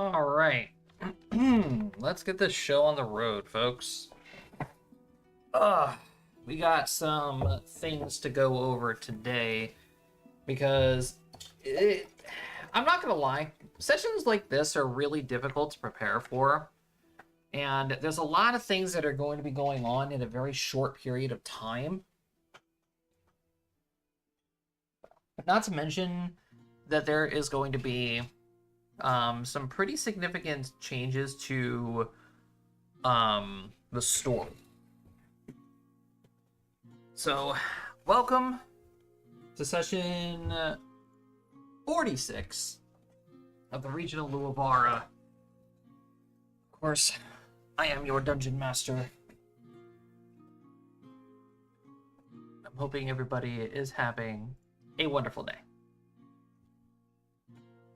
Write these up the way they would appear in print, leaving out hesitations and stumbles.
All right. Let's get this show on the road, folks. We got some things to go over today because I'm not going to lie, sessions like this are really difficult to prepare for. And there's a lot of things that are going to be going on in a very short period of time. But not to mention that there is going to be some pretty significant changes to the story. So, welcome to session 46 of the Regional Luavara. Of course, I am your dungeon master. I'm hoping everybody is having a wonderful day.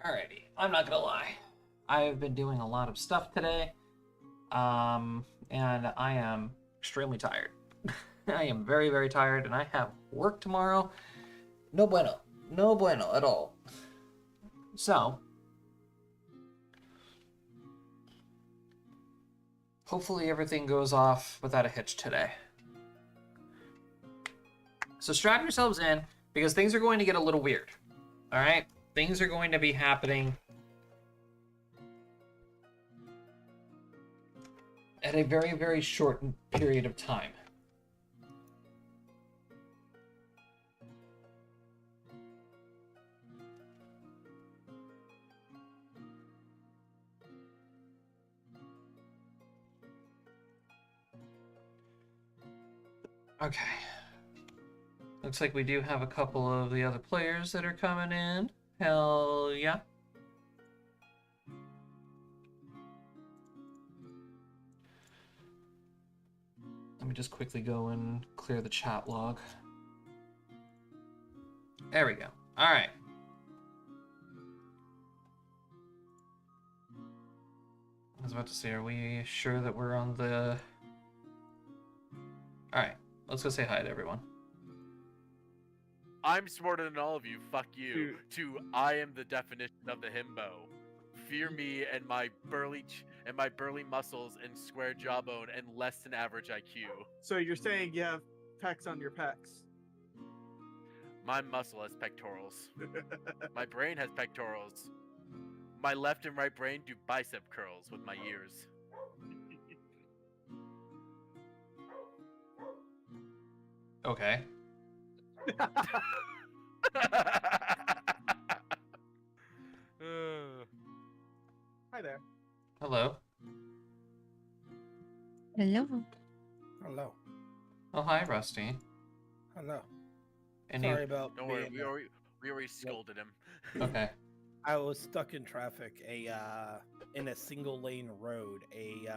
Alrighty, I'm not gonna lie. I've been doing a lot of stuff today, and I am extremely tired. I am very, very tired, and I have work tomorrow. No bueno. No bueno at all. So, hopefully everything goes off without a hitch today. So strap yourselves in, because things are going to get a little weird. Alright? Things are going to be happening at a very, very short period of time. Okay. Looks like we do have a couple of the other players that are coming in. Hell yeah. Let me just quickly go and clear the chat log. There we go. Alright. I was about to say, are we sure that we're on the... Alright. Let's go say hi to everyone. I'm smarter than all of you. Fuck you. I am the definition of the himbo. Fear me and my burly muscles and square jawbone and less than average IQ. So you're saying you have pecs on your pecs? My muscle has pectorals. My brain has pectorals. My left and right brain do bicep curls with my ears. Okay. Hi there. Hello. Hello. Hello. Oh, hi, Rusty. Hello. And Sorry about Don't worry, we already scolded him. Okay. I was stuck in traffic. In a single lane road, a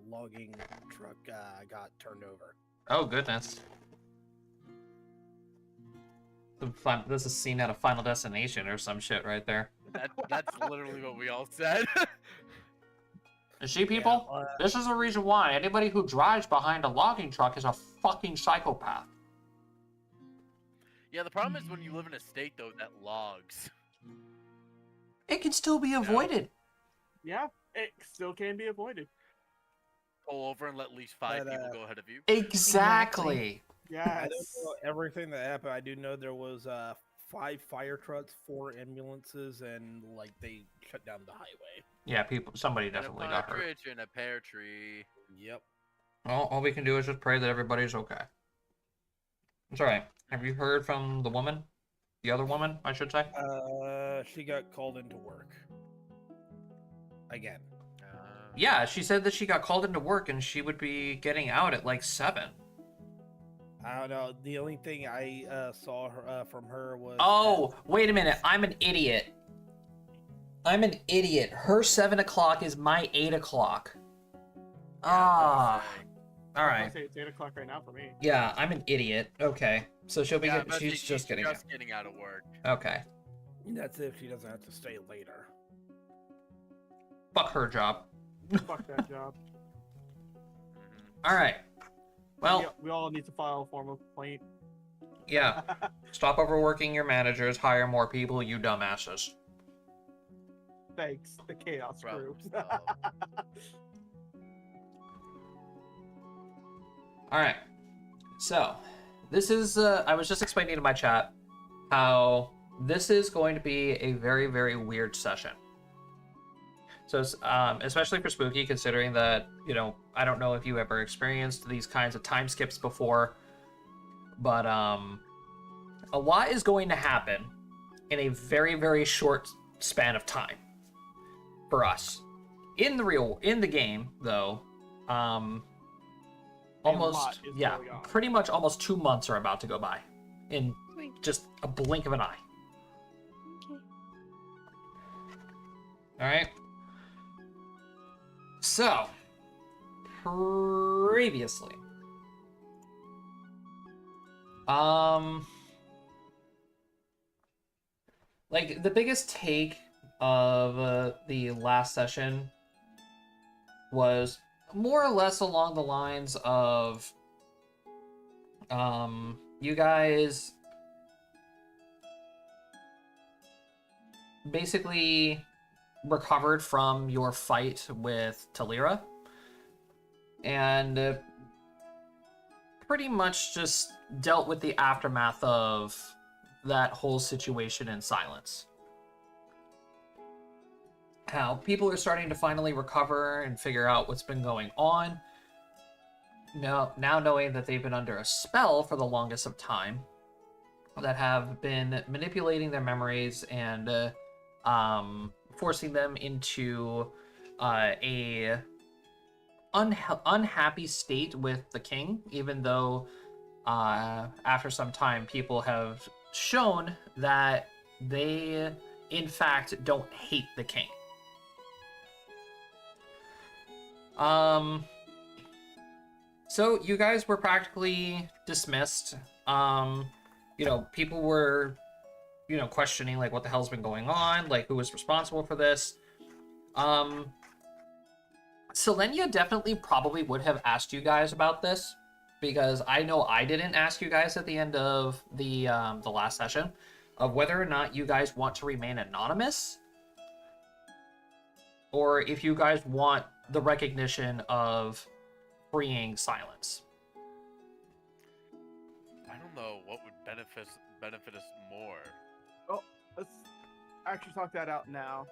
logging truck got turned over. Oh, goodness. This is seen at a Final Destination or some shit right there. That's literally what we all said. You see, people? Yeah, This is the reason why anybody who drives behind a logging truck is a fucking psychopath. Yeah, the problem is when you live in a state, though, that logs. It can still be avoided. Yeah, it still can be avoided. Pull over and let at least 5 people go ahead of you. Exactly. I Yes. don't know everything that happened. I do know there was 5 fire trucks, 4 ambulances, and like they shut down the highway. Yeah, somebody And a definitely got hurt. partridge and a pear tree. Yep. Well, all we can do is just pray that everybody's okay. It's alright. Have you heard from the woman? The other woman, I should say? She got called into work. Again. Yeah, she said that she got called into work and she would be getting out at like 7. I don't know. The only thing I saw her, from her was... Oh, wait a minute. I'm an idiot. I'm an idiot. Her 7 o'clock is my 8 o'clock. Ah. All right. It's 8 o'clock right now for me. Yeah, I'm an idiot. Okay. So she'll be Yeah, getting, she's just getting out. getting out of work. Okay. That's if she doesn't have to stay later. Fuck her job. Fuck that job. All right. Well, we all need to file a formal complaint. yeah. Stop overworking your managers. Hire more people, you dumbasses. Thanks, the Chaos Problem Crew. solved. All right. So, this is. I was just explaining to my chat how this is going to be a very, very weird session. So, especially for Spooky, considering that, you know, I don't know if you ever experienced these kinds of time skips before, but a lot is going to happen in a very, very short span of time for us. In the game, though, almost, is yeah, going on. pretty much almost 2 months are about to go by in just a blink of an eye. Okay. All right. So, previously, like the biggest take of the last session was more or less along the lines of, you guys basically recovered from your fight with Talira and pretty much just dealt with the aftermath of that whole situation in silence. How people are starting to finally recover and figure out what's been going on. Now knowing that they've been under a spell for the longest of time, that have been manipulating their memories and forcing them into a unhappy state with the king, even though after some time people have shown that they in fact don't hate the king. So you guys were practically dismissed. You know, people were, you know, questioning like what the hell's been going on, like who was responsible for this. Selenia definitely probably would have asked you guys about this, because I know I didn't ask you guys at the end of the last session of whether or not you guys want to remain anonymous, or if you guys want the recognition of freeing Silence. I don't know what would benefit us more. Let's actually talk that out now.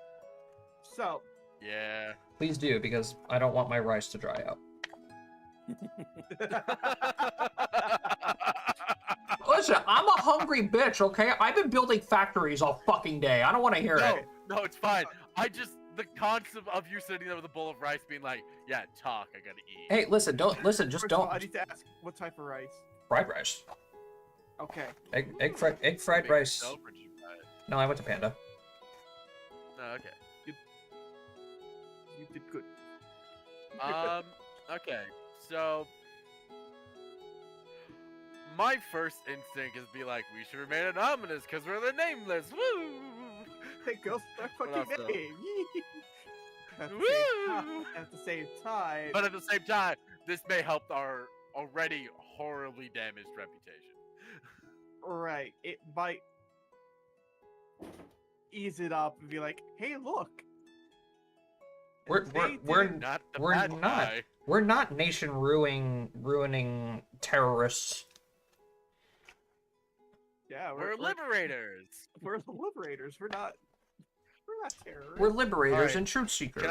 So, Yeah. Please do, because I don't want my rice to dry out. Listen, I'm a hungry bitch, okay? I've been building factories all fucking day. I don't want to hear it. No, it's fine. The concept of you sitting there with a bowl of rice being like, yeah, talk, I gotta eat. Hey, listen, just first of all, don't. I need to ask, what type of rice? Fried rice. Okay. Egg fried Make rice. yourself or did you buy it? No, I went to Panda. No, okay. You did good. Okay, so my first instinct is be like, we should remain anonymous because we're the nameless. Woo! Hey, girls, that What fucking else, though? name. Woo! At the same time, But at the same time, this may help our already horribly damaged reputation. right, it might ease it up and be like, hey, look. We're Not the we're bad not. guy. We're not nation ruining terrorists. Yeah, We're liberators. We're the liberators. We're not terrorists. We're liberators Alright. and truth seekers.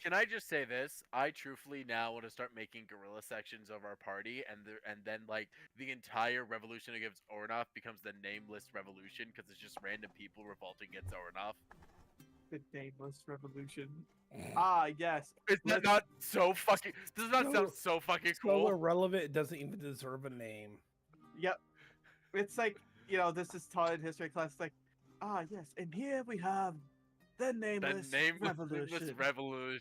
Can I just say this? I truthfully now want to start making guerrilla sections of our party, and then like the entire revolution against Ornoff becomes the nameless revolution because it's just random people revolting against Ornoff. The nameless revolution. Ah, yes. Is that Let's- not so fucking? Does not So- sound so fucking So cool? irrelevant, it doesn't even deserve a name. Yep. It's like, this is taught in history class. It's like, ah, yes, and here we have the The nameless, nameless revolution. revolution.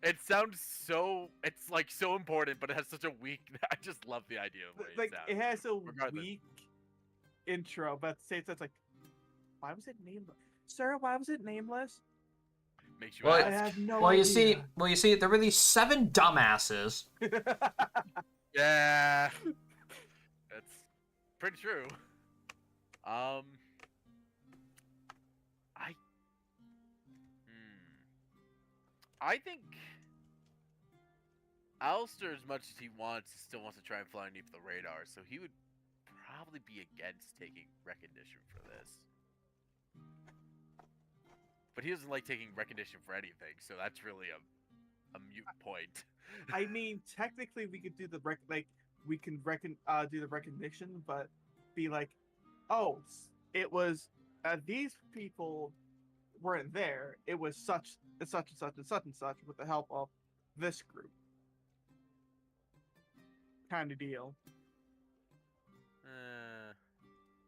It sounds so. It's like so important, but it has such a weak. I just love the idea of the way Like, it it sounds. has a Regardless. weak intro, but at the same time, it's like, why was it nameless? Sir, why was it nameless? Makes you Well, I ask. have no well, idea. you see, there were these 7 dumbasses. Yeah, that's pretty true. I. I think Alistair, as much as he wants, still wants to try and fly underneath the radar, so he would probably be against taking recognition for this. But he doesn't like taking recognition for anything, so that's really a mute point. I mean, technically, we could do the do the recognition, but be like, oh, it was these people weren't there. It was such and such and such and such and such with the help of this group, kind of deal.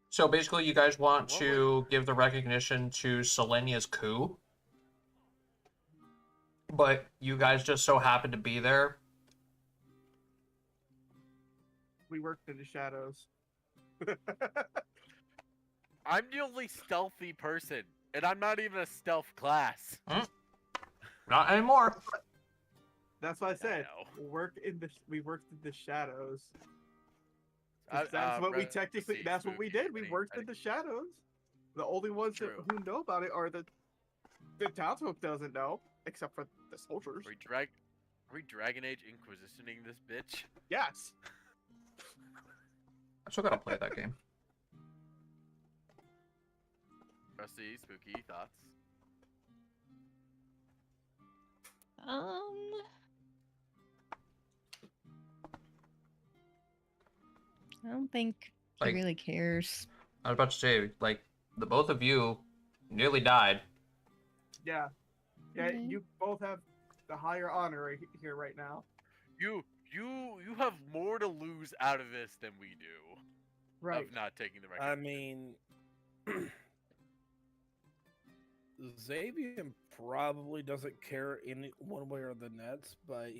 So basically, you guys want What to give the recognition to Selenia's coup, but you guys just so happen to be there. We worked in the shadows. I'm the only stealthy person, and I'm not even a stealth class. Not anymore. That's why I said know. we worked in the shadows. I- That's what we Red technically. Sea That's what we spooky, did. We but worked in the shadows. The only ones True. who know about it are the townsfolk doesn't know, except for the soldiers. Are we Dragon Age Inquisitioning this bitch? Yes. I still gotta play that game. Rusty, spooky thoughts. I don't think he Like- really cares. I was about to say, like, the both of you nearly died. Yeah. Yeah. Okay. You both have the higher honor here right now. You have more to lose out of this than we do. Right. Of not taking the I recognition. mean, Xavier probably doesn't care in one way or the next, but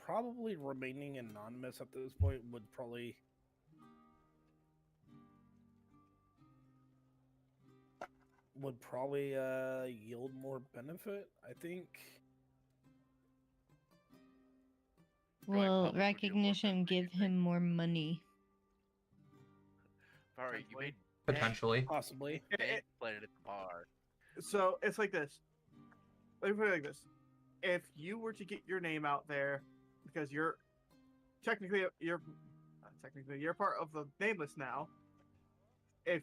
probably remaining anonymous at this point would probably yield more benefit, I think. Going Will public would be a more recognition beneficial give thing. him more money? Sorry, you made Potentially. Possibly. Dan played it at the bar. So it's like this. Let me put it like this: if you were to get your name out there, because you're technically you're part of the nameless now. If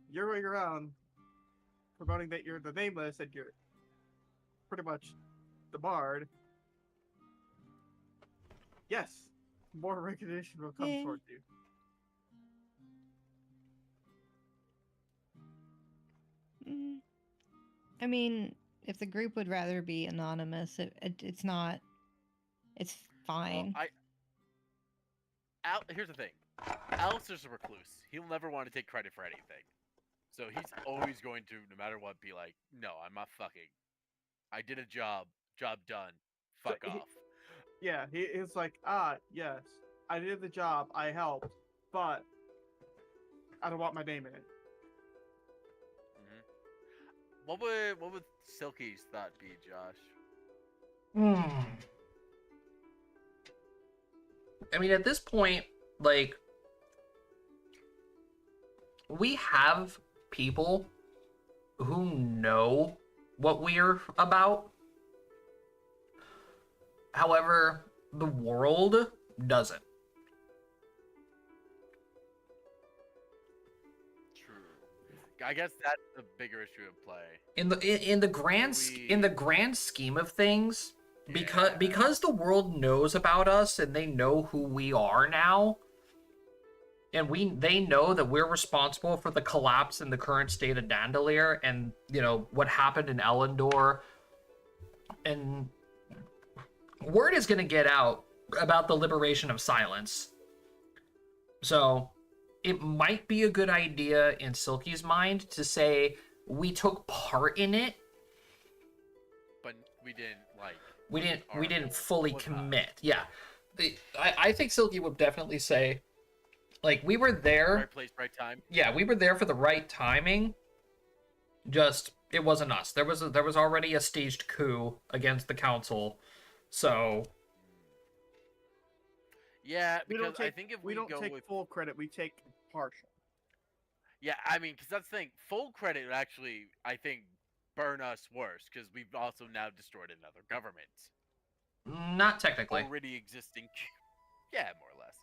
you're going around promoting that you're the nameless and you're pretty much the bard, yes, more recognition will come Yeah. towards you. Mm. I mean, if the group would rather be anonymous, it's not. It's fine. Here's the thing. Alistair's a recluse. He'll never want to take credit for anything. So he's always going to, no matter what, be like, no, I'm not fucking. I did a job. Job done. Fuck he- off. Yeah, he's like, yes, I did the job, I helped, but I don't want my name in it. What would Silky's thought be, Josh? I mean, at this point, like, we have people who know what we're about. However, the world doesn't. True. I guess that's the bigger issue at play. In the grand scheme of things, because the world knows about us and they know who we are now, and they know that we're responsible for the collapse in the current state of Dandelier, and what happened in Elendor, and word is going to get out about the liberation of Silence. So it might be a good idea in Silky's mind to say we took part in it, But we didn't we didn't fully was commit. Yeah. I think Silky would definitely say, like, we were there. right place, right time. Yeah, we were there for the right timing. Just it wasn't us. There was already a staged coup against the council. So Yeah, We because don't take, I think if we don't go take with full credit, we take partial. yeah, I mean, because that's the thing. Full credit actually, I think, burn us worse because we've also now destroyed another government. Not technically. Already existing. Yeah, more or less.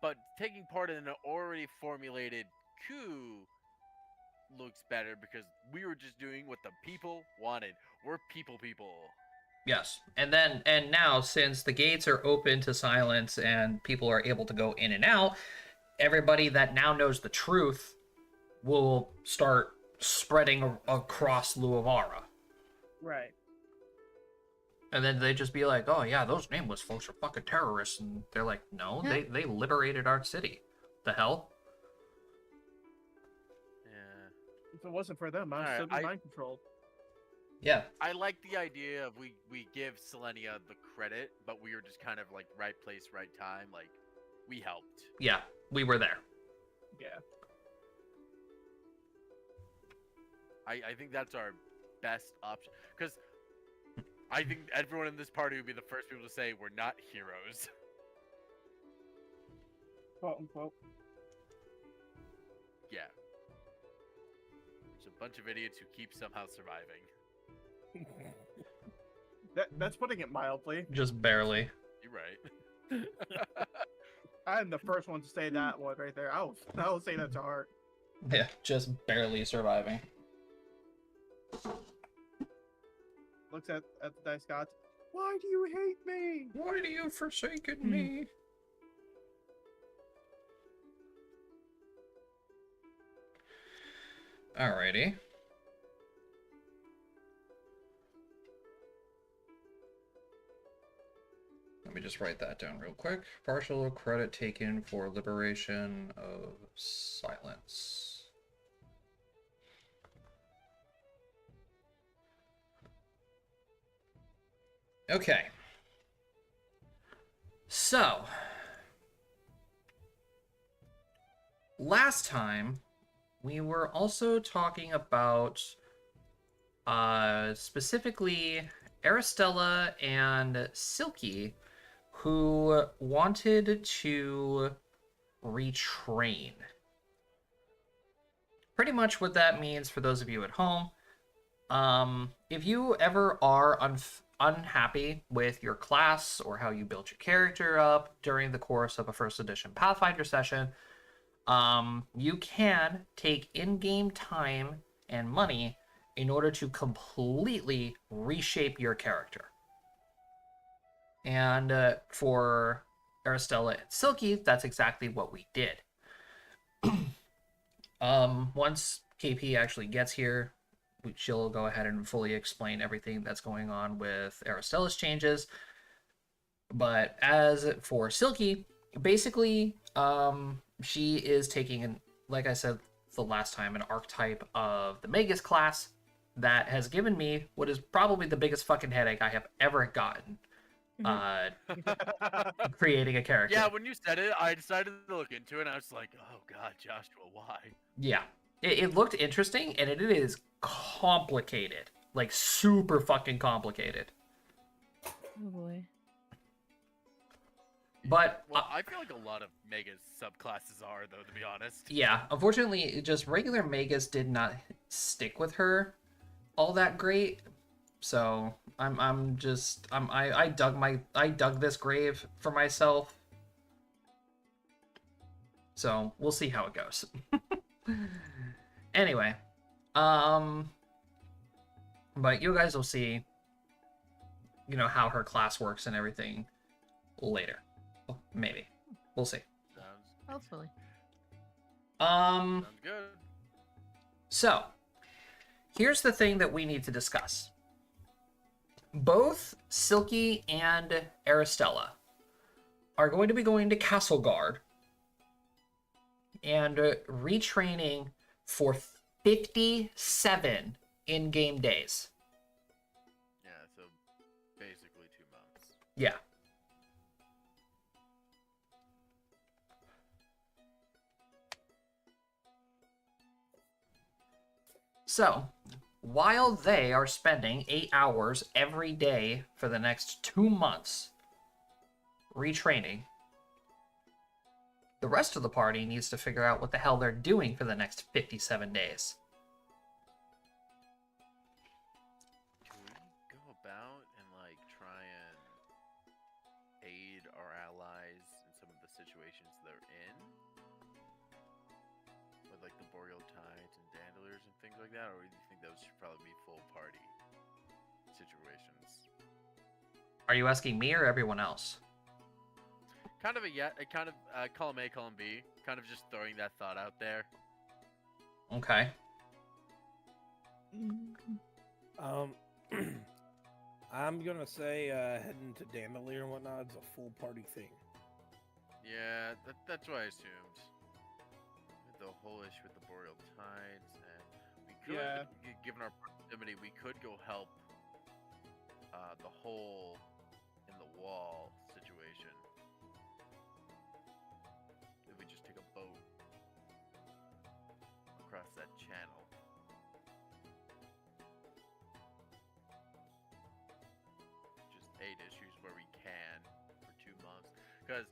But taking part in an already formulated coup looks better because we were just doing what the people wanted. We're people. Yes. And now, since the gates are open to silence and people are able to go in and out, everybody that now knows the truth will start spreading across Luavara. Right. And then they just be like, oh yeah, those nameless folks are fucking terrorists. And they're like, no, they liberated our city. The hell? Yeah. If it wasn't for them, I'd still be mind controlled. Yeah. I like the idea of we give Selenia the credit, but we were just kind of like right place, right time. Like, we helped. Yeah, we were there. Yeah. I think that's our best option. Because I think everyone in this party would be the first people to say we're not heroes. Quote unquote. Yeah. It's a bunch of idiots who keep somehow surviving. That's putting it mildly. Just barely. You're right. I'm the first one to say that one right there. I'll say that to heart. Yeah, just barely surviving. Looks at the dice gods. Why do you hate me? Why do you forsaken me? Alrighty. Let me just write that down real quick. Partial credit taken for liberation of silence. Okay. So, last time we were also talking about specifically Aristella and Silky, who wanted to retrain. Pretty much what that means for those of you at home. If you ever are unhappy with your class or how you built your character up during the course of a first edition Pathfinder session, you can take in-game time and money in order to completely reshape your character. And for Aristella and Silky, that's exactly what we did. Once KP actually gets here, she'll go ahead and fully explain everything that's going on with Aristella's changes. But as for Silky, basically, she is taking, like I said the last time, an archetype of the Magus class that has given me what is probably the biggest fucking headache I have ever gotten. Creating a character. Yeah, when you said it, I decided to look into it, and I was like, oh god, Joshua, why? Yeah. It looked interesting, and it is complicated. Like, super fucking complicated. Oh boy. But well, I feel like a lot of Mega's subclasses are, though, to be honest. Yeah, unfortunately, just regular Magus did not stick with her all that great. So I dug this grave for myself. So we'll see how it goes. Anyway, but you guys will see, how her class works and everything later. Maybe. We'll see. Hopefully. Sounds good. So, here's the thing that we need to discuss. Both Silky and Aristella are going to be going to Castleguard and retraining for 57 in-game days. Yeah, so basically 2 months. Yeah. So, while they are spending 8 hours every day for the next 2 months retraining, the rest of the party needs to figure out what the hell they're doing for the next 57 days. out and like try and aid our allies in some of the situations they're in? With like the Boreal Tides and Dandeliers and things like that, or do you think those should probably be full party situations? Are you asking me or everyone else? Kind of column A, column B. Kind of just throwing that thought out there. Okay. I'm gonna say heading to Dandelier and whatnot is a full party thing. Yeah, that's what I assumed. The whole issue with the Boreal Tides, and we could, Yeah. given our proximity, we could go help the hole in the wall situation. If we just take a boat across that channel. Just 8 issues where we can for 2 months. Because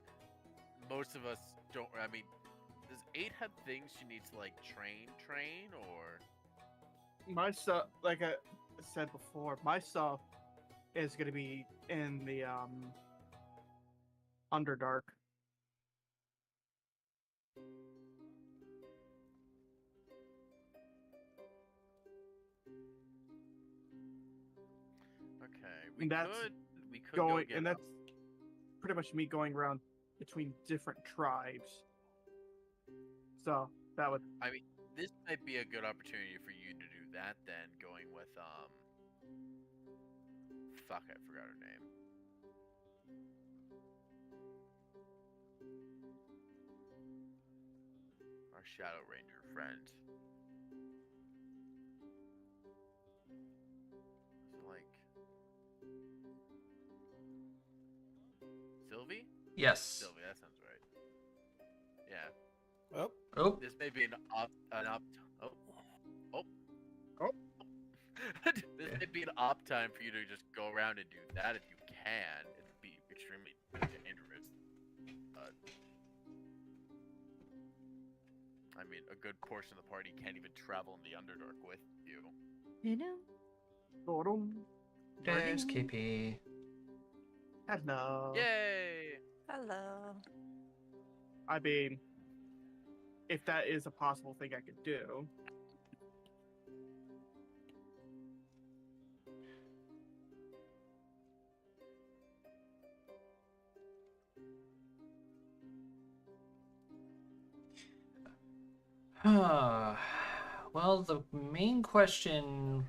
most of us don't, I mean, does 8 have things she needs to like train, or? My stuff, like I said before, my stuff is gonna be in the Underdark. Okay, And that's we could go Going get and that's pretty much me going around between different tribes. So that would I mean, this might be a good opportunity for you to do that then, going with fuck, I forgot her name. Our Shadow Ranger friend. Is it like Sylvie? Yes. Sylvie, that sounds right. Yeah. Oh, Oh. This may be oh. This may be an op time for you to just go around and do that if you can. It'd be extremely dangerous. I mean, a good portion of the party can't even travel in the Underdark with you. You know? There's KP. Hello. Yay! Hello. I mean, if that is a possible thing I could do. Well, the main question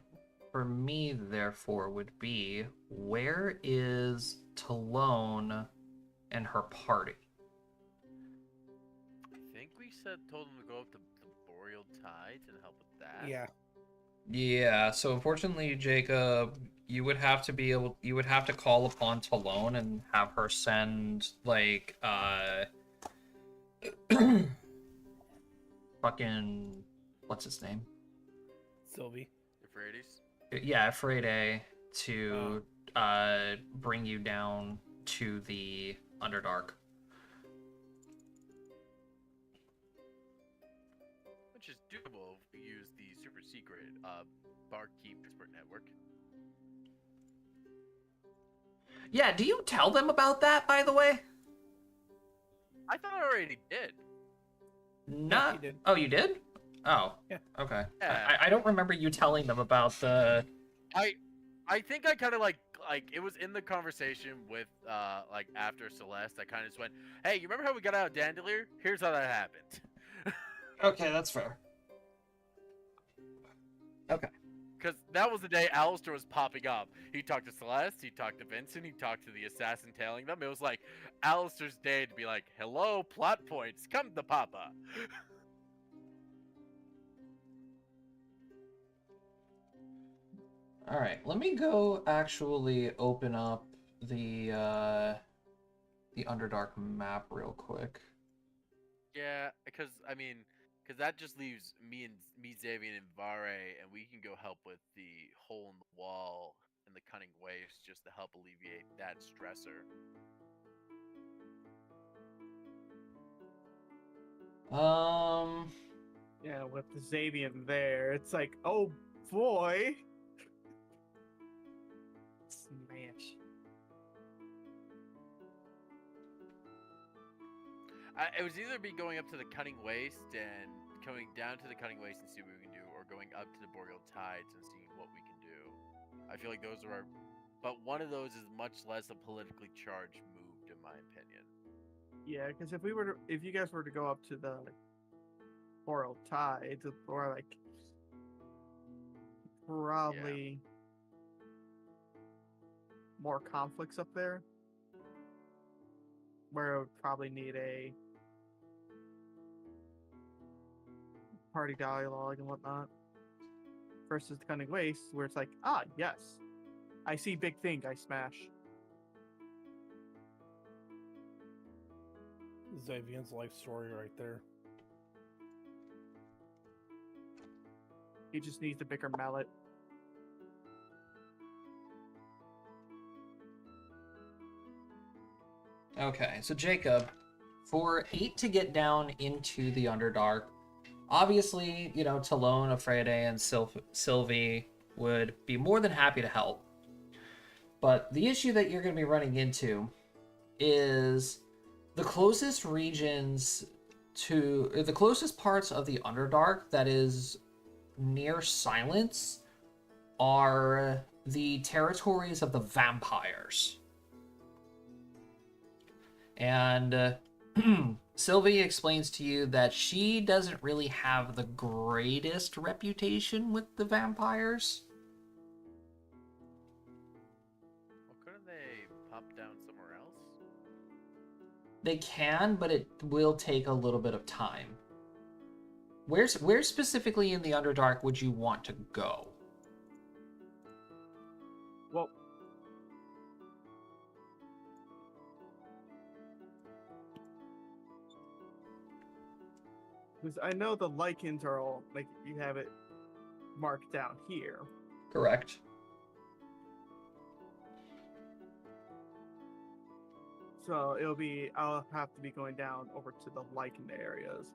for me, therefore, would be, where is Talone and her party? I think we told them to go up to the Boreal Tides and help with that. yeah. Yeah, so unfortunately, Jacob, you would have to call upon Talone and have her send, like, fucking, what's his name? Sylvie. Euphrates? Yeah, Friday to bring you down to the Underdark. Which is doable if we use the super secret Barkeep Expert Network. Yeah, do you tell them about that, by the way? I thought I already did. Not. he did. Oh, you did? Oh. Yeah. Okay. Yeah. I don't remember you telling them about the. I think I kind of like it was in the conversation with like after Celeste. I kind of just went, "Hey, you remember how we got out of Dandelier? Here's how that happened." Okay, that's fair. Okay. Because that was the day Alistair was popping up. He talked to Celeste, he talked to Vincent, he talked to the assassin tailing them. It was like Alistair's day to be like, "Hello, plot points, come to Papa." All right, let me go actually open up the Underdark map real quick. Yeah, because that just leaves me, Xavier, and Vare, and we can go help with the hole in the wall and the cunning waves just to help alleviate that stressor. Yeah, with the Xavian there, it's like, oh boy. It's It was either be going up to the Cunning Waste and going down to the Cunning Waste and see what we can do, or going up to the Boreal Tides and seeing what we can do. I feel like those are our... But one of those is much less a politically charged move, in my opinion. Yeah, because if you guys were to go up to the Boreal Tides, or like probably more conflicts up there, where it would probably need a party dialogue and whatnot, versus the Cunning Waste, where it's like, ah, yes, I see big thing, I smash. Xavian's life story right there. He just needs a bigger mallet. Okay, so Jacob, for 8 to get down into the Underdark, obviously, you know, Talon, Afrede, and Sylvie would be more than happy to help. But the issue that you're going to be running into is the closest regions to... the closest parts of the Underdark that is near silence are the territories of the vampires. And Sylvie explains to you that she doesn't really have the greatest reputation with the vampires. Well, couldn't they pop down somewhere else? They can, but it will take a little bit of time. Where specifically in the Underdark would you want to go? Well, because I know the lichens are all, like, you have it marked down here. Correct. So I'll have to be going down over to the lichen areas.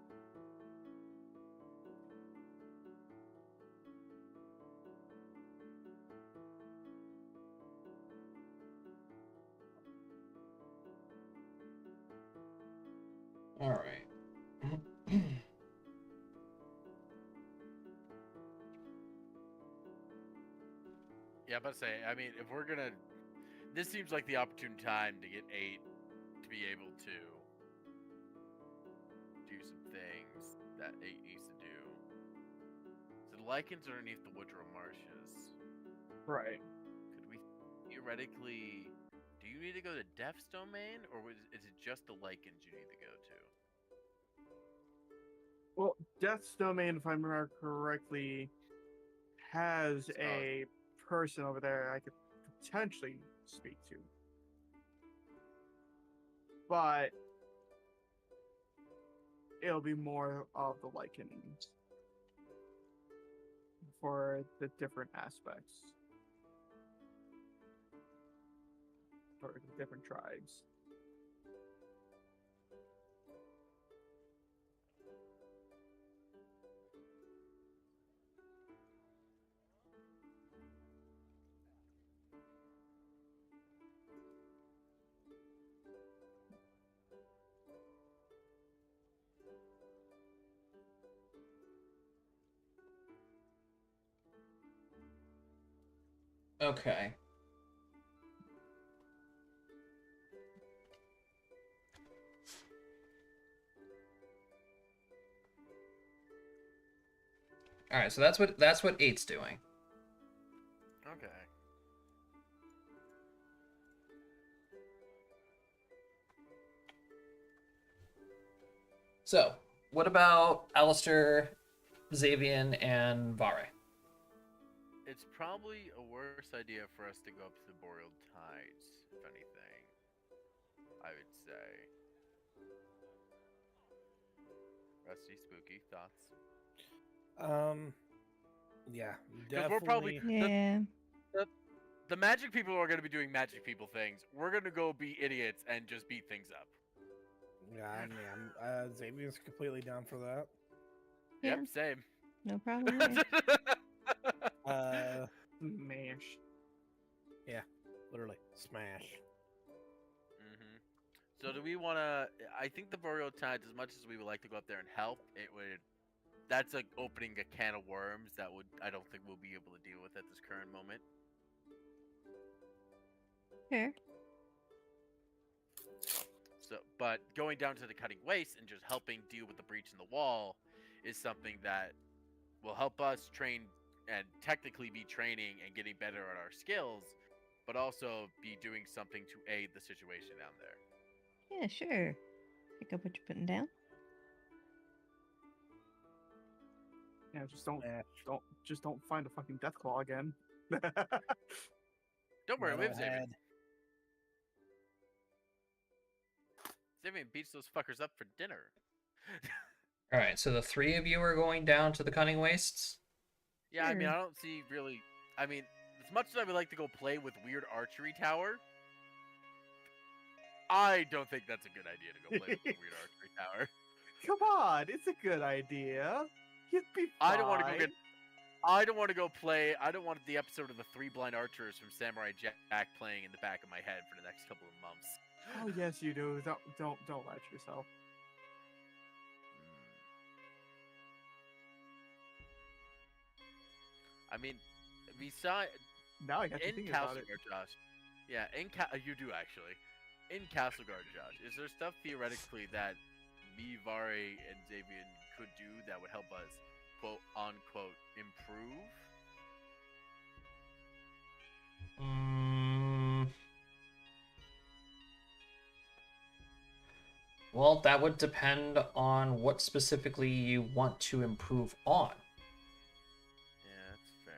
All right. Yeah, but say, I mean, if we're gonna... This seems like the opportune time to get 8 to be able to do some things that 8 needs to do. So the lichens are underneath the Woodrow Marshes. Right. Could we theoretically... Do you need to go to Death's Domain, or is it just the lichens you need to go to? Well, Death's Domain, if I remember correctly, has a person over there I could potentially speak to. But it'll be more of the lichen for the different aspects. For the different tribes. Okay. All right, so that's what 8's doing. Okay. So, what about Alistair, Xavian, and Vare? It's probably a worse idea for us to go up to the Boreal Tides, if anything. I would say. Rusty, spooky thoughts? Yeah, 'Cause definitely. we're probably Yeah. the magic people are going to be doing magic people things. We're going to go be idiots and just beat things up. Yeah, I mean, Xavian's completely down for that. Yeah. Yep, same. No problem there. Smash. Yeah, literally smash. So do we want to? I think the burial tides, as much as we would like to go up there and help, it would. That's like opening a can of worms that would I don't think we'll be able to deal with at this current moment. Fair. So, but going down to the cutting waste and just helping deal with the breach in the wall is something that will help us train and technically be training and getting better at our skills, but also be doing something to aid the situation down there. Yeah, sure. Pick up what you're putting down. Yeah, just Eh, don't find a fucking death claw again. Don't worry, we have metalhead. Xavier. Xavier beats those fuckers up for dinner. All right, so the three of you are going down to the cunning wastes. Yeah, I mean, Sure. I don't see really. I mean, as much as I would like to go play with weird archery tower, I don't think that's a good idea to go play with the weird archery tower. Come on, it's a good idea. You'd be fine. I don't want to go get. I don't want to go play. I don't want the episode of the Three Blind Archers from Samurai Jack playing in the back of my head for the next couple of months. Oh yes, you do. Don't lie to yourself. I mean, besides Now I got you in thinking about it. Castleguard, Josh. Yeah, you do actually. In Castleguard, Josh, is there stuff theoretically that me, Vari, and Xavier could do that would help us, quote unquote, improve? Well, that would depend on what specifically you want to improve on. Yeah, that's fair.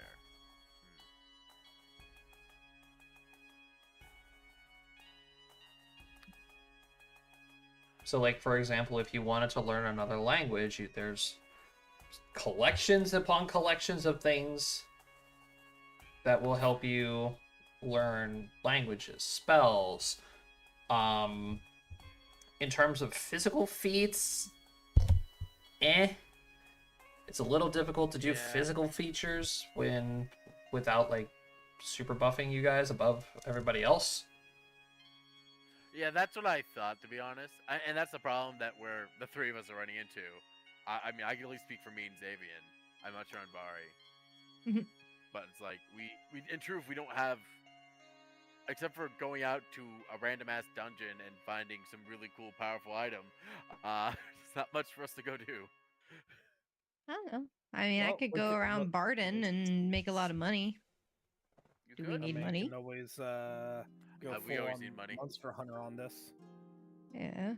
So, like, for example, if you wanted to learn another language, there's collections upon collections of things that will help you learn languages, spells. In terms of physical feats, it's a little difficult to do Yeah. physical features without like super buffing you guys above everybody else. Yeah, that's what I thought, to be honest. And that's the problem that the three of us are running into. I mean, I can at least speak for me and Xavier. I'm not sure on Bari. Mhm. But it's like, we in truth, we don't have, except for going out to a random ass dungeon and finding some really cool, powerful item, there's not much for us to go do. I don't know. I mean, I Well, could we go could around look- Barden and make a lot of money. You Do we could? need I mean, money? You can always go We full always on need money. Monster Hunter on this. Yeah.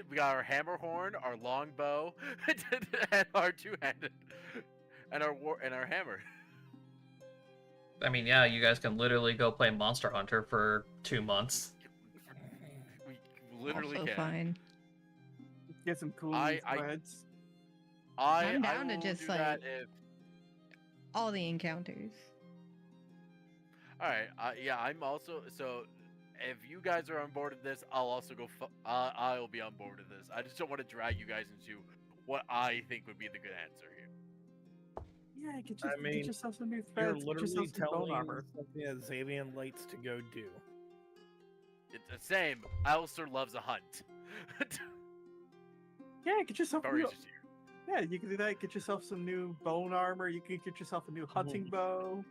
We got our hammer horn, our longbow, and our two-handed, and our hammer. I mean, yeah, you guys can literally go play Monster Hunter for 2 months. We literally Also can. fine. Get some cool I- threads. I'm down to will just, do that like- if. All the encounters. All right. Yeah, I'm also so. If you guys are on board with this, I'll also go. I'll be on board with this. I just don't want to drag you guys into what I think would be the good answer here. Yeah, get mean, yourself some new You're threads. Get literally yourself some bone telling armor. something that Xavier likes to go do. It's the same. Alistair loves a hunt. Yeah, get yourself. Very New, interesting. yeah, you can do that. Get yourself some new bone armor. You can get yourself a new hunting bow.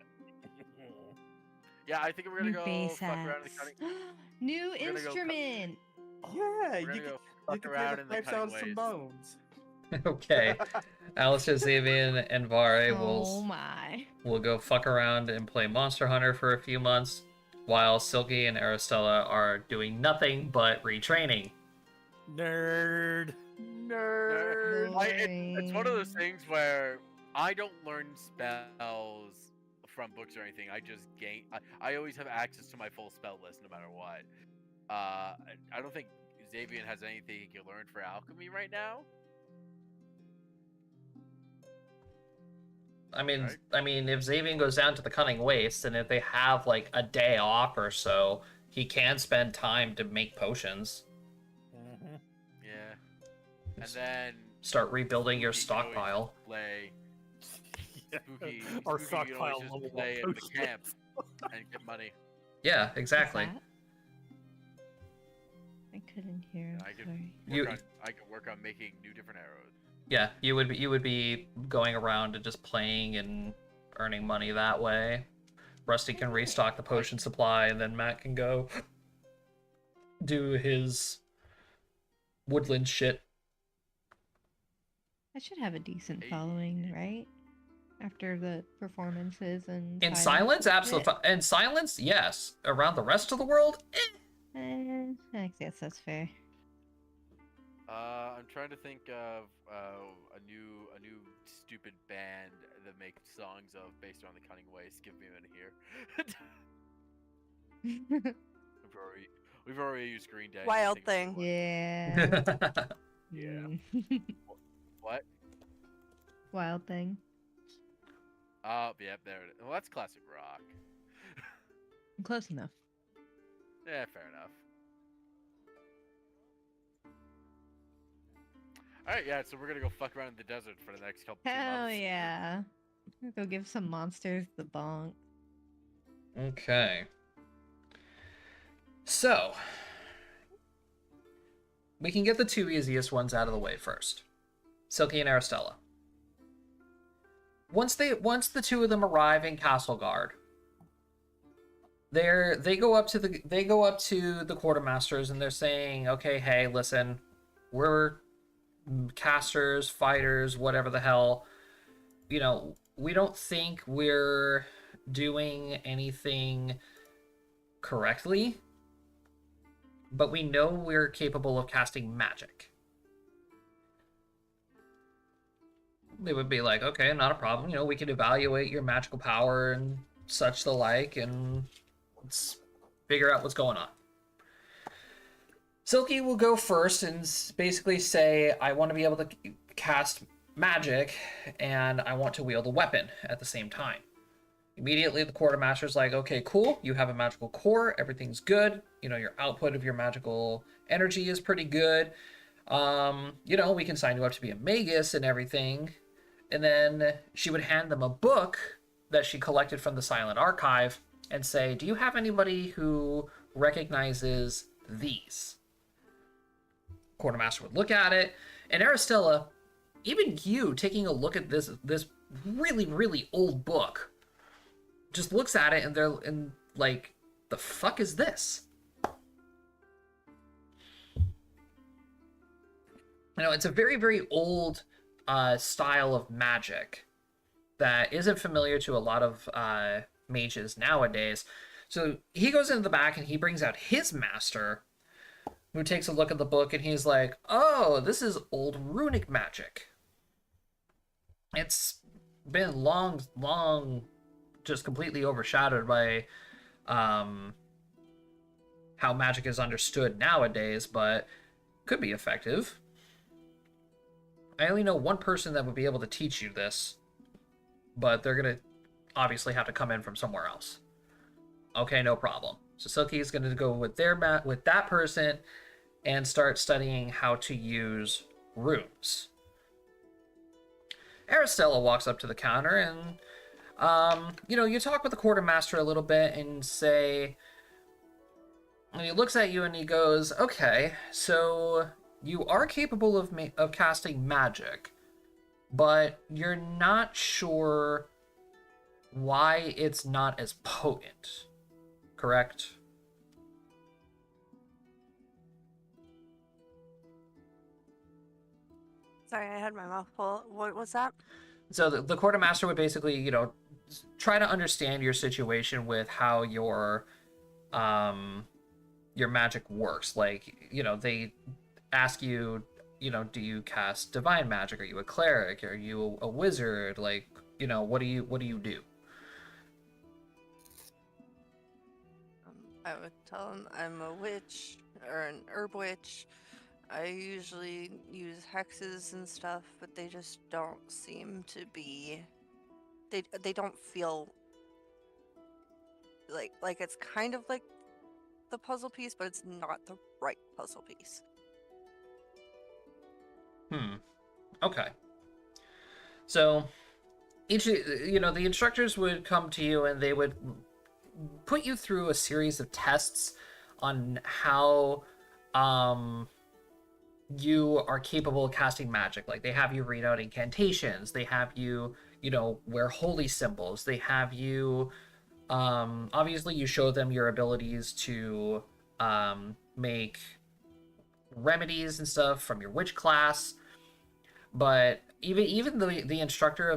Yeah, I think we're gonna New go base fuck around in the axe. cutting. New We're gonna go cut- instrument. Yeah, We're you gonna can, go you fuck can around play in the the pipes out of cutting some ways. bones. Okay, Alistair, Xavier, and Vare Oh my. will go fuck around and play Monster Hunter for a few months, while Silky and Aristella are doing nothing but retraining. Nerd. Nerd. It's one of those Boring. things where I don't learn spells from books or anything. I just gain. I always have access to my full spell list no matter what. I don't think Xavier has anything he can learn for alchemy right now. Right. I mean, if Xavier goes down to the Cunning Wastes, and if they have like a day off or so, he can spend time to make potions. Mm-hmm. Yeah. And then Start rebuilding your Spooky can always stockpile. play Spooky. Our Spooky can always stockpile just level play up at the potions. camp and get money. Yeah, What's exactly. that? I couldn't hear. And I'm I could sorry. I could work on making new different arrows. Yeah, you would be going around and just playing and earning money that way. Rusty can restock the potion supply, and then Matt can go do his woodland shit. I should have a decent Hey. following, right? After the performances and In silence, absolutely. In silence, yes. Around the rest of the world, I guess that's fair. I'm trying to think of a new stupid band that makes songs of based on the Cunning Ways. Give me a minute here. we've already used Green Day. Wild I think Thing. Yeah. Yeah. Mm. What? Wild Thing. Oh, yep, there it is. Well, that's classic rock. Close enough. Yeah, fair enough. Alright, yeah, so we're gonna go fuck around in the desert for the next couple 2 Hell months. yeah. Go give some monsters the bonk. Okay. So, we can get the two easiest ones out of the way first. Silky and Aristella. Once the two of them arrive in Castleguard, they go up to the quartermasters and they're saying, "Okay, hey, listen, we're casters, fighters, whatever the hell. You know, we don't think we're doing anything correctly, but we know we're capable of casting magic." They would be like, "Okay, not a problem. You know, we can evaluate your magical power and such the like, and let's figure out what's going on." Silky will go first and basically say, "I want to be able to cast magic, and I want to wield a weapon at the same time." Immediately, the quartermaster's like, "Okay, cool. You have a magical core. Everything's good. You know, your output of your magical energy is pretty good. You know, we can sign you up to be a magus and everything." And then she would hand them a book that she collected from the Silent Archive and say, "Do you have anybody who recognizes these?" Quartermaster would look at it, and Aristella, even you taking a look at this really, really old book, just looks at it and like, "The fuck is this?" You know, it's a very, very old style of magic that isn't familiar to a lot of mages nowadays. So he goes into the back and he brings out his master, who takes a look at the book, and he's like, "Oh, this is old runic magic. It's been long just completely overshadowed by how magic is understood nowadays, but could be effective. I only know one person that would be able to teach you this, but they're going to obviously have to come in from somewhere else." Okay, no problem. So Silky is going to go with that person and start studying how to use runes. Aristella walks up to the counter and, you know, you talk with the quartermaster a little bit and say, and he looks at you and he goes, "Okay, so you are capable of casting magic, but you're not sure why it's not as potent, correct?" Sorry, I had my mouth full. What was that? So the quartermaster would basically, you know, try to understand your situation with how your magic works. Like, you know, they ask you, you know, do you cast divine magic? Are you a cleric? Are you a wizard? Like, you know, what do you do? I would tell them I'm a witch or an herb witch. I usually use hexes and stuff, but they just don't seem to be. They don't feel like it's kind of like the puzzle piece, but it's not the right puzzle piece. Okay. So you know, the instructors would come to you and they would put you through a series of tests on how you are capable of casting magic. Like, they have you read out incantations, they have you, wear holy symbols, they have you, obviously you show them your abilities to make remedies and stuff from your witch class. But even the instructor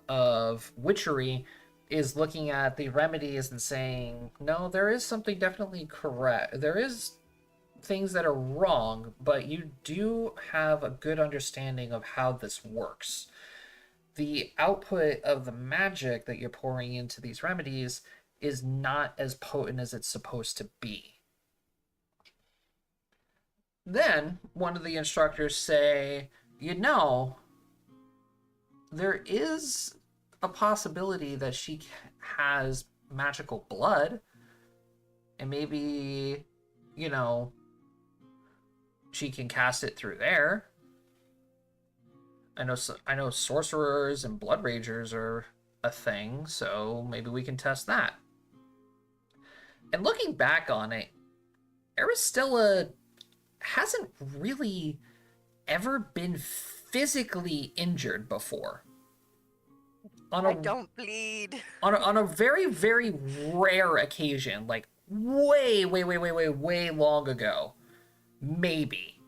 of witchery is looking at the remedies and saying, no, there is something definitely correct. There is things that are wrong, but you do have a good understanding of how this works. The output of the magic that you're pouring into these remedies is not as potent as it's supposed to be. Then one of the instructors say, there is a possibility that she has magical blood, and maybe, she can cast it through there. I know sorcerers and blood ragers are a thing, so maybe we can test that. And looking back on it, Aristella hasn't really ever been physically injured before. I don't bleed. On a very, very rare occasion, like way long ago, maybe.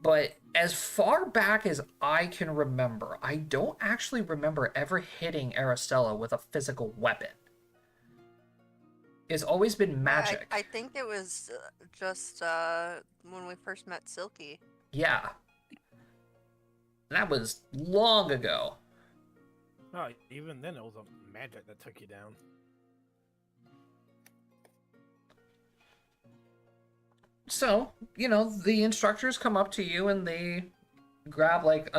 But as far back as I can remember, I don't actually remember ever hitting Aristella with a physical weapon. It's always been magic. I think it was just when we first met Silky. Yeah. That was long ago. No, even then it was a magic that took you down. So, the instructors come up to you and they grab like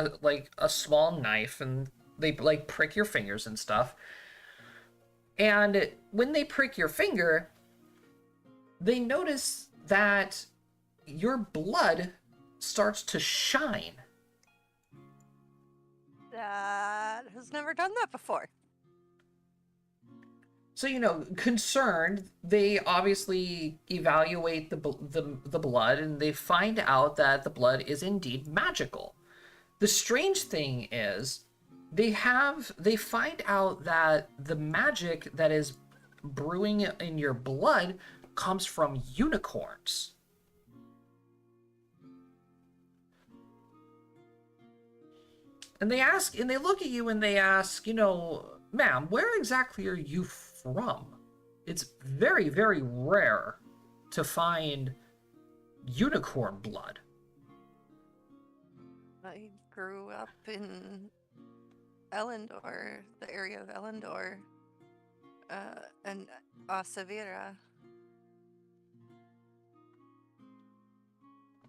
a small knife and they like prick your fingers and stuff. And when they prick your finger, they notice that your blood starts to shine. That has never done that before. So, concerned, they obviously evaluate the blood and they find out that the blood is indeed magical. The strange thing is, they find out that the magic that is brewing in your blood comes from unicorns. And they look at you and they ask, ma'am, where exactly are you from? It's very, very rare to find unicorn blood. I grew up in Elendor, the area of Elendor, and Severa.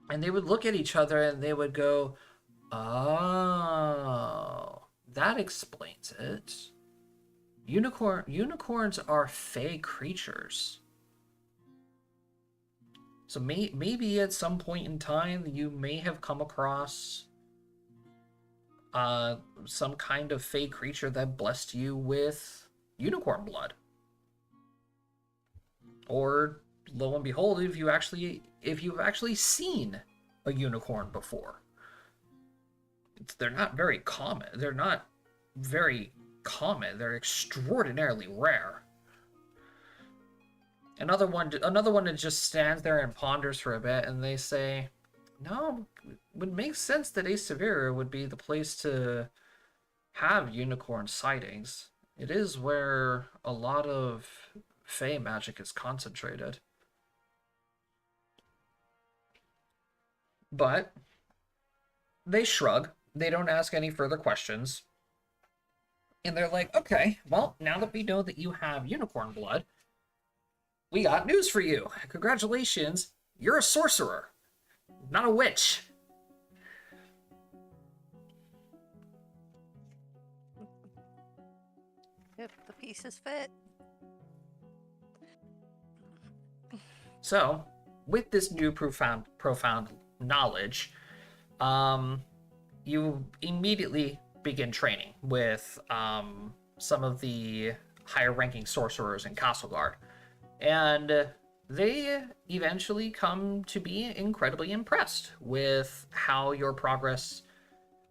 And they would look at each other and they would go, oh, that explains it. Unicorns are fey creatures. So maybe at some point in time you may have come across some kind of fey creature that blessed you with unicorn blood. Or lo and behold, if you've actually seen a unicorn before. They're not very common. They're extraordinarily rare. Another one that just stands there and ponders for a bit, and they say, no, it would make sense that Severa would be the place to have unicorn sightings. It is where a lot of fey magic is concentrated. But they shrug. They don't ask any further questions. And they're like, okay, well, now that we know that you have unicorn blood, we got news for you. Congratulations, you're a sorcerer, not a witch. If the pieces fit. So, with this new profound knowledge, you immediately begin training with some of the higher ranking sorcerers in Castleguard. And they eventually come to be incredibly impressed with how your progress,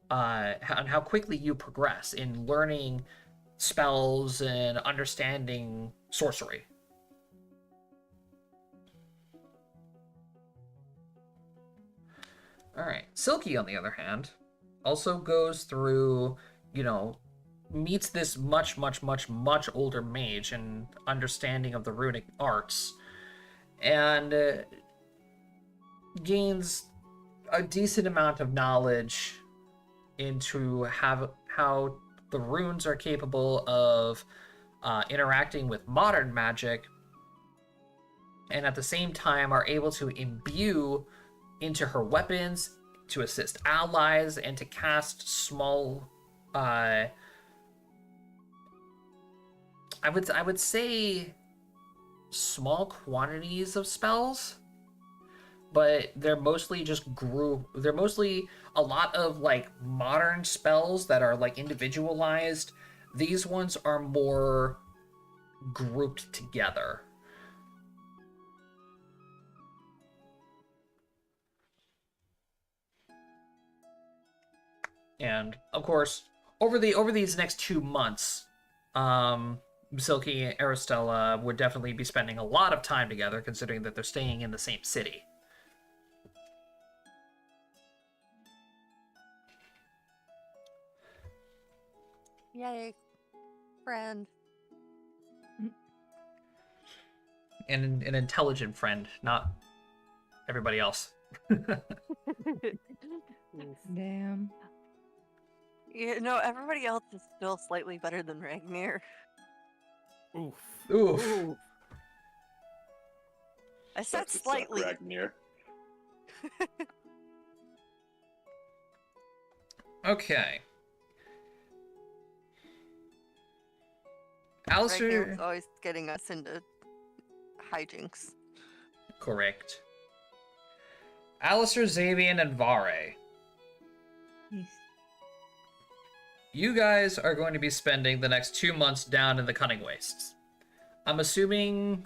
and how quickly you progress in learning spells and understanding sorcery. All right. Silky, on the other hand, also goes through, meets this much, much, much, much older mage and understanding of the runic arts, and gains a decent amount of knowledge into how the runes are capable of interacting with modern magic, and at the same time are able to imbue into her weapons to assist allies and to cast small, I would say small quantities of spells, but they're mostly they're mostly a lot of like modern spells that are like individualized. These ones are more grouped together. And of course, over these next 2 months, Silky and Aristella would definitely be spending a lot of time together, considering that they're staying in the same city. Yay, friend. And an intelligent friend, not everybody else. Damn. Everybody else is still slightly better than Ragnar. Oof. Oof. Ooh. I said That's what's up, slightly. Ragnar. Okay. Ragnar's Alistair... always getting us into hijinks. Correct. Alistair, Xavian, and Vare. Yes. You guys are going to be spending the next 2 months down in the Cunning Wastes. I'm assuming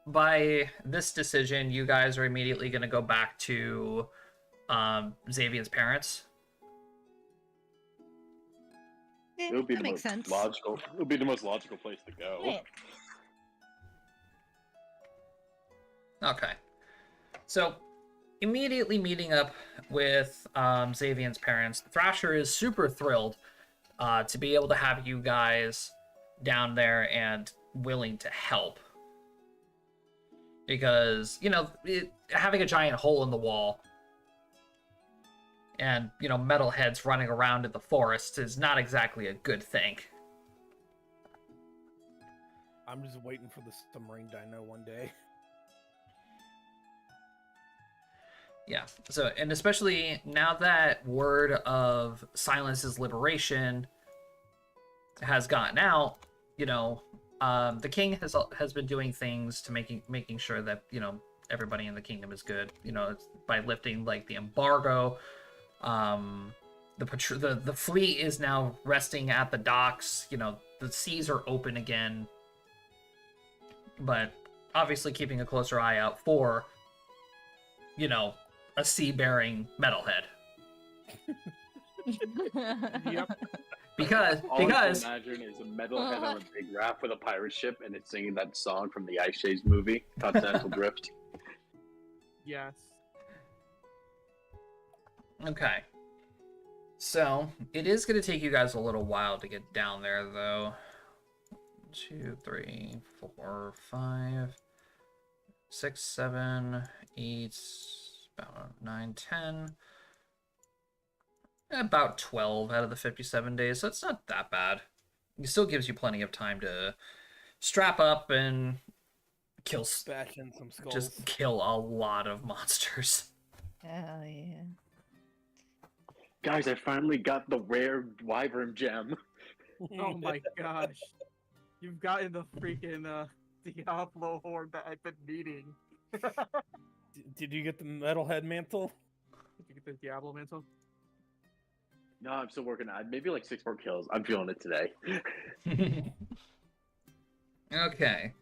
by this decision, you guys are immediately going to go back to Xavian's parents. It would be That the makes most sense. logical. It would be the most logical place to go. Yeah. Okay. So, immediately meeting up with Xavian's parents, Thrasher is super thrilled to be able to have you guys down there and willing to help. Because, having a giant hole in the wall and, metalheads running around in the forest is not exactly a good thing. I'm just waiting for the submarine dino one day. Yeah, so, and especially now that word of Silence's liberation has gotten out, the king has been doing things to making sure that, everybody in the kingdom is good, by lifting, like, the embargo. The fleet is now resting at the docks, the seas are open again, but obviously keeping a closer eye out for, a sea-bearing metalhead. Yep. Because All I can imagine is a metalhead on a big raft with a pirate ship, and it's singing that song from the Ice Age movie, Continental Drift. Yes. Okay. So, it is going to take you guys a little while to get down there, though. 2, 3, 4, 5, 6, 7, 8, about 9, 10. About 12 out of the 57 days, so it's not that bad. It still gives you plenty of time to strap up and kill, Bash in some skulls. just kill a lot of monsters. Hell yeah. Guys, I finally got the rare wyvern gem. Oh my gosh. You've gotten the freaking Diablo horde that I've been needing. Did you get the metalhead mantle? Did you get the Diablo mantle? No, I'm still working on it. Maybe like 6 more kills. I'm feeling it today. Okay.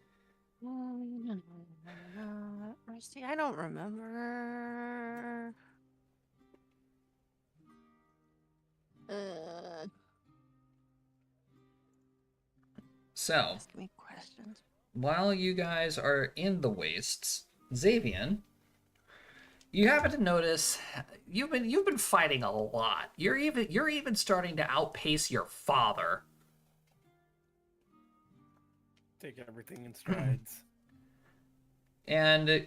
See, I don't remember. So, Asking me questions. while you guys are in the wastes, Xavian, you happen to notice you've been fighting a lot. You're even starting to outpace your father. Take everything in strides. And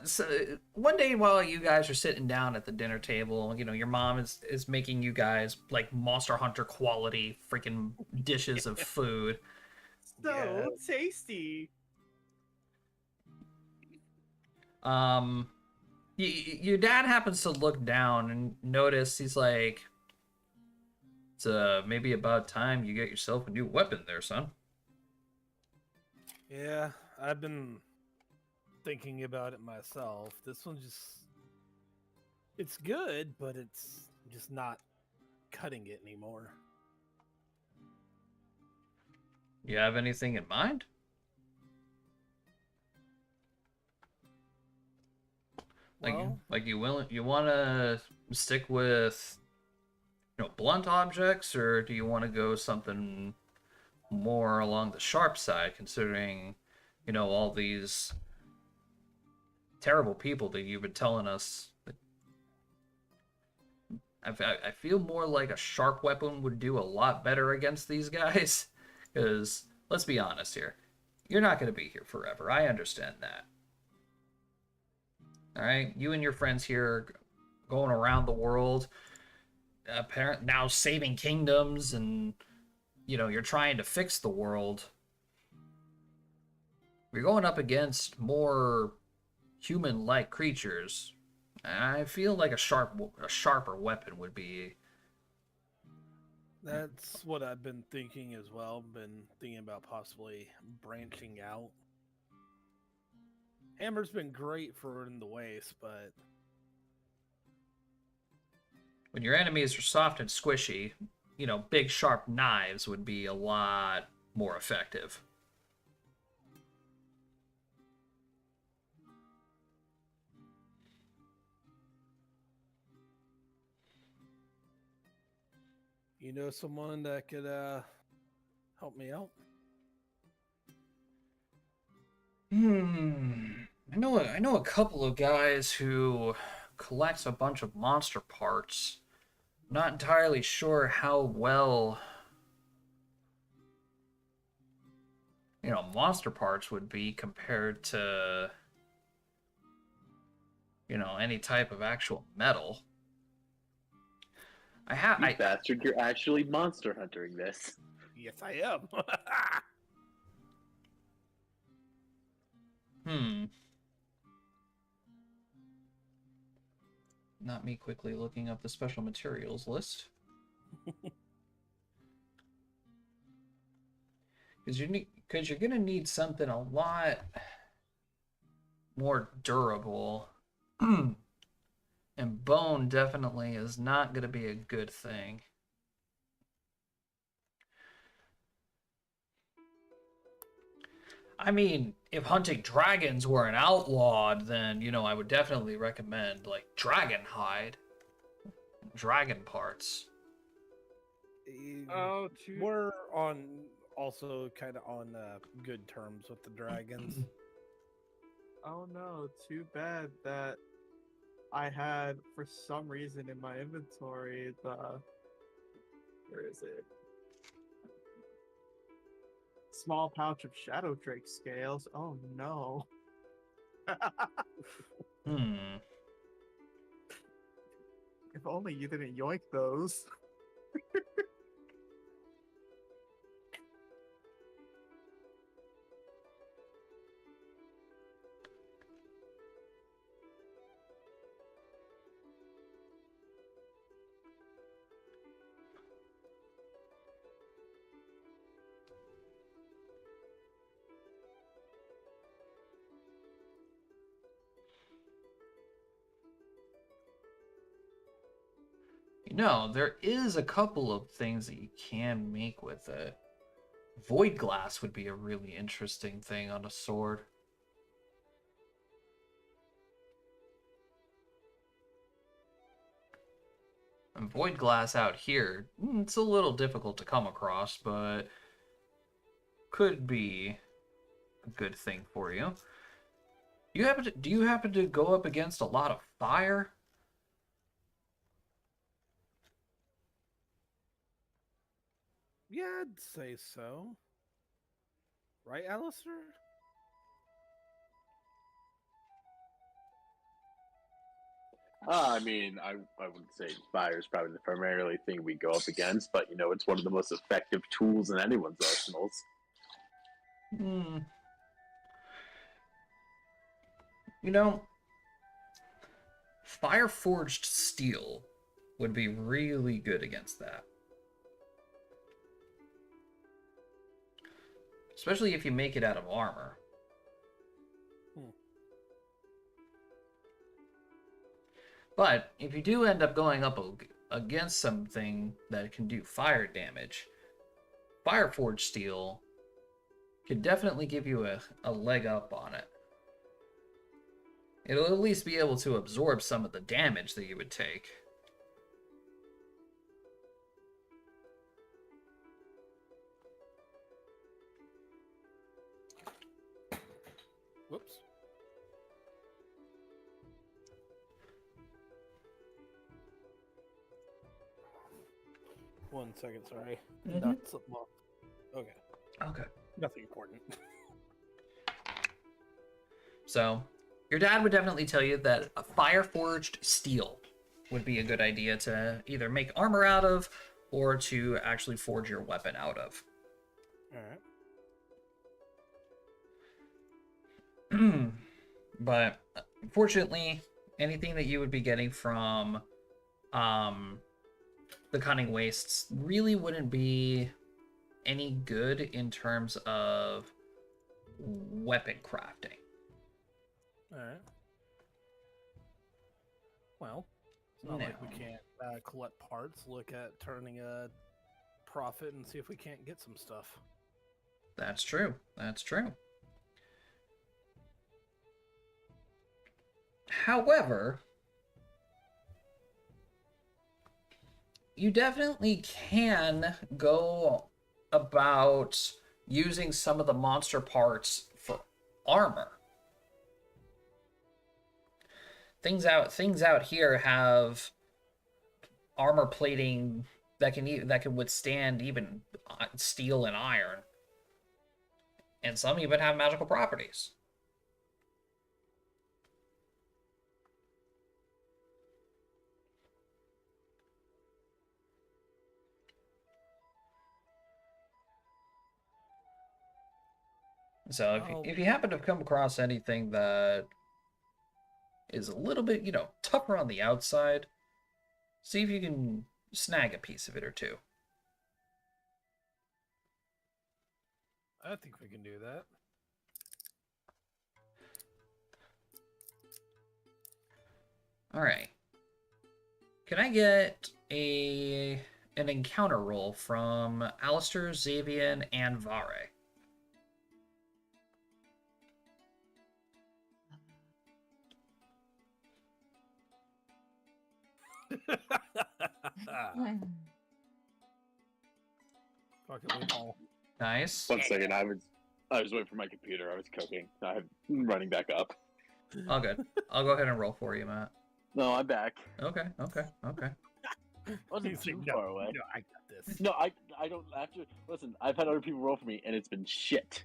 so one day while you guys are sitting down at the dinner table, your mom is making you guys like Monster Hunter quality freaking dishes of food. So tasty. Your dad happens to look down and notice. He's like, it's maybe about time you get yourself a new weapon there, son. Yeah, I've been thinking about it myself. This one it's good, but it's just not cutting it anymore. You have anything in mind? Well, You want to stick with blunt objects, or do you want to go something more along the sharp side, considering all these terrible people that you've been telling us? I feel more like a sharp weapon would do a lot better against these guys, because let's be honest here, you're not going to be here forever. I understand that. All right, you and your friends here going around the world, now saving kingdoms, and you're trying to fix the world. You're going up against more human-like creatures. I feel like a sharper weapon would be. that's what I've been thinking as well. Been thinking about possibly branching out. Hammer's been great for in the waste, but When your enemies are soft and squishy, big sharp knives would be a lot more effective. you know someone that could help me out? I know a couple of guys who collects a bunch of monster parts. Not entirely sure how well monster parts would be compared to any type of actual metal. You bastard, you're actually monster hunting this. Yes, I am. Not me quickly looking up the special materials list. Because you're gonna need something a lot more durable. And bone definitely is not gonna be a good thing. I mean, if hunting dragons were an outlawed, then, I would definitely recommend, like, dragon hide. Dragon parts. Oh, We're also kind of on good terms with the dragons. Oh no, too bad that I had, for some reason in my inventory, where is it? Small pouch of Shadow Drake scales. Oh no. If only you didn't yoink those. There is a couple of things that you can make with it. Void glass would be a really interesting thing on a sword. And void glass out here, it's a little difficult to come across, but could be a good thing for you. Do you happen to go up against a lot of fire? Yeah, I'd say so. Right, Alistair? I mean, I wouldn't say fire is probably the primarily thing we go up against, but you know, it's one of the most effective tools in anyone's arsenals. Hmm. You know, fire forged steel would be really good against that. Especially if you make it out of armor. But if you do end up going up against something that can do fire damage, fire forged steel could definitely give you a leg up on it. It'll at least be able to absorb some of the damage that you would take. Whoops. One second, sorry. Mhm. Knocked something off. Okay. Okay. Nothing important. So, your dad would definitely tell you that a fire forged steel would be a good idea to either make armor out of or to actually forge your weapon out of. Alright. But unfortunately, anything that you would be getting from the Cunning Wastes really wouldn't be any good in terms of weapon crafting. Alright. Well, it's not like we No. can't collect parts, look at turning a profit, and see if we can't get some stuff. That's true. That's true. However, you definitely can go about using some of the monster parts for armor. Things out here have armor plating that can withstand even steel and iron, and some even have magical properties. So if you happen to come across anything that is a little bit, tougher on the outside, see if you can snag a piece of it or two. I think we can do that. All right. Can I get an encounter roll from Alistair, Xavian, and Vare? Fuck it, we all. Nice. 1 second, I was waiting for my computer. I was cooking. I'm running back up. All good. I'll go ahead and roll for you, Matt. No, I'm back. Okay. Wasn't He's too like, far away. No, I got this. No, I don't have to. Listen, I've had other people roll for me, and it's been shit.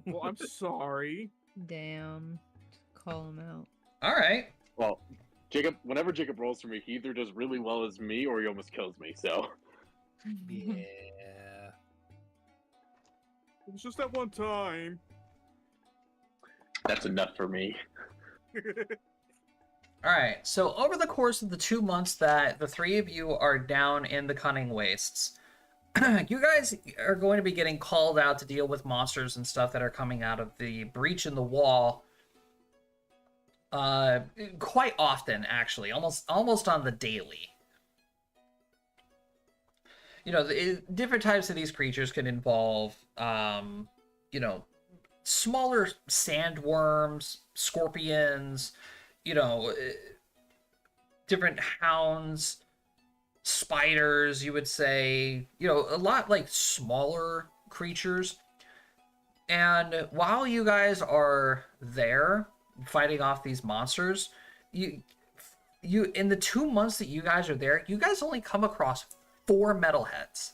Well, I'm sorry. Damn. Call him out. All right. Well, whenever Jacob rolls for me, he either does really well as me or he almost kills me. So Yeah. It was just that one time. that's enough for me. All right. So over the course of the 2 months that the three of you are down in the Cunning Wastes, you guys are going to be getting called out to deal with monsters and stuff that are coming out of the breach in the wall. Quite often, actually, almost on the daily. Different types of these creatures can involve, smaller sandworms, scorpions, different hounds, spiders, you would say, a lot like smaller creatures. And while you guys are there fighting off these monsters, you in the 2 months that you guys are there, you guys only come across 4 metalheads.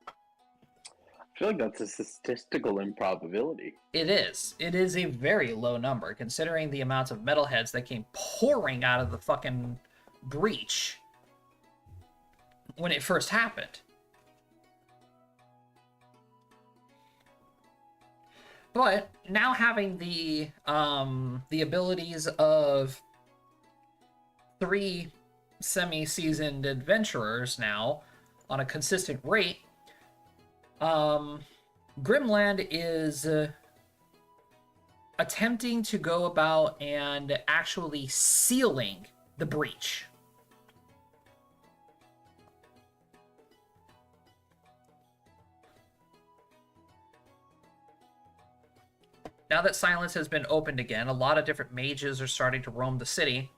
I feel like that's a statistical improbability. It is. It is a very low number, considering the amounts of metalheads that came pouring out of the fucking breach when it first happened. But now having the abilities of 3 semi-seasoned adventurers now on a consistent rate, Grimland is attempting to go about and actually sealing the breach. Now that Silence has been opened again, a lot of different mages are starting to roam the city.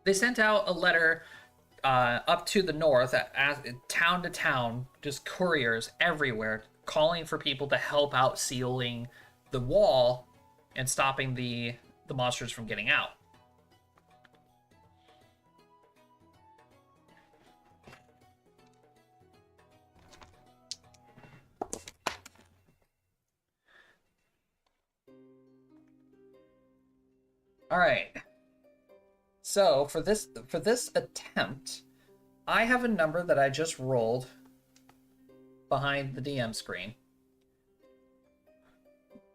They sent out a letter up to the north, town to town, just couriers everywhere, calling for people to help out sealing the wall and stopping the monsters from getting out. All right. So for this attempt, I have a number that I just rolled behind the DM screen.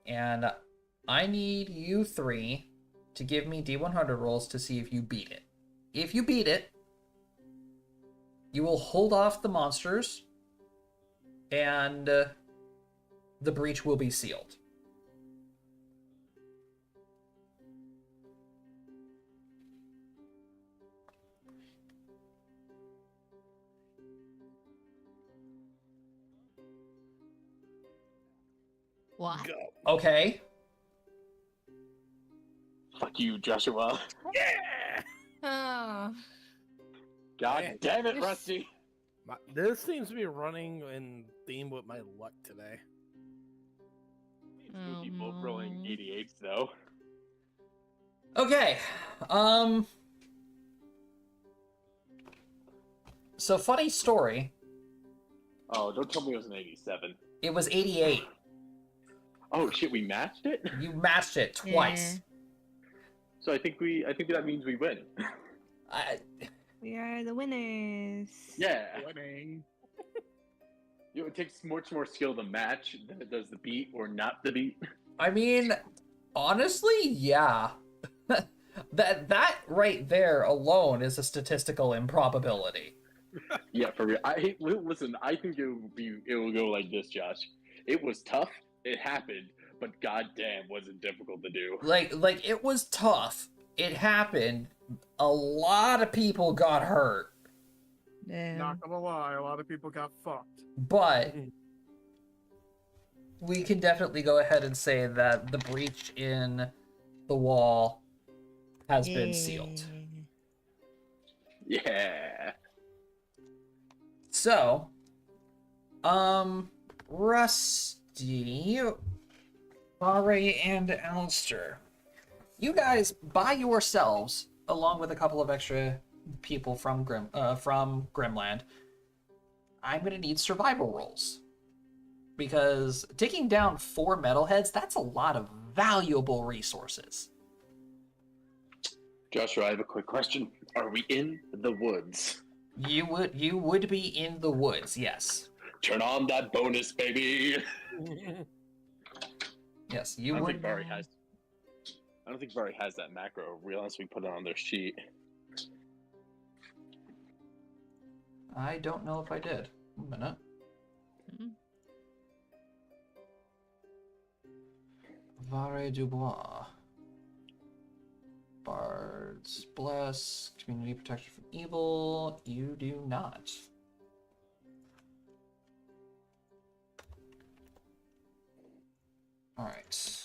And I need you 3 to give me D100 rolls to see if you beat it. If you beat it, you will hold off the monsters and the breach will be sealed. What? Go. Okay. Fuck you, Joshua. Yeah. Oh. God Man, damn it, this- Rusty. This seems to be running in theme with my luck today. Spooky both no. rolling 88s though. Okay. So funny story. Oh, don't tell me it was an 87. It was 88. Oh shit, we matched it. You matched it twice. So I think that means we win. I, We are the winners. Yeah. Winning. It takes much more skill to match than it does the beat or not the beat. I mean, honestly, yeah. that right there alone is a statistical improbability. Yeah, for real. Listen. I think it will go like this, Josh. It was tough. It happened, but goddamn, was it difficult to do. Like it was tough. It happened. A lot of people got hurt, Damn. Not gonna lie, a lot of people got fucked. but we can definitely go ahead and say that the breach in the wall has been sealed. Yeah. So, Rusty, Barre, and Alistair, you guys by yourselves, along with a couple of extra people from Grimland, I'm gonna need survival rolls. Because taking down 4 metalheads, that's a lot of valuable resources. Joshua, I have a quick question. Are we in the woods? You would be in the woods, yes. Turn on that bonus, baby. Yes, you I don't would. think Bari has that macro. Unless we put it on their sheet. I don't know if I did. A minute. Hmm. Vare Dubois. Bards bless. Community protection from evil. You do not. Alright.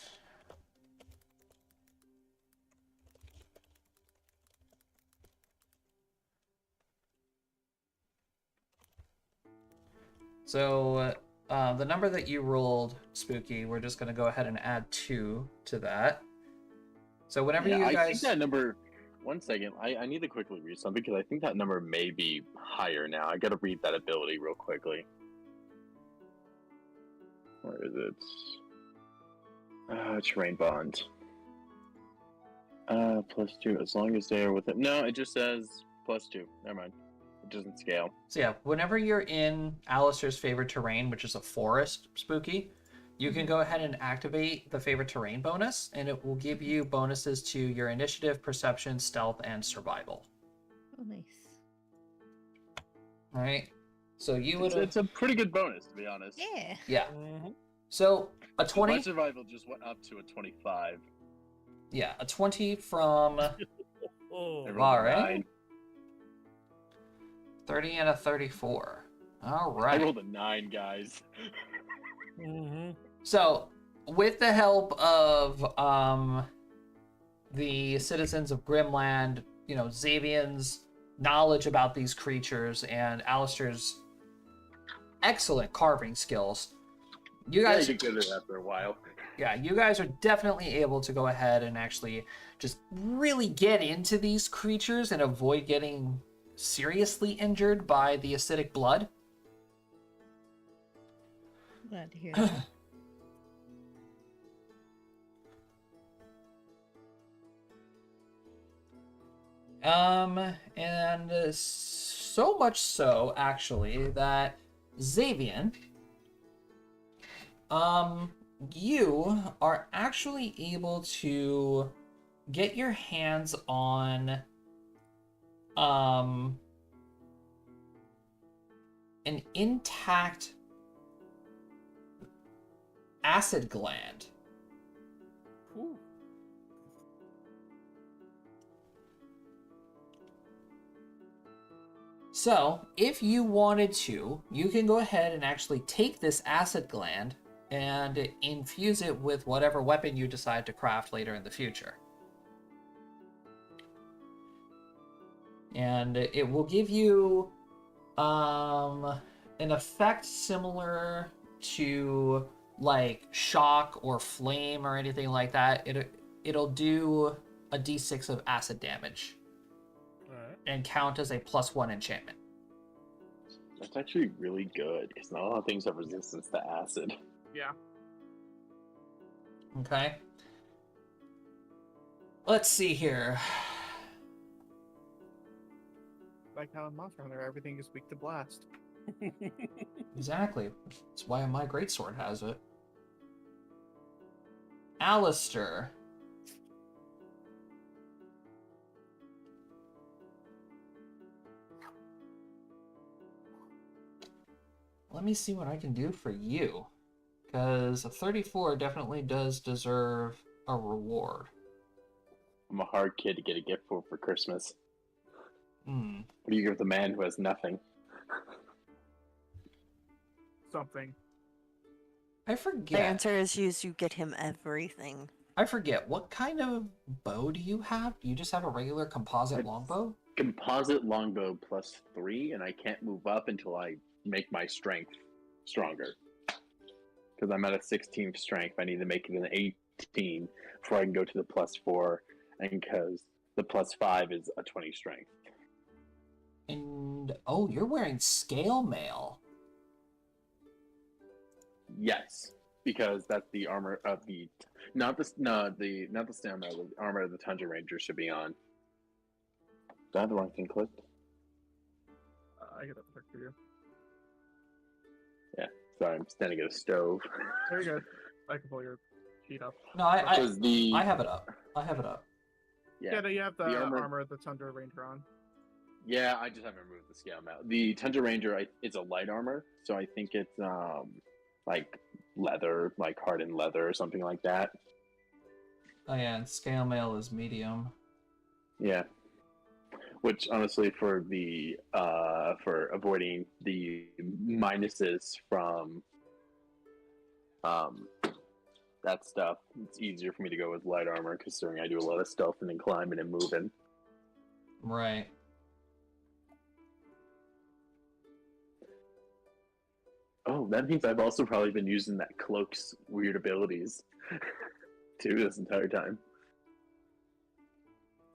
So the number that you rolled, Spooky, we're just going to go ahead and add 2 to that. So whenever Yeah, you I guys... think that number. One second, I need to quickly read something because I think that number may be higher now. I gotta read that ability real quickly. Where is it? Terrain bond. +2 as long as they're with it. No, it just says +2. Never mind. It doesn't scale. So yeah, whenever you're in Alistair's favorite terrain, which is a forest, Spooky, you can go ahead and activate the favorite terrain bonus, and it will give you bonuses to your initiative, perception, stealth, and survival. Oh, nice. All right. So you would. It's a pretty good bonus, to be honest. Yeah. Yeah. Mhm. So a My 20. survival just went up to a 25. Yeah, a 20 from Oh, I rolled a All right. 9. 30 and a 34. All I right. rolled a 9, guys. mhm. So, with the help of the citizens of Grimland, you know, Xavian's knowledge about these creatures and Alistair's excellent carving skills, you Yeah, guys, you get good at that for a while. yeah, you guys are definitely able to go ahead and actually just really get into these creatures and avoid getting seriously injured by the acidic blood. Glad to hear that. And so much so, actually, that Xavian, you are actually able to get your hands on, an intact acid gland. Ooh. So, if you wanted to, you can go ahead and actually take this acid gland and infuse it with whatever weapon you decide to craft later in the future. And it will give you an effect similar to like shock or flame or anything like that. It'll do a d6 of acid damage All right. and count as a +1 enchantment. That's actually really good because not a lot of things have resistance to acid. Yeah. Okay. Let's see here. Like how in Monster Hunter, everything is weak to blast. Exactly. That's why my greatsword has it. Alistair. Let me see what I can do for you. Because a 34 definitely does deserve a reward. I'm a hard kid to get a gift for Christmas. Hmm. What do you give the man who has nothing? Something. I The forget. answer is you get him everything. I forget. What kind of bow do you have? Do you just have a regular composite It's- longbow? Composite longbow +3, and I can't move up until I make my strength stronger. Because I'm at a 16th strength, I need to make it an 18 before I can go to the +4, and because the +5 is a 20 strength. And oh, you're wearing scale mail. Yes, because that's the armor of the not the stamina, the armor of the Tundra Ranger should be on. Did I have the wrong thing clicked? I get that pick for you. Yeah, sorry, I'm standing at a stove. Very good. I can pull your sheet up. No, I Because the have it up. I have it up. Yeah, no, you have the, the armor of the Tundra Ranger on. Yeah, I just haven't removed the scale mount. The Tundra Ranger it's a light armor, so I think it's like leather, like hardened leather or something like that. Oh yeah, and scale mail is medium. Yeah. Which honestly for the for avoiding the minuses from that stuff, it's easier for me to go with light armor considering I do a lot of stealthing and climbing and moving. Right. that means I've also probably been using that cloak's weird abilities too this entire time.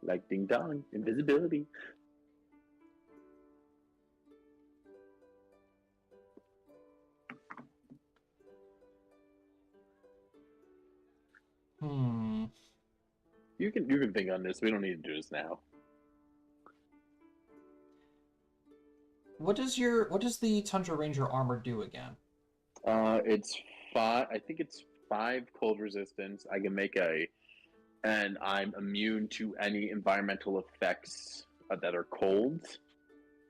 Like ding dong, invisibility. Hmm. You can think on this. We don't need to do this now. What does the Tundra Ranger armor do again? It's 5. I think it's 5 cold resistance. I can make and I'm immune to any environmental effects that are cold.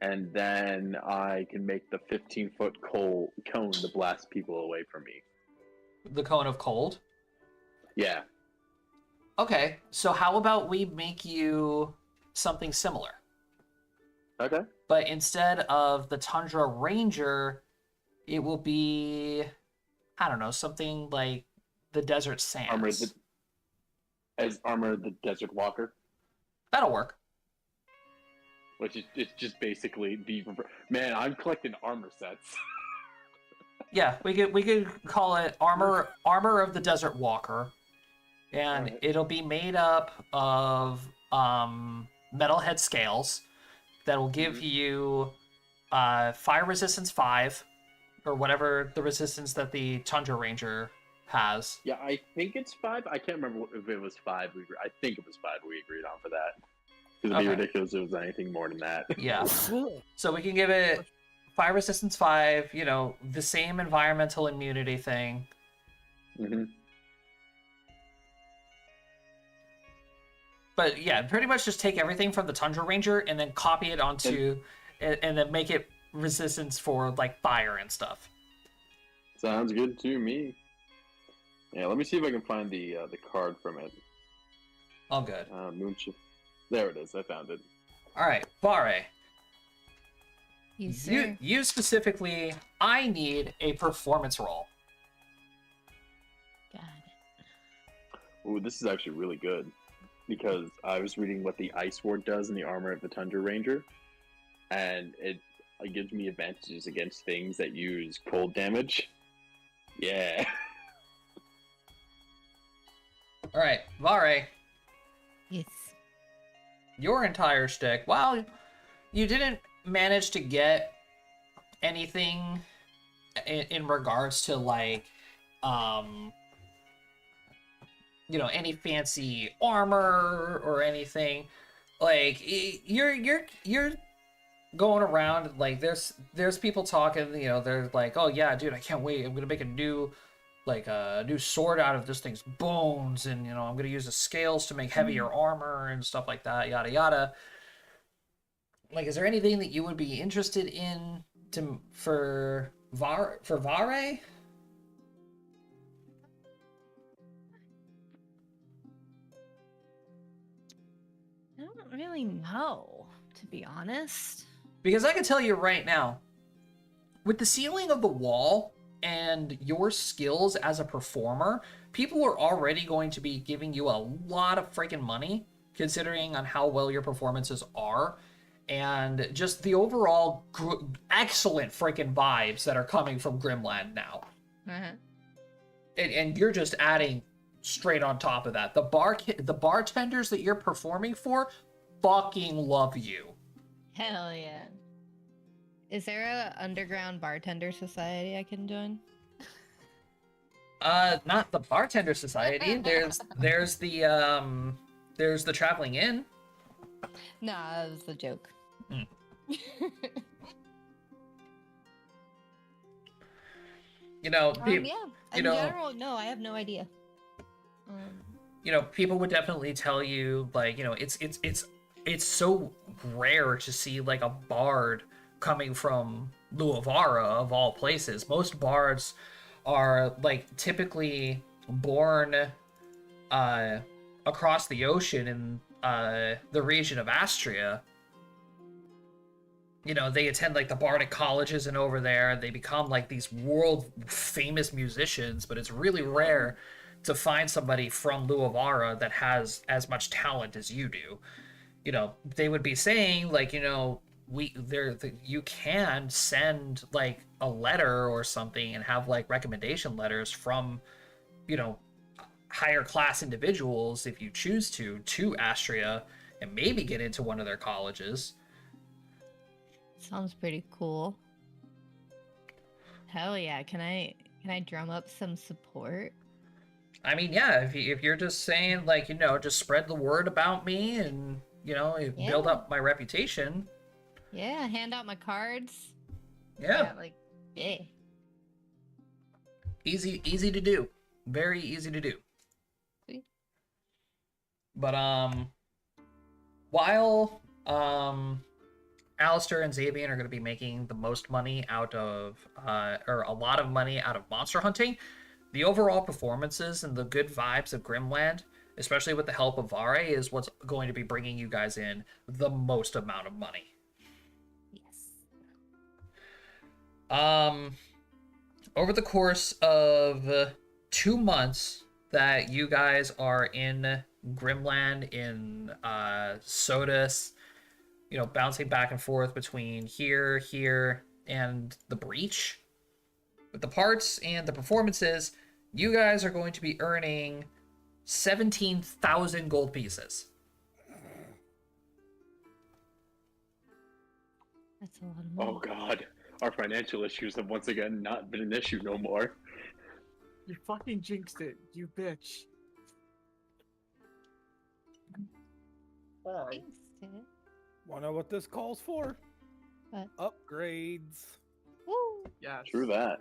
And then I can make the 15-foot cone to blast people away from me. The cone of cold? Yeah. Okay, so how about we make you something similar? Okay. But instead of the Tundra Ranger, it will be, I don't know, something like the Desert Sands. Armor the Desert Walker. That'll work. Which is it's just basically the man. I'm collecting armor sets. Yeah, we could call it armor of the Desert Walker, and Alright. it'll be made up of metalhead scales that will give you fire resistance 5, or whatever the resistance that the Tundra Ranger has. Yeah, I think it's 5. I can't remember if it was 5. I think it was 5. We agreed on for that. Because it'd be Okay. ridiculous if it was anything more than that. Yeah. So we can give it fire resistance 5, the same environmental immunity thing. Mm-hmm. But yeah, pretty much just take everything from the Tundra Ranger and then copy it onto, and then make it resistance for like fire and stuff. Sounds good to me. Yeah, let me see if I can find the card from it. All good. Moonship. There it is. I found it. All right, Vare. Yes, sir. You specifically, I need a performance roll. Got it. Ooh, this is actually really good. Because I was reading what the Ice Ward does in the armor of the Tundra Ranger. And it gives me advantages against things that use cold damage. Yeah. All right, Vare, Yes. your entire shtick. While you didn't manage to get anything in regards to like, any fancy armor or anything, like you're going around like there's people talking, they're like, oh yeah, dude, I can't wait, I'm gonna make a new sword out of this thing's bones, and I'm gonna use the scales to make heavier armor and stuff like that, yada yada. Like, is there anything that you would be interested in for Vare? I don't really know, to be honest. Because I can tell you right now, with the ceiling of the wall and your skills as a performer, people are already going to be giving you a lot of freaking money, considering on how well your performances are, and just the overall excellent freaking vibes that are coming from Grimland now. Uh-huh. And you're just adding straight on top of that. The bartenders that you're performing for fucking love you. Hell yeah. Is there a underground bartender society I can join? Not the bartender society. There's the traveling inn. Nah, that was a joke. Yeah. In general, no, I have no idea. People would definitely tell you, like, it's so rare to see like a bard coming from Luavara of all places. Most bards are like typically born across the ocean in the region of Astria. They attend like the bardic colleges and over there they become like these world famous musicians, but it's really rare to find somebody from Luavara that has as much talent as you do. They would be saying like, you can send like a letter or something and have like recommendation letters from, you know, higher class individuals if you choose to Astria and maybe get into one of their colleges. Sounds pretty cool. Hell yeah! Can I drum up some support? I mean, yeah, if you're just saying like, you know, just spread the word about me and, you know, build Yeah. up my reputation. Yeah, hand out my cards. Yeah. Like, yeah. Easy to do. Very easy to do. Sweet. But while Alistair and Xavier are going to be making the most money out of or a lot of money out of monster hunting, the overall performances and the good vibes of Grimland, especially with the help of Vare, is what's going to be bringing you guys in the most amount of money. Yes. Over the course of 2 months that you guys are in Grimland, in Sodus, you know, bouncing back and forth between here, and the Breach, with the parts and the performances, you guys are going to be earning 17,000 gold pieces. That's a lot of money. Oh god, our financial issues have once again not been an issue no more. You fucking jinxed it, you bitch. Alright. Thanks, Sid. Wanna know what this calls for? What? Upgrades. Woo! Yes. True that.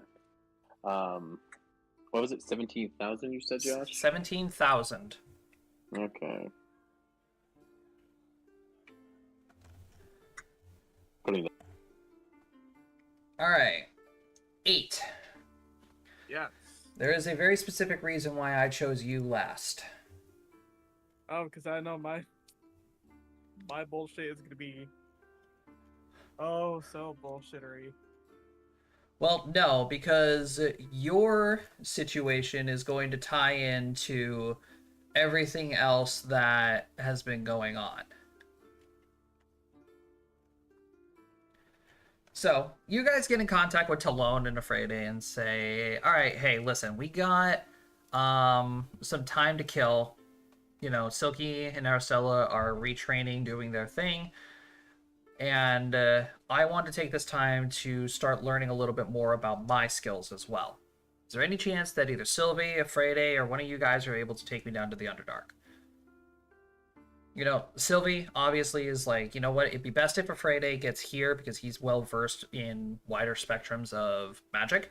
What was it? 17,000 you said, Josh? 17,000. Okay. Putting All right. 8. Yes. There is a very specific reason why I chose you last. Oh, because I know my bullshit is gonna be so bullshittery. Well, no, because your situation is going to tie into everything else that has been going on. So, you guys get in contact with Talon and Afrede and say, all right, hey, listen, we got some time to kill. You know, Silky and Arcella are retraining, doing their thing. And I want to take this time to start learning a little bit more about my skills as well. Is there any chance that either Sylvie, Afrede, or one of you guys are able to take me down to the Underdark? You know, Sylvie obviously is like, you know what, it'd be best if Afrede gets here because he's well versed in wider spectrums of magic.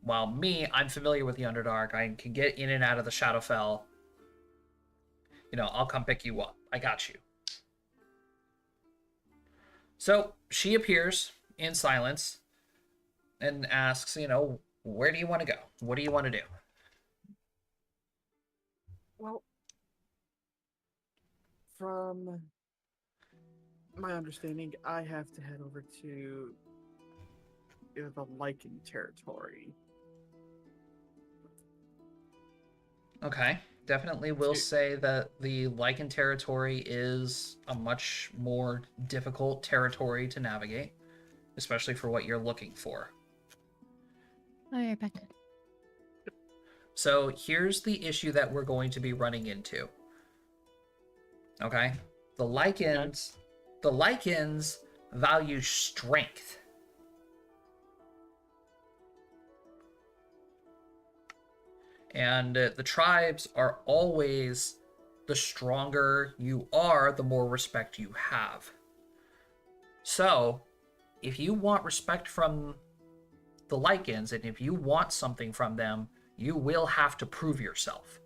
While me, I'm familiar with the Underdark. I can get in and out of the Shadowfell. You know, I'll come pick you up. I got you. So she appears in silence and asks, you know, where do you want to go? What do you want to do? Well, from my understanding, I have to head over to the Lichen territory. Okay. Definitely will say that the Lycan territory is a much more difficult territory to navigate, especially for what you're looking for. I'll be right back. So here's the issue that we're going to be running into. Okay? The Lycans value strength. And the tribes are always, the stronger you are, the more respect you have. So, if you want respect from the Lycans, and if you want something from them, you will have to prove yourself.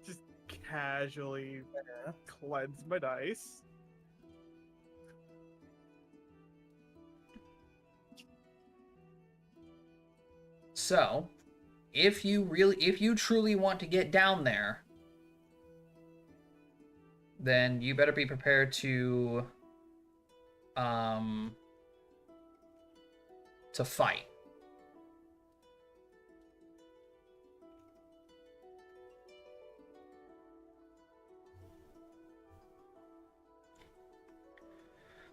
Just casually cleanse my dice. So, if you truly want to get down there, then you better be prepared to to fight.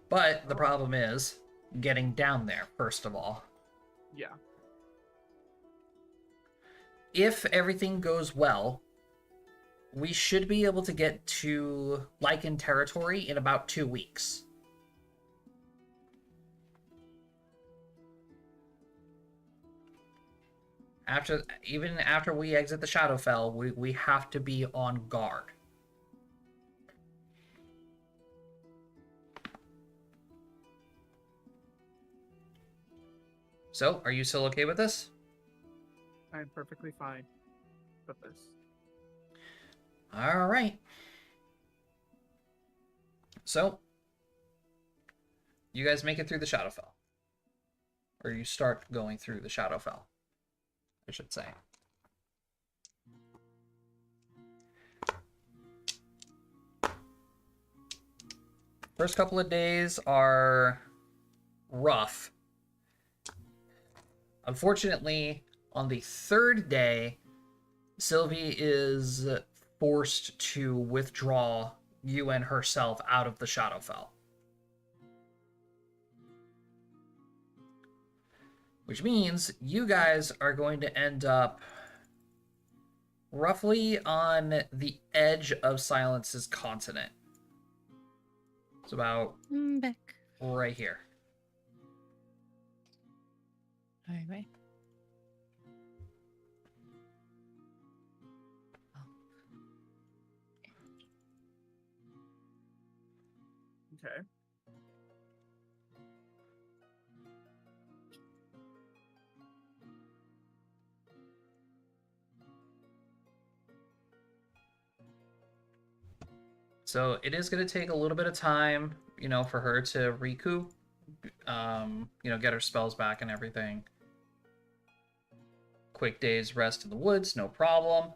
But the problem is getting down there, first of all. Yeah. If everything goes well, we should be able to get to Lycan territory in about 2 weeks. Even after we exit the Shadowfell, we have to be on guard. So, are you still okay with this? I'm perfectly fine with this. All right. So, you guys make it through the Shadowfell. Or you start going through the Shadowfell, I should say. First couple of days are rough. Unfortunately, on the third day, Sylvie is forced to withdraw you and herself out of the Shadowfell. Which means you guys are going to end up roughly on the edge of Silence's continent. It's about Back. right here. Alright. Okay. So it is going to take a little bit of time, for her to recoup, get her spells back and everything. Quick day's rest in the woods, no problem.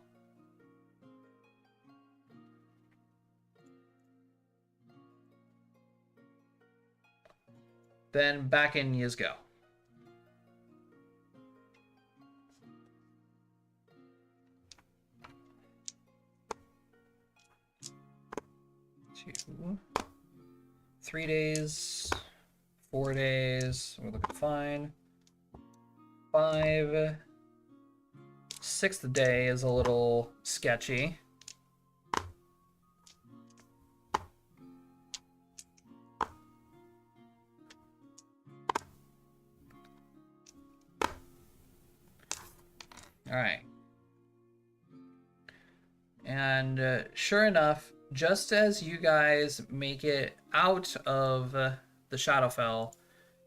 Then back in yous go. Two, 3 days, 4 days, we're looking fine. 5, 6th day is a little sketchy. All right. And sure enough, just as you guys make it out of the Shadowfell,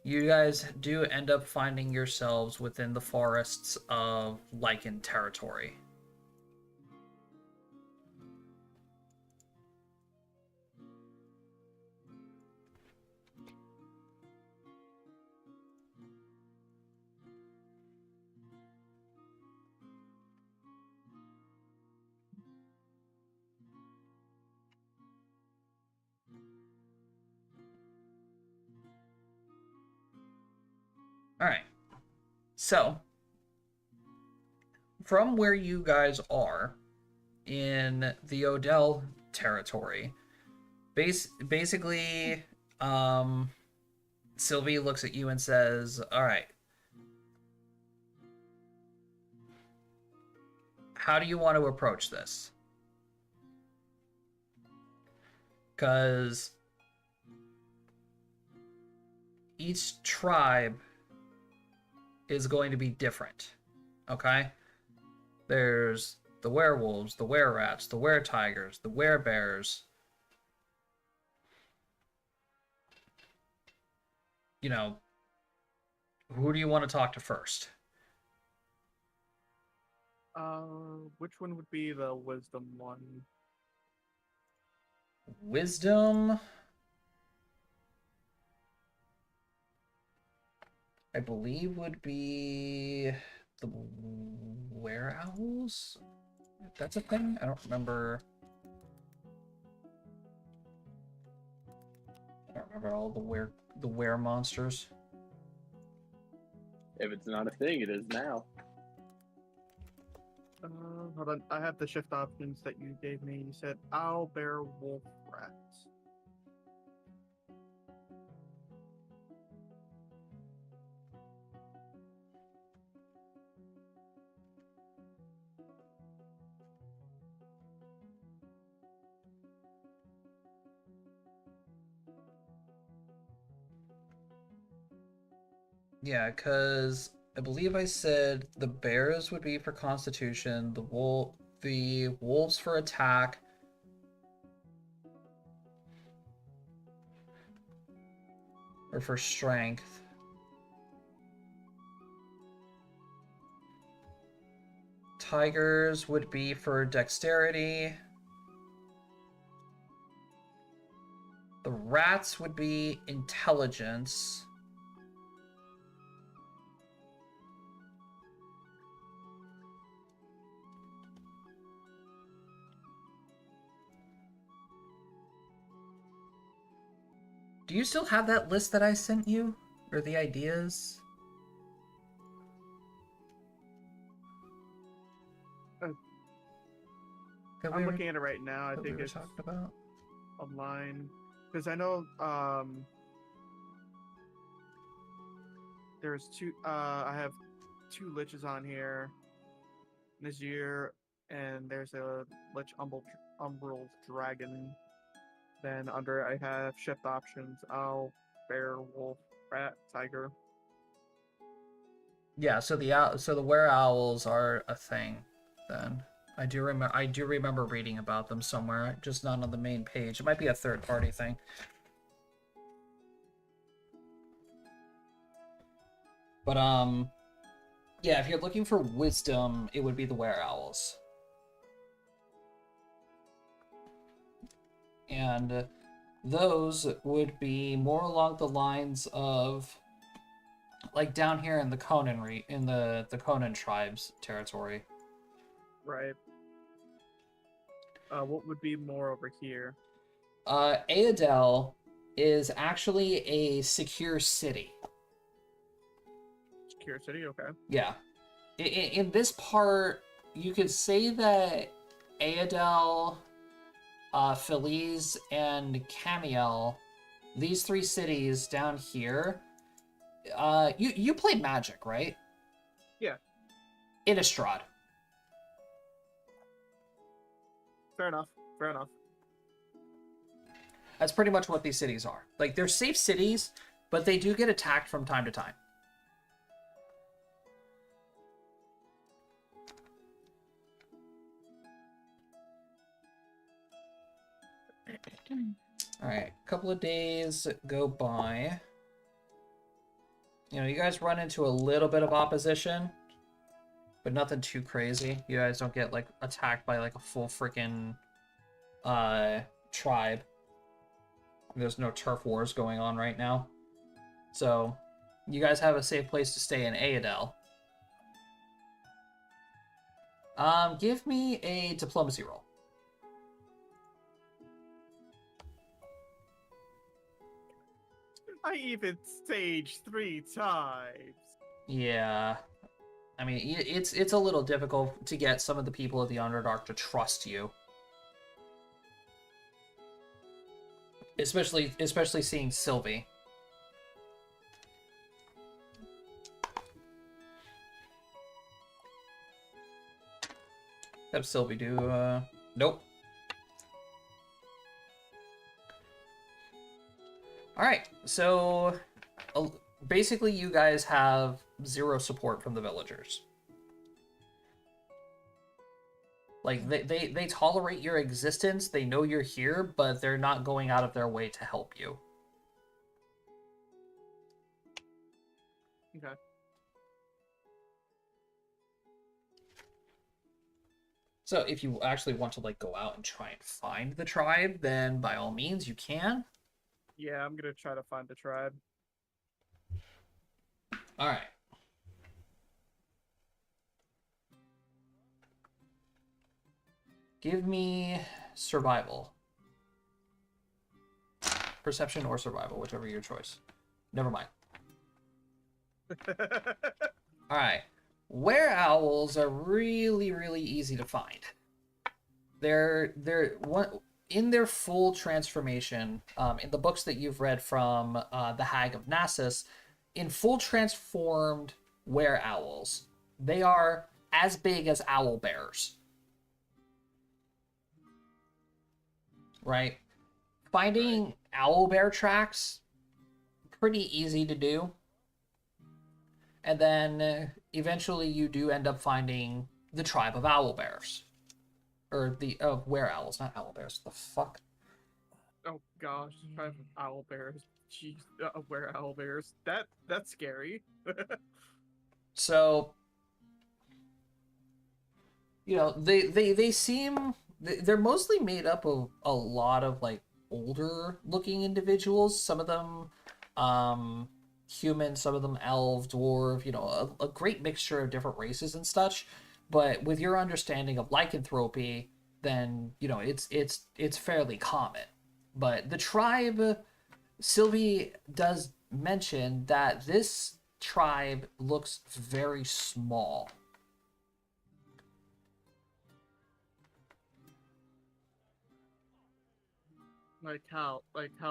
you guys do end up finding yourselves within the forests of Lycan territory. All right. So, from where you guys are in the Odell territory, basically, Sylvie looks at you and says, all right, how do you want to approach this? Because each tribe is going to be different, okay? There's the werewolves, the were-rats, the were-tigers, the were-bears. Who do you want to talk to first? Which one would be the wisdom one? Wisdom, I believe, would be the were-owls? If that's a thing? I don't remember. I don't remember all the were monsters. If it's not a thing, it is now. Hold on. I have the shift options that you gave me. You said owl, bear, wolf, rat. Yeah, because I believe I said the bears would be for constitution, the wolves for attack, or for strength. Tigers would be for dexterity. The rats would be intelligence. Do you still have that list that I sent you? Or the ideas? I'm looking at it right now. I That think we were it's talking about? online because I know there's two. I have two liches on here this year, and there's a lich umbral dragon. Then under I have shift options: owl, bear, wolf, rat, tiger. Yeah, so the were owls are a thing then. I do remember reading about them somewhere, just not on the main page. It might be a third party thing. But yeah, if you're looking for wisdom, it would be the were owls. And those would be more along the lines of like down here in the Conan the Conan tribes territory. Right. What would be more over here? Aadel is actually a secure city. Secure city, okay. Yeah. In this part, you could say that Aadel, Feliz, and Camiel, these three cities down here, you play Magic, right? Yeah. Innistrad. Fair enough. Fair enough. That's pretty much what these cities are. Like, they're safe cities, but they do get attacked from time to time. Alright, a couple of days go by. You know, you guys run into a little bit of opposition, but nothing too crazy. You guys don't get, like, attacked by, like, a full freaking tribe. There's no turf wars going on right now. So, you guys have a safe place to stay in Aadel. Give me a diplomacy roll. I even staged 3 times. Yeah. I mean, it's a little difficult to get some of the people of the Underdark to trust you. Especially seeing Sylvie. Have Sylvie do, nope. Alright, so basically you guys have 0 support from the villagers. Like, they tolerate your existence, they know you're here, but they're not going out of their way to help you. Okay. So if you actually want to, like, go out and try and find the tribe, then by all means you can. Yeah, I'm gonna try to find the tribe. Alright. Give me survival. Perception or survival, whichever your choice. Never mind. All right. Were owls are really, really easy to find. They're one in their full transformation. In the books that you've read from the Hag of Nasus, in full transformed were owls, they are as big as owl bears. Right? Finding owl bear tracks, pretty easy to do. And then eventually you do end up finding the tribe of owl bears. Or the were owls, not owl bears. The fuck? Oh gosh, tribe of owl bears. Jeez, where owl bears? That's scary. So, you know, they seem they're mostly made up of a lot of like older looking individuals. Some of them human, some of them elf, dwarf, you know, a great mixture of different races and such. But with your understanding of lycanthropy, then you know it's fairly common. But the tribe, Sylvie does mention that this tribe looks very small. Like how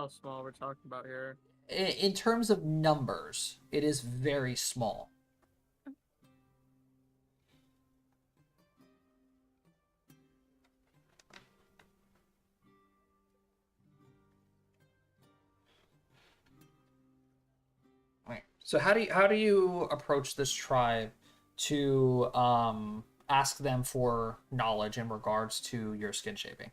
small we're talking about here? In terms of numbers, it is very small. Right. So how do you approach this tribe to ask them for knowledge in regards to your skin shaping?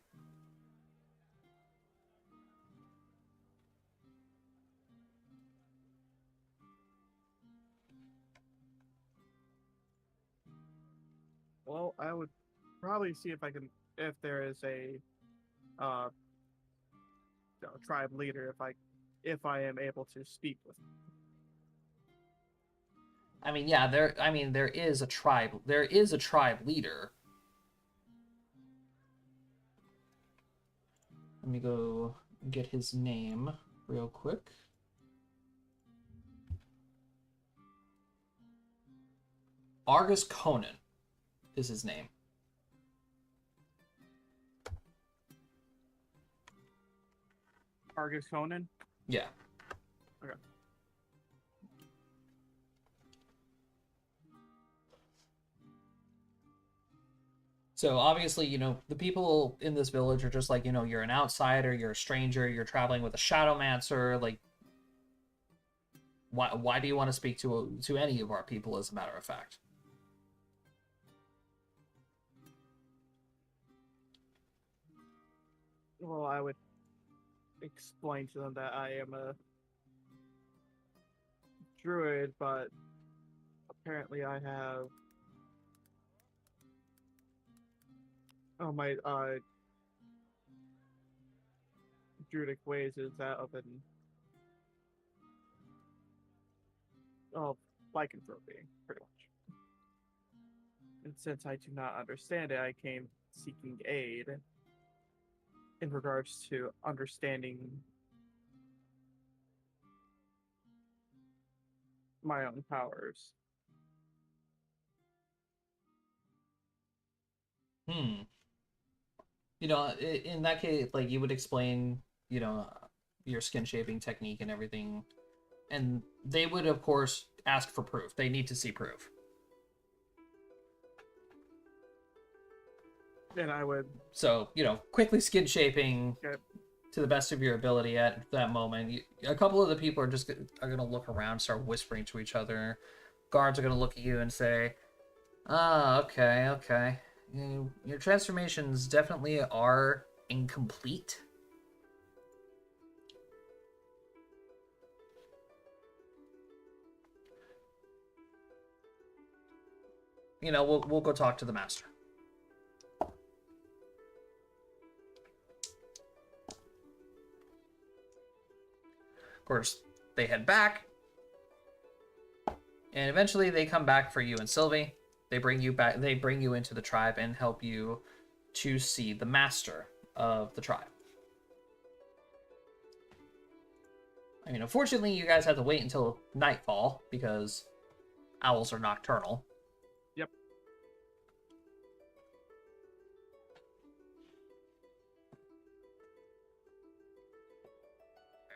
Well, I would probably see if there is a uh tribe leader, if I am able to speak with him. I mean, yeah, there is a tribe. There is a tribe leader. Let me go get his name real quick. Argus Conan is his name. Argus Conan? Yeah. Okay. So obviously, you know, the people in this village are just like, you know, you're an outsider, you're a stranger, you're traveling with a shadowmancer, like why do you want to speak to any of our people, as a matter of fact? Well, I would explain to them that I am a druid, but apparently I have my druidic ways is that of an lycanthropy, pretty much. And since I do not understand it, I came seeking aid in regards to understanding my own powers. You know, in that case, like you would explain, you know, your skin shaping technique and everything, and they would, of course, ask for proof. They need to see proof. And I would. So, you know, quickly skin shaping Okay. to the best of your ability at that moment. A couple of the people are just are going to look around, start whispering to each other. Guards are going to look at you and say, "Ah, okay, okay. Your transformations definitely are incomplete." You know, we'll go talk to the master. Of course, they head back, and eventually they come back for you and Sylvie. They bring you back. They bring you into the tribe and help you to see the master of the tribe. I mean, unfortunately, you guys have to wait until nightfall because owls are nocturnal. Yep.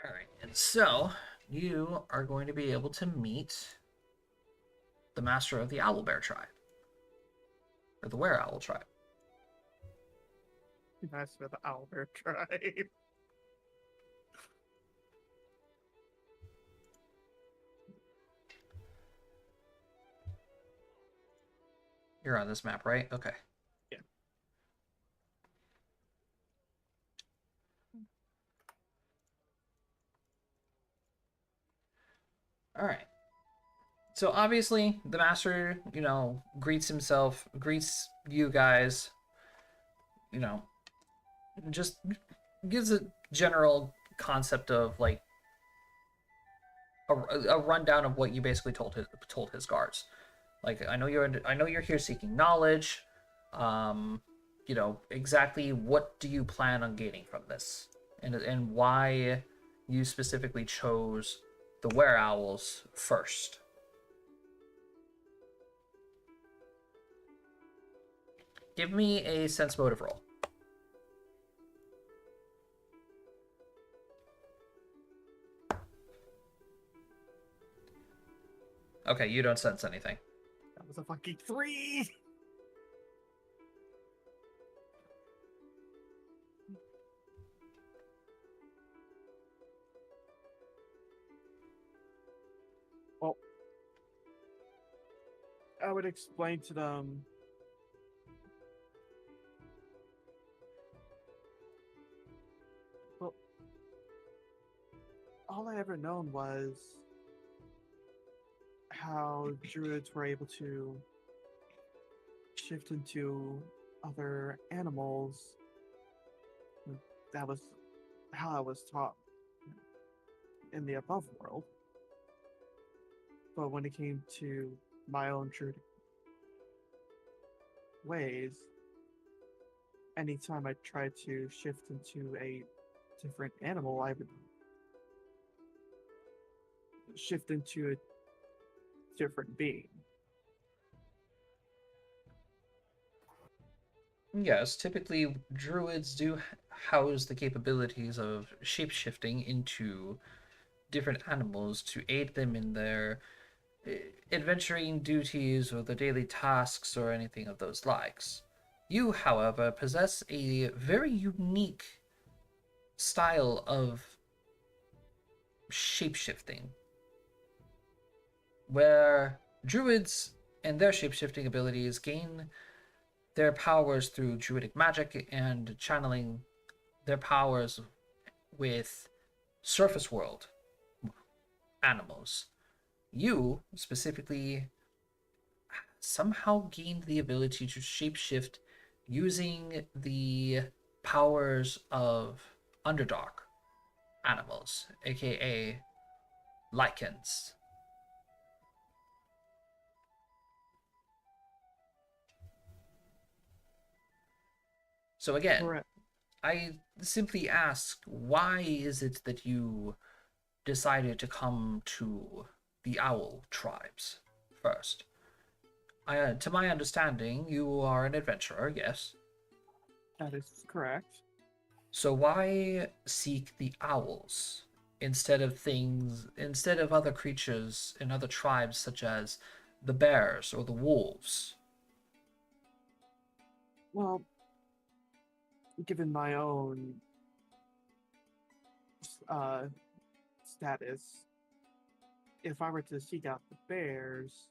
All right, and so you are going to be able to meet the master of the Owlbear tribe, or the Were Owl tribe. That's with the Owlbear tribe. You're on this map, right? Okay. Yeah. All right. So obviously, the master, greets you guys, just gives a general concept of like a rundown of what you basically told his guards. Like, I know you're here seeking knowledge. Exactly what do you plan on gaining from this, and why you specifically chose the Were Owls first. Give me a sense motive roll. Okay, you don't sense anything. That was a fucking 3. Well, I would explain to them. Well, all I ever known was how druids were able to shift into other animals. That was how I was taught in the above world. But when it came to my own druidic ways, anytime I tried to shift into a different animal, I would shift into a different being. Yes, typically druids do house the capabilities of shapeshifting into different animals to aid them in their adventuring duties or their daily tasks or anything of those likes. You, however, possess a very unique style of shapeshifting, where druids and their shapeshifting abilities gain their powers through druidic magic and channeling their powers with surface world animals. You specifically somehow gained the ability to shapeshift using the powers of underdark animals, aka lichens. So again, Correct. I simply ask, why is it that you decided to come to the owl tribes first? To my understanding, you are an adventurer, yes? That is correct. So why seek the owls instead of other creatures in other tribes such as the bears or the wolves? Well, given my own uh, status, if I were to seek out the bears,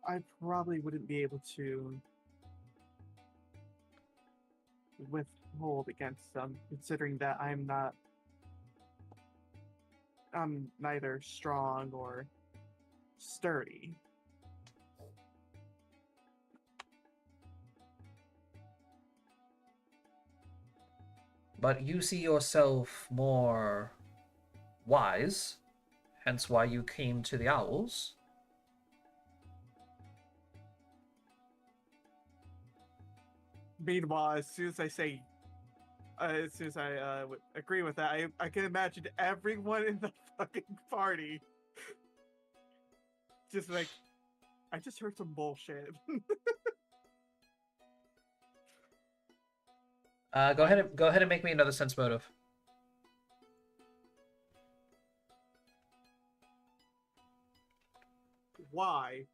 I probably wouldn't be able to withhold against them, considering that I'm neither strong or sturdy. But you see yourself more wise, hence why you came to the owls. Meanwhile, as soon as I would agree with that, I can imagine everyone in the fucking party just like, I just heard some bullshit. Go ahead and make me another sense motive. Why?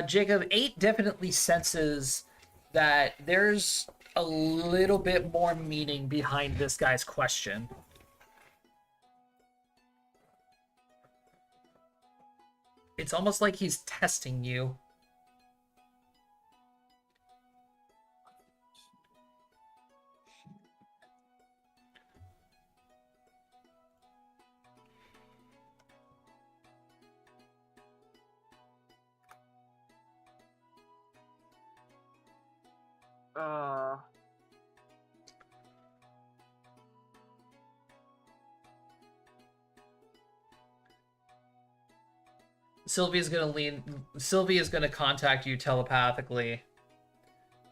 Jacob, 8 definitely senses that there's a little bit more meaning behind this guy's question. It's almost like he's testing you. Uh, Sylvia's gonna contact you telepathically,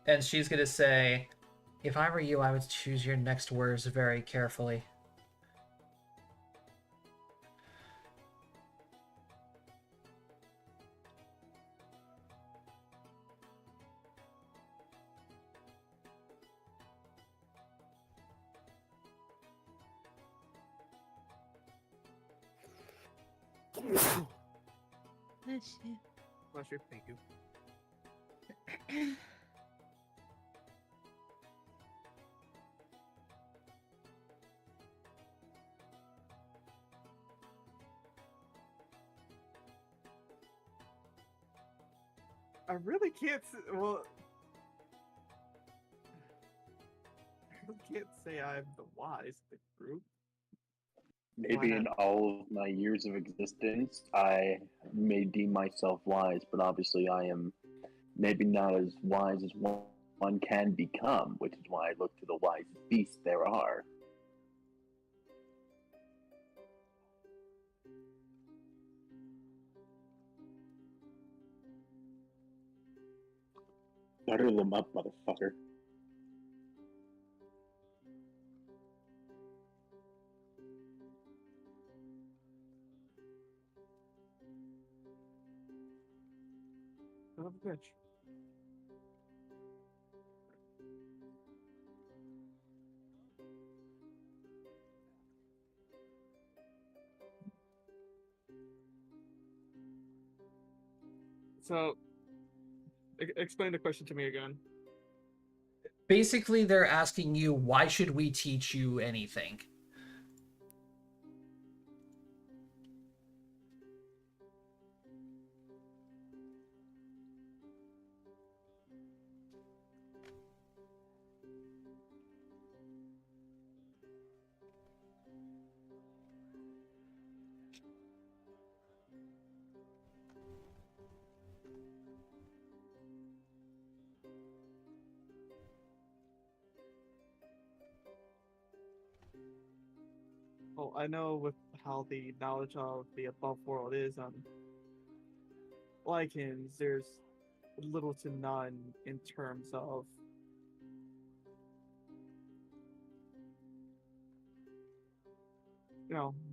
and she's gonna say, "If I were you, I would choose your next words very carefully." Bless you. bless you. Thank you. I really can't. Well, I really can't say I'm the wise of the group. Maybe Why in not? all of my years of existence, I may deem myself wise, but obviously I am maybe not as wise as one can become, which is why I look to the wisest beasts there are. Butter them up, motherfucker. Son of a bitch. So, explain the question to me again. Basically, they're asking you, why should we teach you anything? Well, I know with how the knowledge of the above world is on Lycans, there's little to none in terms of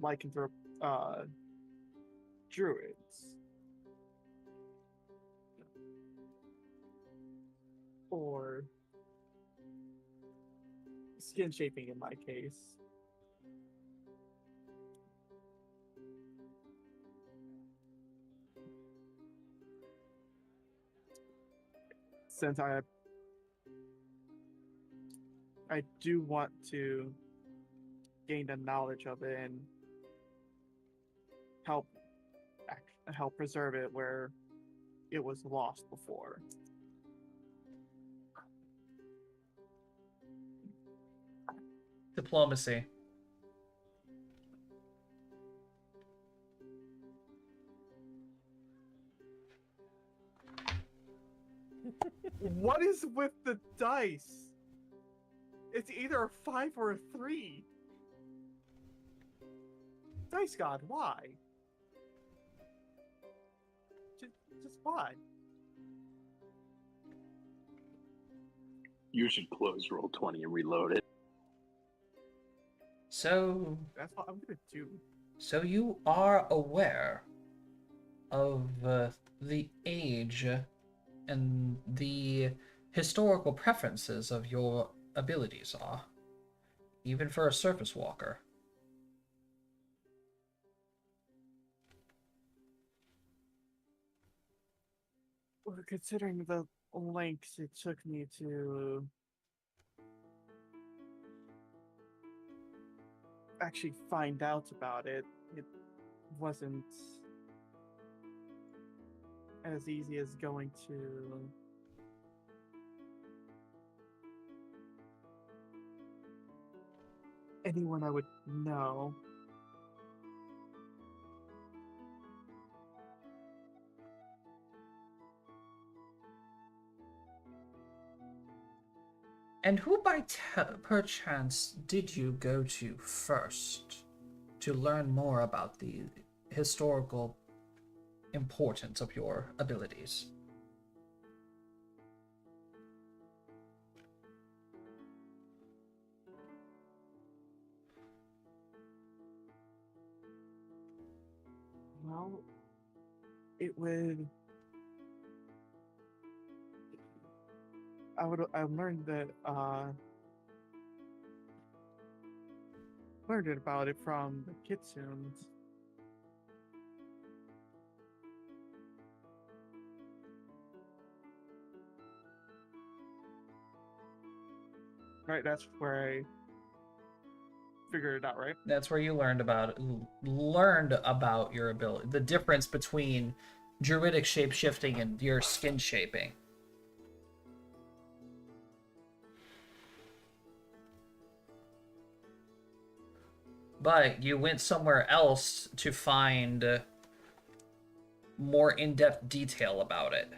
lycanthrope druids. Or skin shaping in my case. Since I do want to gain the knowledge of it and help help preserve it where it was lost before. Diplomacy. What is with the dice? It's either a 5 or a 3. Dice God, why? Just why? You should close roll 20 and reload it. So, That's what I'm gonna do. so you are aware of the age and the historical preferences of your abilities are, even for a surface walker. Well, considering the lengths it took me to actually find out about it, it wasn't as easy as going to anyone I would know. And who by perchance did you go to first to learn more about the historical importance of your abilities? Well, it would. I learned that learned about it from the Kitsunes. Right, that's where I figured it out, right? That's where you learned about your ability, the difference between druidic shape shifting and your skin shaping. But you went somewhere else to find more in-depth detail about it.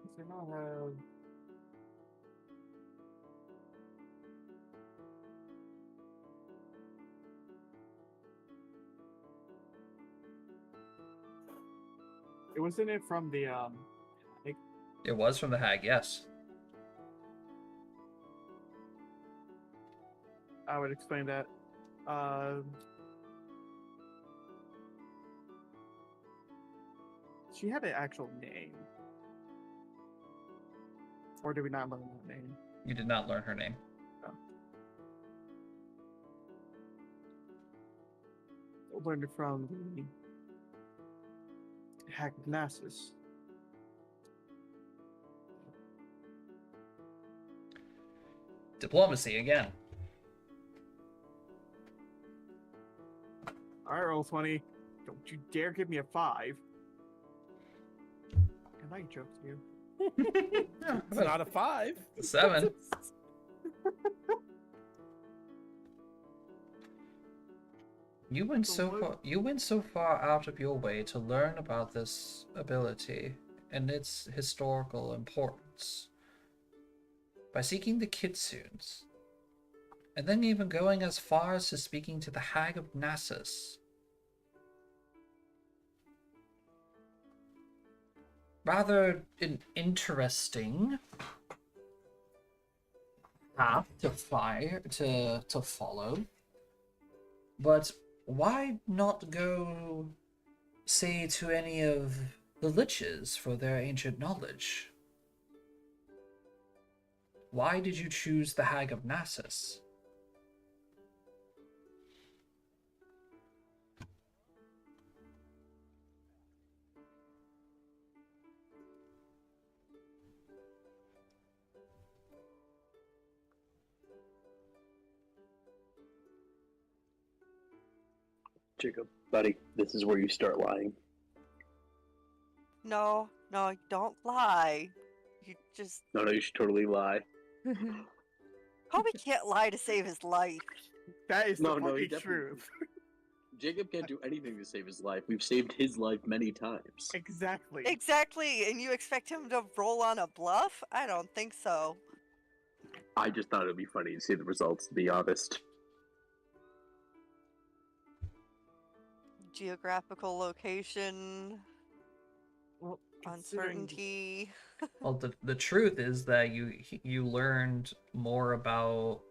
Does it not have? It wasn't it from the It was from the hag, yes. I would explain that. She had an actual name. Or did we not learn that name? You did not learn her name. Learned it from the Hagnasis. Diplomacy again. Alright, roll 20. Don't you dare give me a 5. And I joked you. It's not a 5. 7. You went so far out of your way to learn about this ability and its historical importance by seeking the Kitsunes, and then even going as far as to speaking to the Hag of Nasus. Rather an interesting path to follow, but why not go, say, to any of the liches for their ancient knowledge? Why did you choose the Hag of Nasus? Jacob, buddy, this is where you start lying. No, don't lie. You just. No, you should totally lie. Kobe can't lie to save his life. That is No, the he fucking definitely- truth. Jacob can't do anything to save his life. We've saved his life many times. Exactly. Exactly, and you expect him to roll on a bluff? I don't think so. I just thought it would be funny to see the results, to be honest. Geographical location, Well, considering uncertainty. Well, the truth is that you learned more about,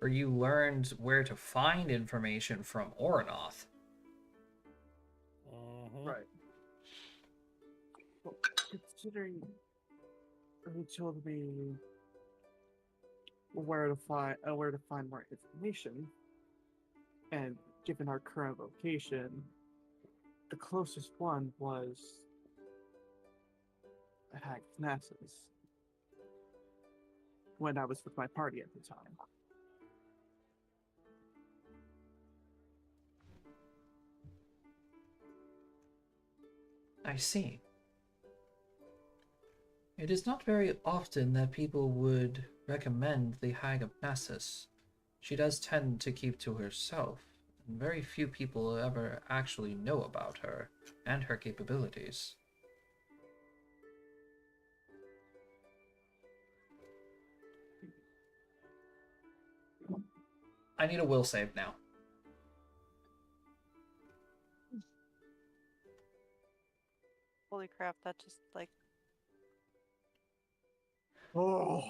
or you learned where to find information from Oranoth. right. Well, considering he told me where to find more information, and given our current location, the closest one was a Hag of Nessus when I was with my party at the time. I see. It is not very often that people would recommend the Hag of Nessus. She does tend to keep to herself, and very few people ever actually know about her and her capabilities. I need a will save now. Holy crap, that just like Oh,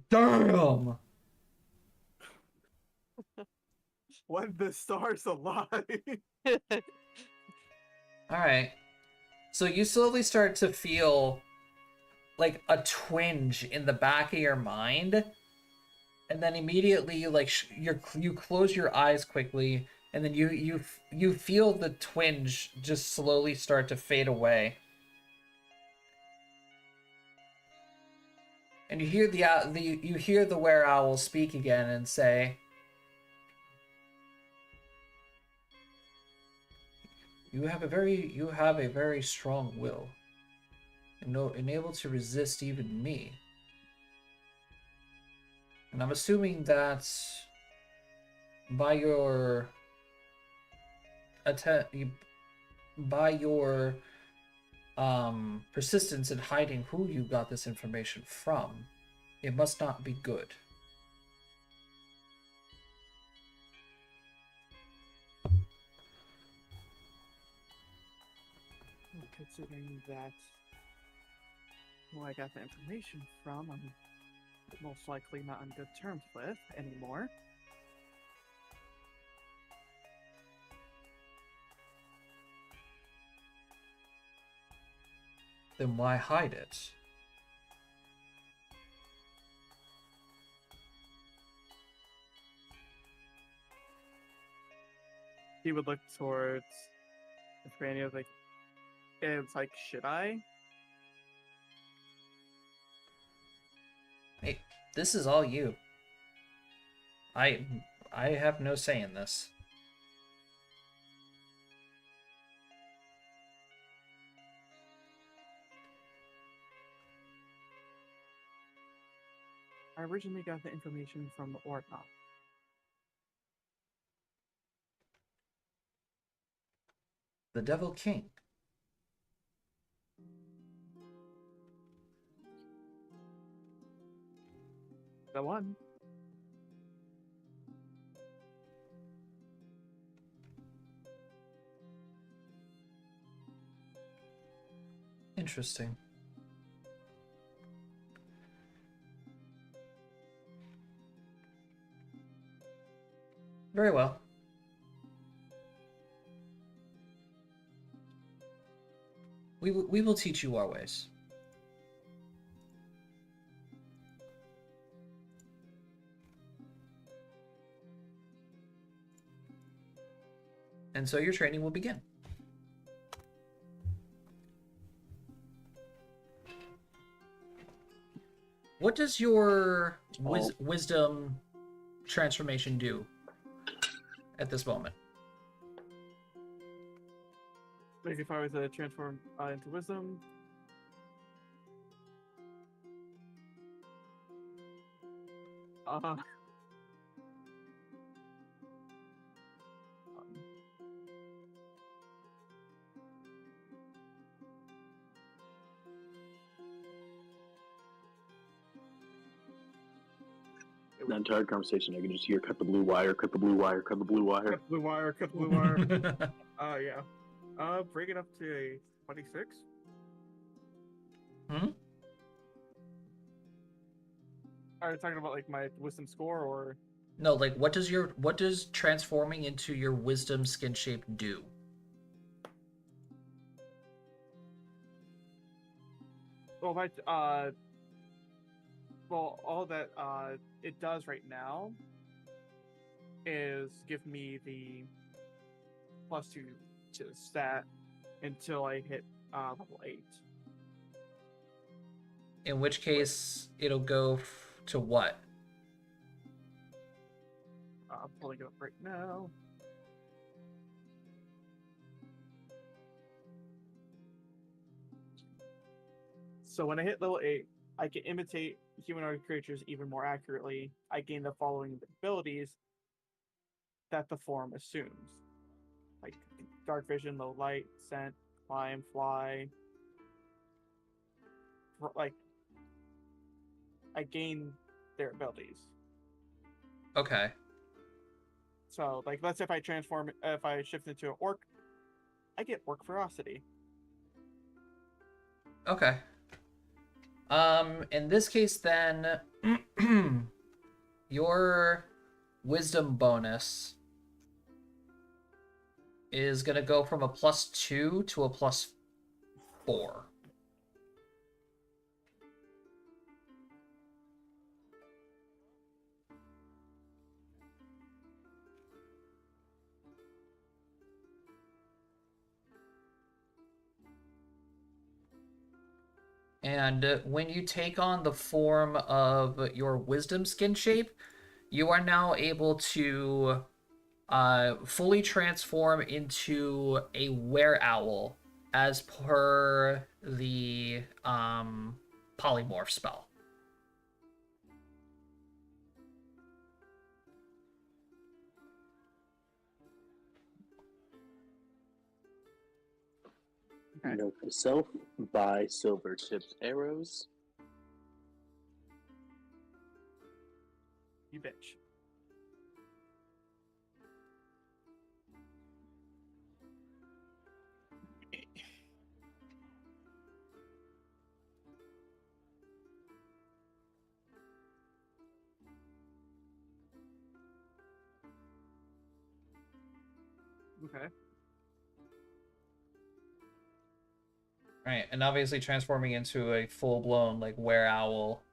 Damn! when the stars align. Alright. So you slowly start to feel like a twinge in the back of your mind, and then immediately you close your eyes quickly, and then you feel the twinge just slowly start to fade away. And you hear you hear the were owl speak again and say, you have a very strong will, and able to resist even me. And I'm assuming that by your persistence in hiding who you got this information from, it must not be good. Considering that who I got the information from, I'm most likely not on good terms with anymore. Then why hide it? He would look towards Granny, like, it's like, should I? Hey, this is all you. I have no say in this. I originally got the information from the Orthoth. The Devil King. The one. Interesting. Very well. We will teach you our ways. And so your training will begin. What does your wisdom transformation do at this moment? Like if I was to transform into wisdom. The entire conversation, I can just hear cut the blue wire, cut the blue wire, cut the blue wire. Cut the blue wire, cut the blue wire. Yeah. Bring it up to a 26. Hmm? Are you talking about like my wisdom score or? No, like what does transforming into your wisdom skin shape do? Well, all that it does right now is give me the +2 to the stat until I hit level 8. In which case, it'll go to what? I'm pulling it up right now. So when I hit level 8, I can imitate humanoid creatures even more accurately. I gain the following abilities that the form assumes, like dark vision, low light, scent, climb, fly. Like, I gain their abilities. Okay. So, like, let's say if I shift into an orc, I get orc ferocity. Okay. In this case then, your wisdom bonus is gonna go from a +2 to a +4. And when you take on the form of your wisdom skin shape, you are now able to fully transform into a were-owl as per the polymorph spell. Okay. Note to self: buy silver tipped arrows. You bitch. Okay. Right, and obviously transforming into a full-blown like were-owl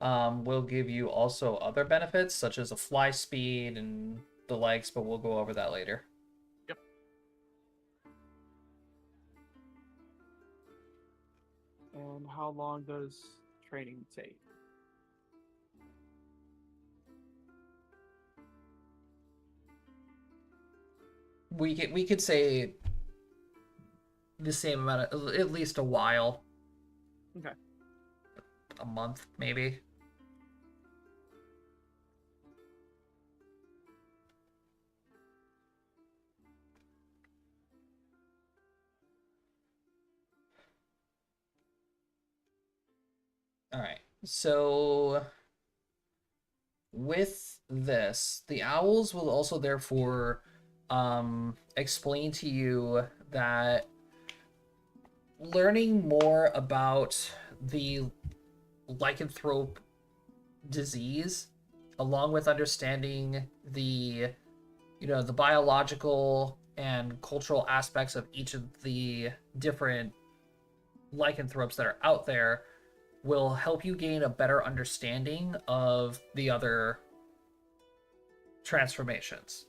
will give you also other benefits such as a fly speed and the likes, but we'll go over that later. Yep. And how long does training take? We could say the same amount of at least a while. Okay. A month maybe. All right. So with this, the owls will also therefore explain to you that learning more about the lycanthrope disease, along with understanding the the biological and cultural aspects of each of the different lycanthropes that are out there, will help you gain a better understanding of the other transformations.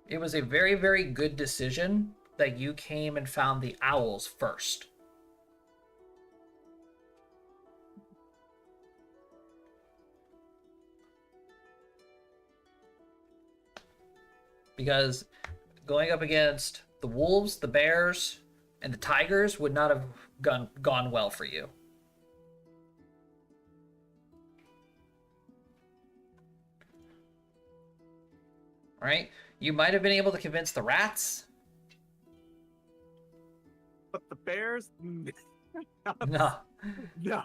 It was a very, very good decision that you came and found the owls first. Because going up against the wolves, the bears, and the tigers would not have gone well for you. Right? You might have been able to convince the rats. But the bears, No. No.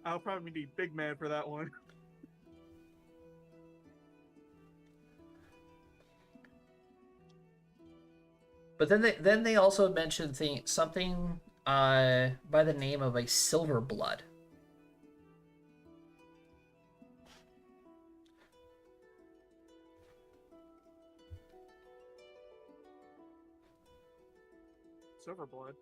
I'll probably need big man for that one. But then they also mentioned something by the name of a silver blood. Silverblood.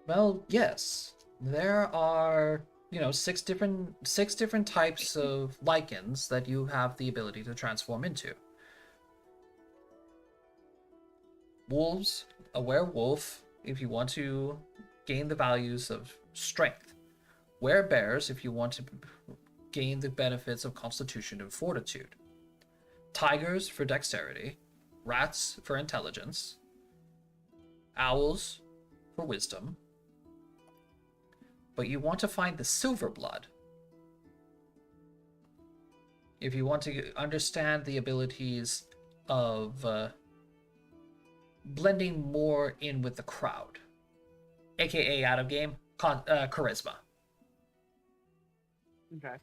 Well, yes. There are, six different types of lichens that you have the ability to transform into. Wolves, a werewolf, if you want to gain the values of strength. Werebears, if you want to gain the benefits of constitution and fortitude. Tigers for dexterity. Rats for intelligence. Owls for wisdom. But you want to find the silver blood if you want to understand the abilities of blending more in with the crowd, aka out of game charisma. Okay.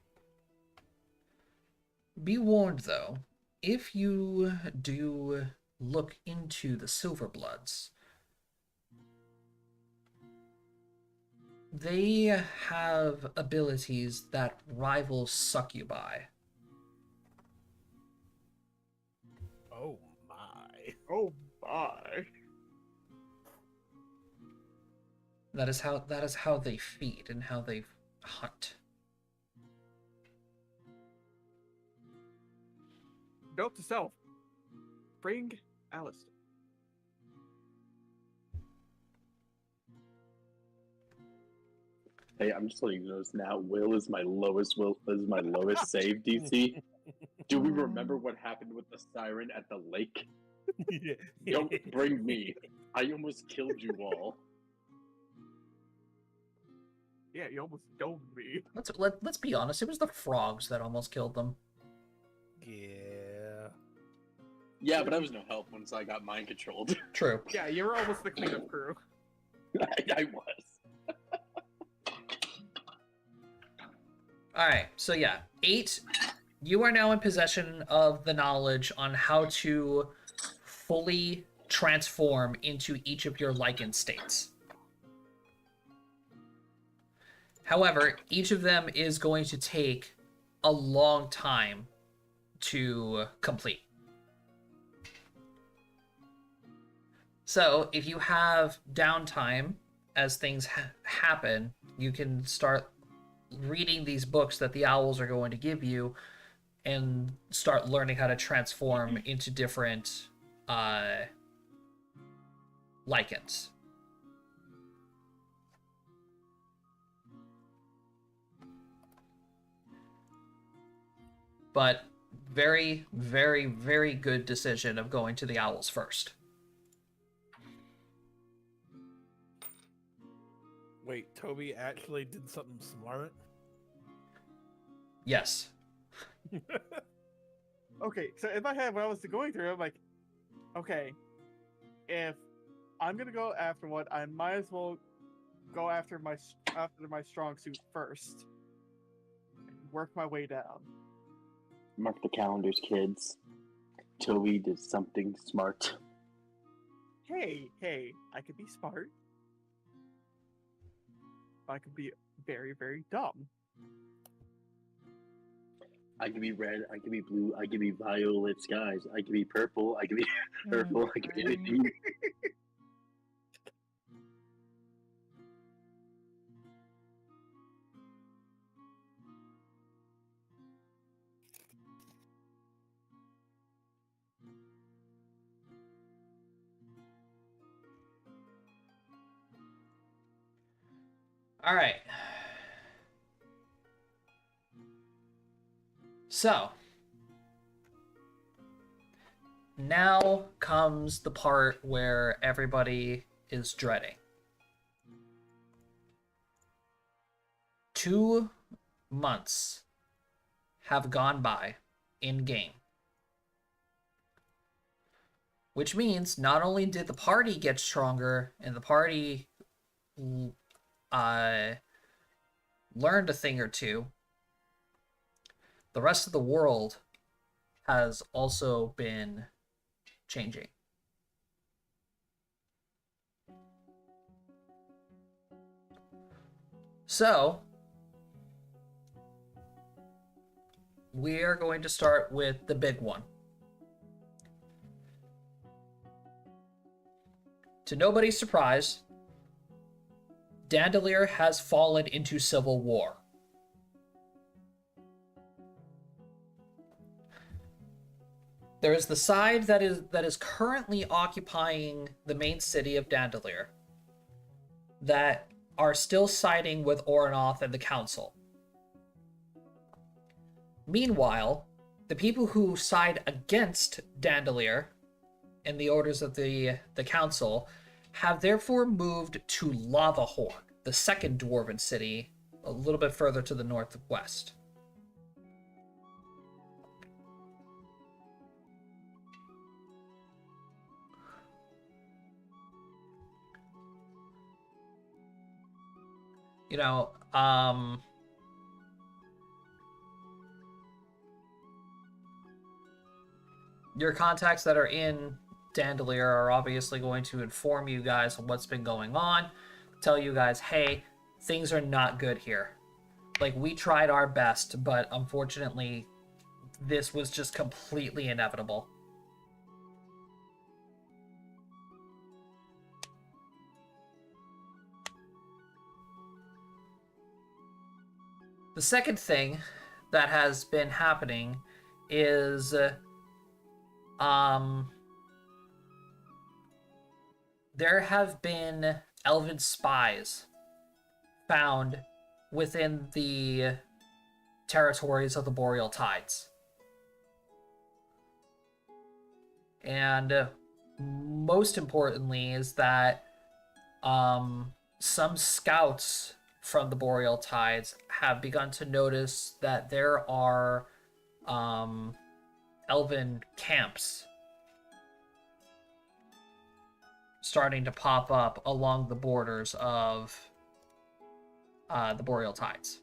Be warned though, if you do look into the silver bloods, they have abilities that rival succubi. Oh my. Oh my. That is how they feed and how they hunt. Note to self. Bring Alistair. Hey, I'm just letting you know this now. Will is my lowest save DC. Do we remember what happened with the siren at the lake? Don't bring me. I almost killed you all. Yeah, you almost domed me. Let's be honest. It was the frogs that almost killed them. Yeah. Yeah, but I was no help once I got mind controlled. True. Yeah, you were almost the cleanup crew. I was. All right. So yeah, 8. You are now in possession of the knowledge on how to fully transform into each of your lichen states. However, each of them is going to take a long time to complete. So, if you have downtime as things happen, you can start reading these books that the owls are going to give you and start learning how to transform into different lichens. But very, very, very good decision of going to the owls first. Wait, Toby actually did something smart? Yes. Okay, so in my head, when I was going through, I'm like, okay, if I'm gonna go after one, I might as well go after my strong suit first, and work my way down. Mark the calendars, kids. Toby did something smart. Hey, I could be smart. I could be very, very dumb. I could be red, I could be blue, I could be violet skies, I could be purple, I could be purple, I could be anything. All right. So, now comes the part where everybody is dreading. 2 months have gone by in game. which means not only did the party get stronger and the party learned a thing or two, the rest of the world has also been changing. So, we are going to start with the big one. To nobody's surprise, Dandelier has fallen into civil war. There is the side that is currently occupying the main city of Dandelier that are still siding with Oranoth and the council. Meanwhile, the people who side against Dandelier and the orders of the council have therefore moved to Lavahorn, the second dwarven city, a little bit further to the northwest. You know, your contacts that are in Dandelier are obviously going to inform you guys on what's been going on, tell you guys, hey, things are not good here. Like, we tried our best, but unfortunately, this was just completely inevitable. The second thing that has been happening is there have been elven spies found within the territories of the Boreal Tides. And most importantly is that some scouts from the Boreal Tides have begun to notice that there are elven camps starting to pop up along the borders of the Boreal Tides.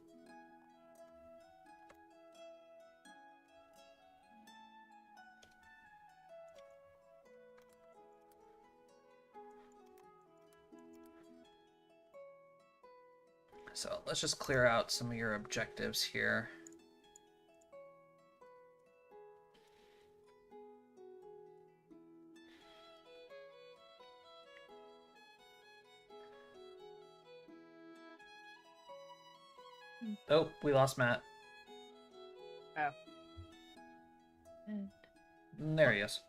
So let's just clear out some of your objectives here. Oh, we lost Matt. Yeah. There he is.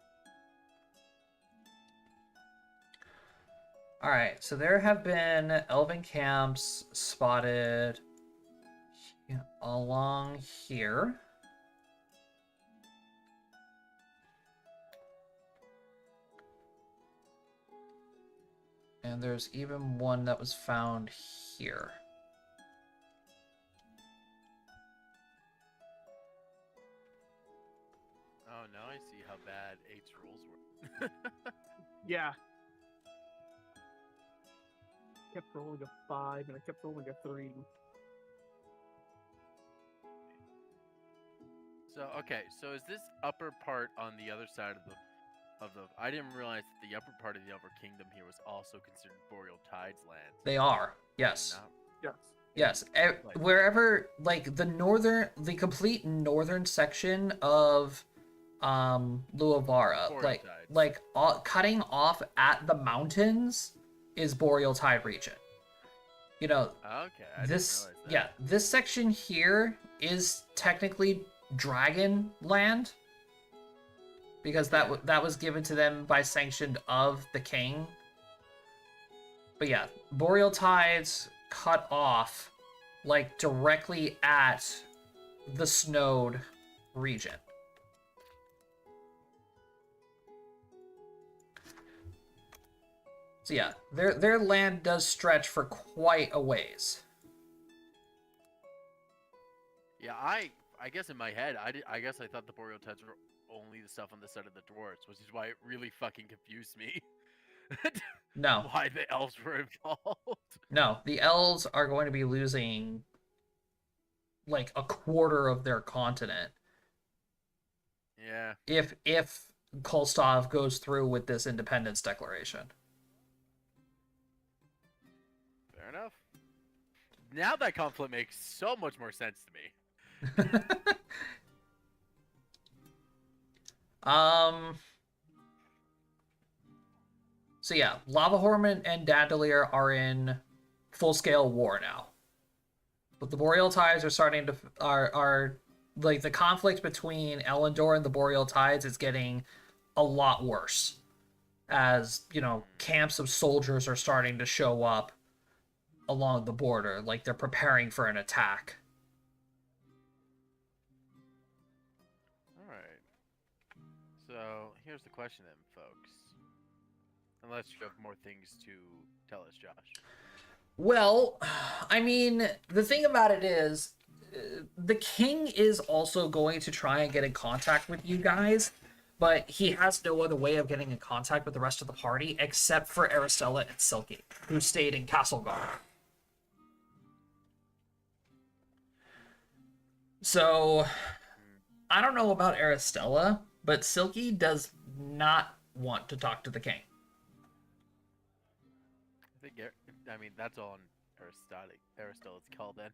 Alright, so there have been elven camps spotted along here. And there's even one that was found here. Oh, now I see how bad 8's rules were. Yeah. Kept rolling a 5 and I kept rolling a 3. So okay, so is this upper part on the other side of the I didn't realize that the upper part of the Upper Kingdom here was also considered Boreal Tides lands. They are, yes. Not- Yes. Yes, wherever, like, the complete northern section of Luavara, Boreal like Tides. cutting off at the mountains is Boreal Tide region. You know, Okay, I this, didn't realize that. yeah, this section here is technically Dragon land because that was given to them by sanction of the king. But yeah, Boreal Tides cut off like directly at the snowed region. So yeah, their land does stretch for quite a ways. Yeah, I guess in my head, I guess I thought the Boreal Tides were only the stuff on the side of the dwarves, which is why it really fucking confused me. No, Why the elves were involved. no, the elves are going to be losing like a quarter of their continent Yeah. if Kolstov goes through with this independence declaration. Fair enough. Now that conflict makes so much more sense to me. So yeah, Lavahorn and Dandelier are in full-scale war now. But the Boreal Tides are starting to are like the conflict between Elendor and the Boreal Tides is getting a lot worse. As, you know, camps of soldiers are starting to show up along the border, like they're preparing for an attack. Alright. So, here's the question then, folks. Unless you have more things to tell us, Josh. Well, I mean, the thing about it is, the king is also going to try and get in contact with you guys, but he has no other way of getting in contact with the rest of the party except for Aristella and Silky, who stayed in Castlegar. So, I don't know about Aristella, but Silky does not want to talk to the king. I mean, that's all in Aristotle, it's called then.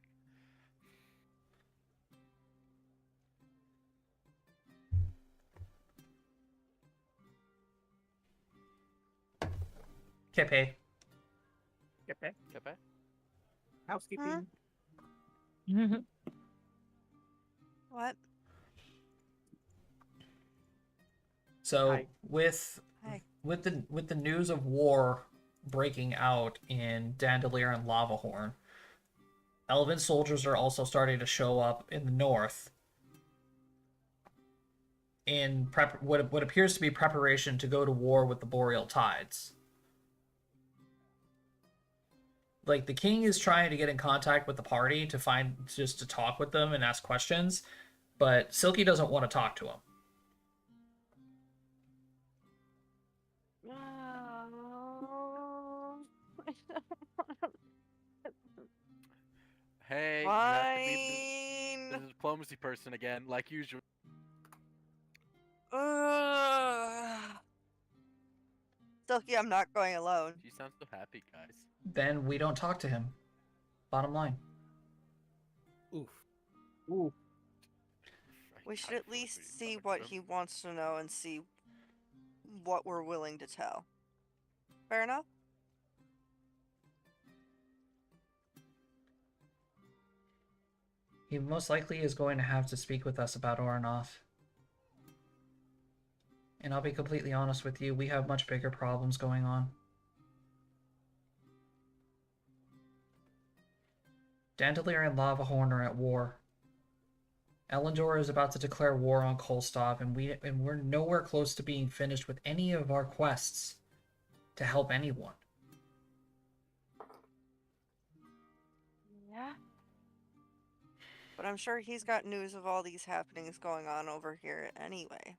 Kepe. Okay. Kepe? Housekeeping. What? So Hi. with Hi. the news of war breaking out in Dandelier and Lavahorn, elven soldiers are also starting to show up in the north in what appears to be preparation to go to war with the Boreal Tides. Like, the king is trying to get in contact with the party to talk with them and ask questions, but Silky doesn't want to talk to him. Hey, you have to be the Fine. diplomacy person again, like usual. Silky, I'm not going alone. She sounds so happy, guys. Then we don't talk to him. Bottom line. Oof. Ooh. We should I at feel like least we see talked what to him. he wants to know and see what we're willing to tell. Fair enough? He most likely is going to have to speak with us about Oranoff. And I'll be completely honest with you, we have much bigger problems going on. Dandelier and Lavahorn are at war. Elendor is about to declare war on Kolstov, and we're nowhere close to being finished with any of our quests to help anyone. Yeah. But I'm sure he's got news of all these happenings going on over here anyway.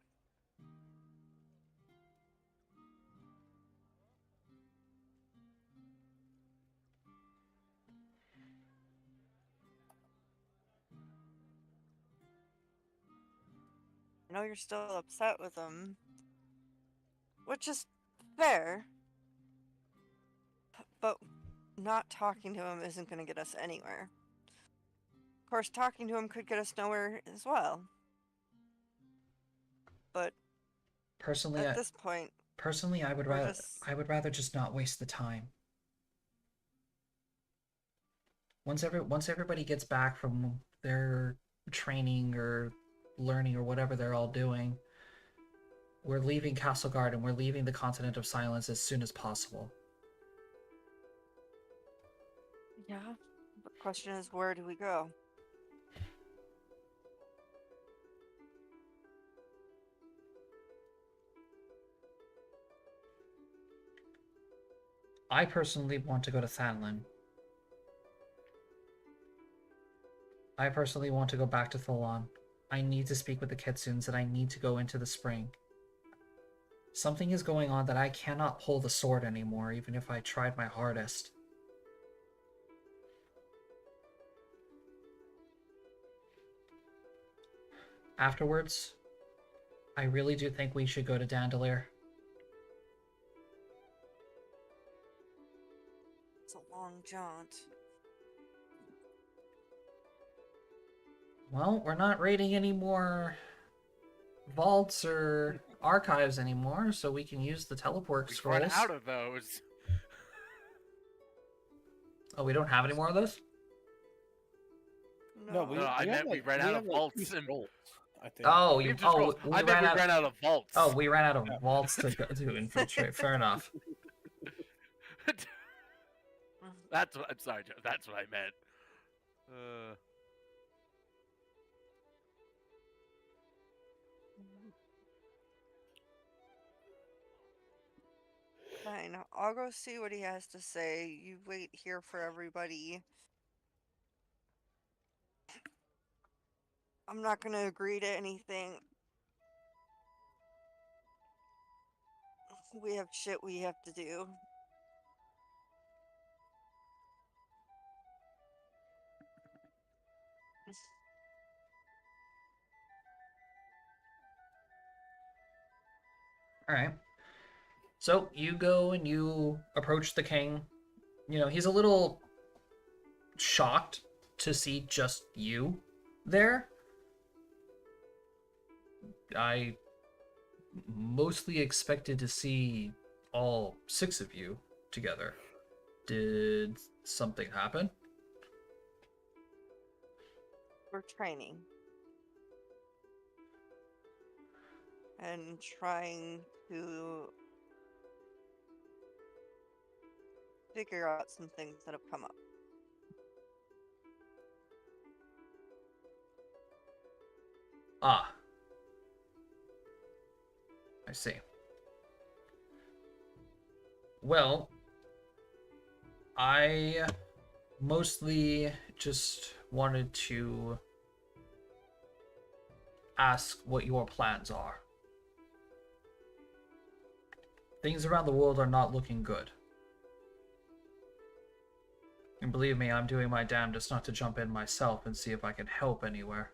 I know you're still upset with him, which is fair, but not talking to him isn't going to get us anywhere. Of course, talking to him could get us nowhere as well. But Personally, at this point, I would we're just... rather just not waste the time. Once everybody gets back from their training or learning or whatever they're all doing, we're leaving Castleguard and we're leaving the Continent of Silence as soon as possible. Yeah. The question is, where do we go? I personally want to go to Thanlin. I personally want to go back to Tholan. I need to speak with the Kitsunes and I need to go into the spring. Something is going on that I cannot pull the sword anymore, even if I tried my hardest. Afterwards, I really do think we should go to Dandelier. It's a long jaunt. Well, we're not raiding any more vaults or archives anymore, so we can use the teleport We've scrolls. run out of those. Oh, we don't have any more of those? No, No, I meant we ran out of vaults two and- scrolls, I think. Oh, We you, have to scroll. we I meant we ran out of vaults. Oh, we ran out of Yeah. vaults to go to infiltrate. Fair enough. That's what I'm sorry, Joe. That's what I meant. fine. I'll go see what he has to say. You wait here for everybody. I'm not gonna agree to anything. We have shit we have to do. All right. So you go and you approach the king. You know, he's a little shocked to see just you there. I mostly expected to see all 6 of you together. Did something happen? We're training. And trying to figure out some things that have come up. Ah. I see. Well, I mostly just wanted to ask what your plans are. Things around the world are not looking good. And believe me, I'm doing my damnedest not to jump in myself and see if I can help anywhere.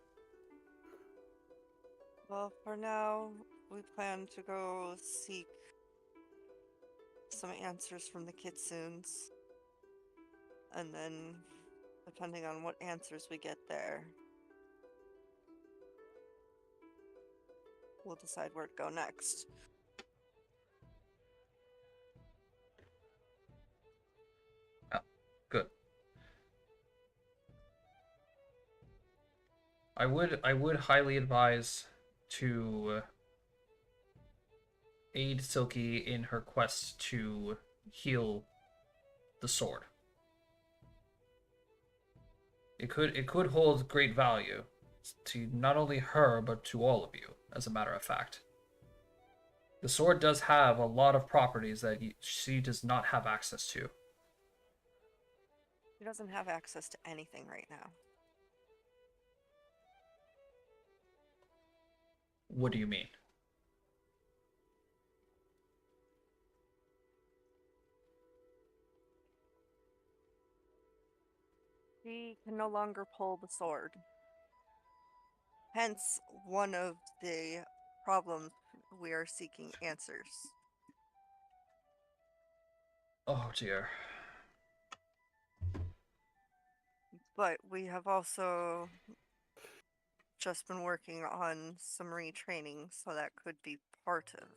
Well, for now, we plan to go seek some answers from the Kitsunes. And then, depending on what answers we get there, we'll decide where to go next. Good. I would highly advise to aid Silky in her quest to heal the sword. It could hold great value to not only her but to all of you, as a matter of fact. The sword does have a lot of properties that she does not have access to. He doesn't have access to anything right now. What do you mean? He can no longer pull the sword. Hence, one of the problems we are seeking answers. Oh dear. But we have also just been working on some retraining, so that could be part of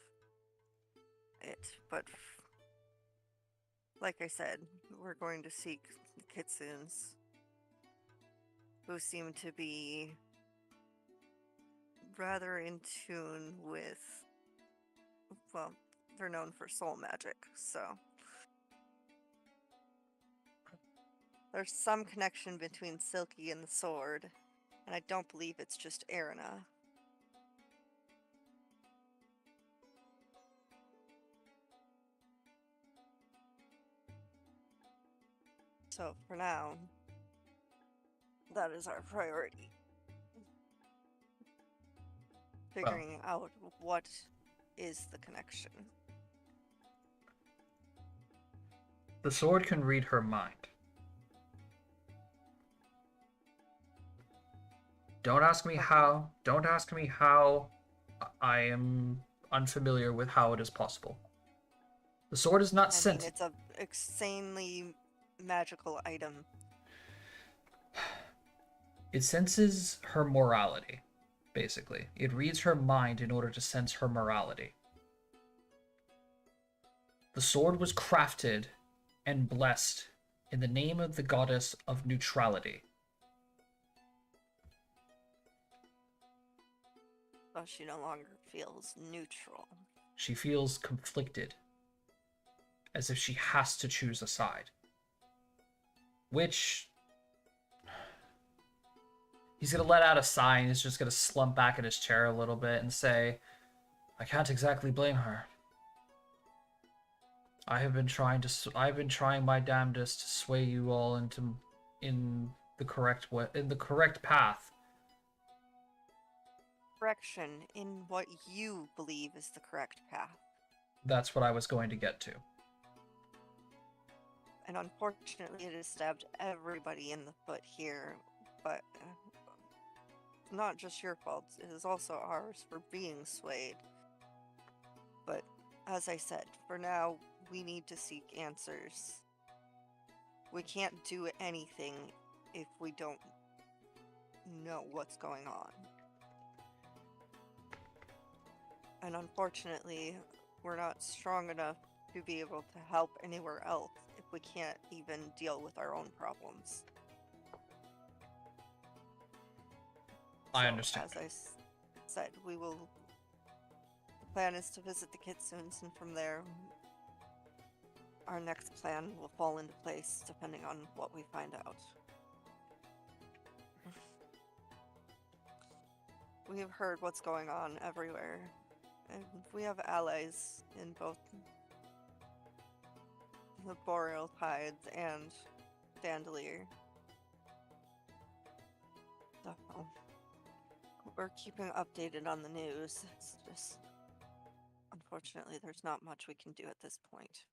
it. But like I said, we're going to seek the Kitsunes, who seem to be rather in tune with, well, they're known for soul magic, so there's some connection between Silky and the sword, and I don't believe it's just Erina. So for now, that is our priority. figuring out what is the connection. The sword can read her mind. Don't ask me how. Don't ask me how. I am unfamiliar with how it is possible. The sword is not I sent. mean, it's a insanely magical item. It senses her morality, basically. It reads her mind in order to sense her morality. The sword was crafted and blessed in the name of the goddess of neutrality. So she no longer feels neutral. She feels conflicted, as if she has to choose a side. Which... he's going to let out a sigh and he's just going to slump back in his chair a little bit and say, I can't exactly blame her. I've been trying my damnedest to sway you all in the correct way, in the correct path. Correction in what you believe is the correct path. That's what I was going to get to. And unfortunately, it has stabbed everybody in the foot here. But not just your fault, it is also ours for being swayed. But as I said, for now, we need to seek answers. We can't do anything if we don't know what's going on. And unfortunately, we're not strong enough to be able to help anywhere else if we can't even deal with our own problems. I So, understand. As I said, we will... The plan is to visit the kitsunes, and from there, our next plan will fall into place depending on what we find out. We have heard what's going on everywhere, and we have allies in both the Boreal Tides and Dandelier. So, we're keeping updated on the news. It's just, unfortunately, there's not much we can do at this point.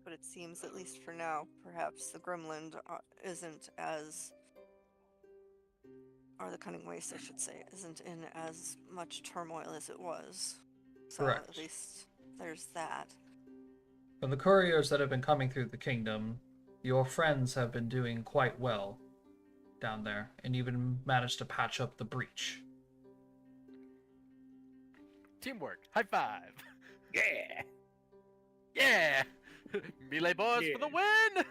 But it seems, at least for now, perhaps the Grimland isn't as... or the Cunning Waste, I should say, isn't in as much turmoil as it was. So Correct. at least there's that. From the couriers that have been coming through the kingdom, your friends have been doing quite well down there, and even managed to patch up the breach. Teamwork. High five. Yeah. Yeah. Melee boys for the win.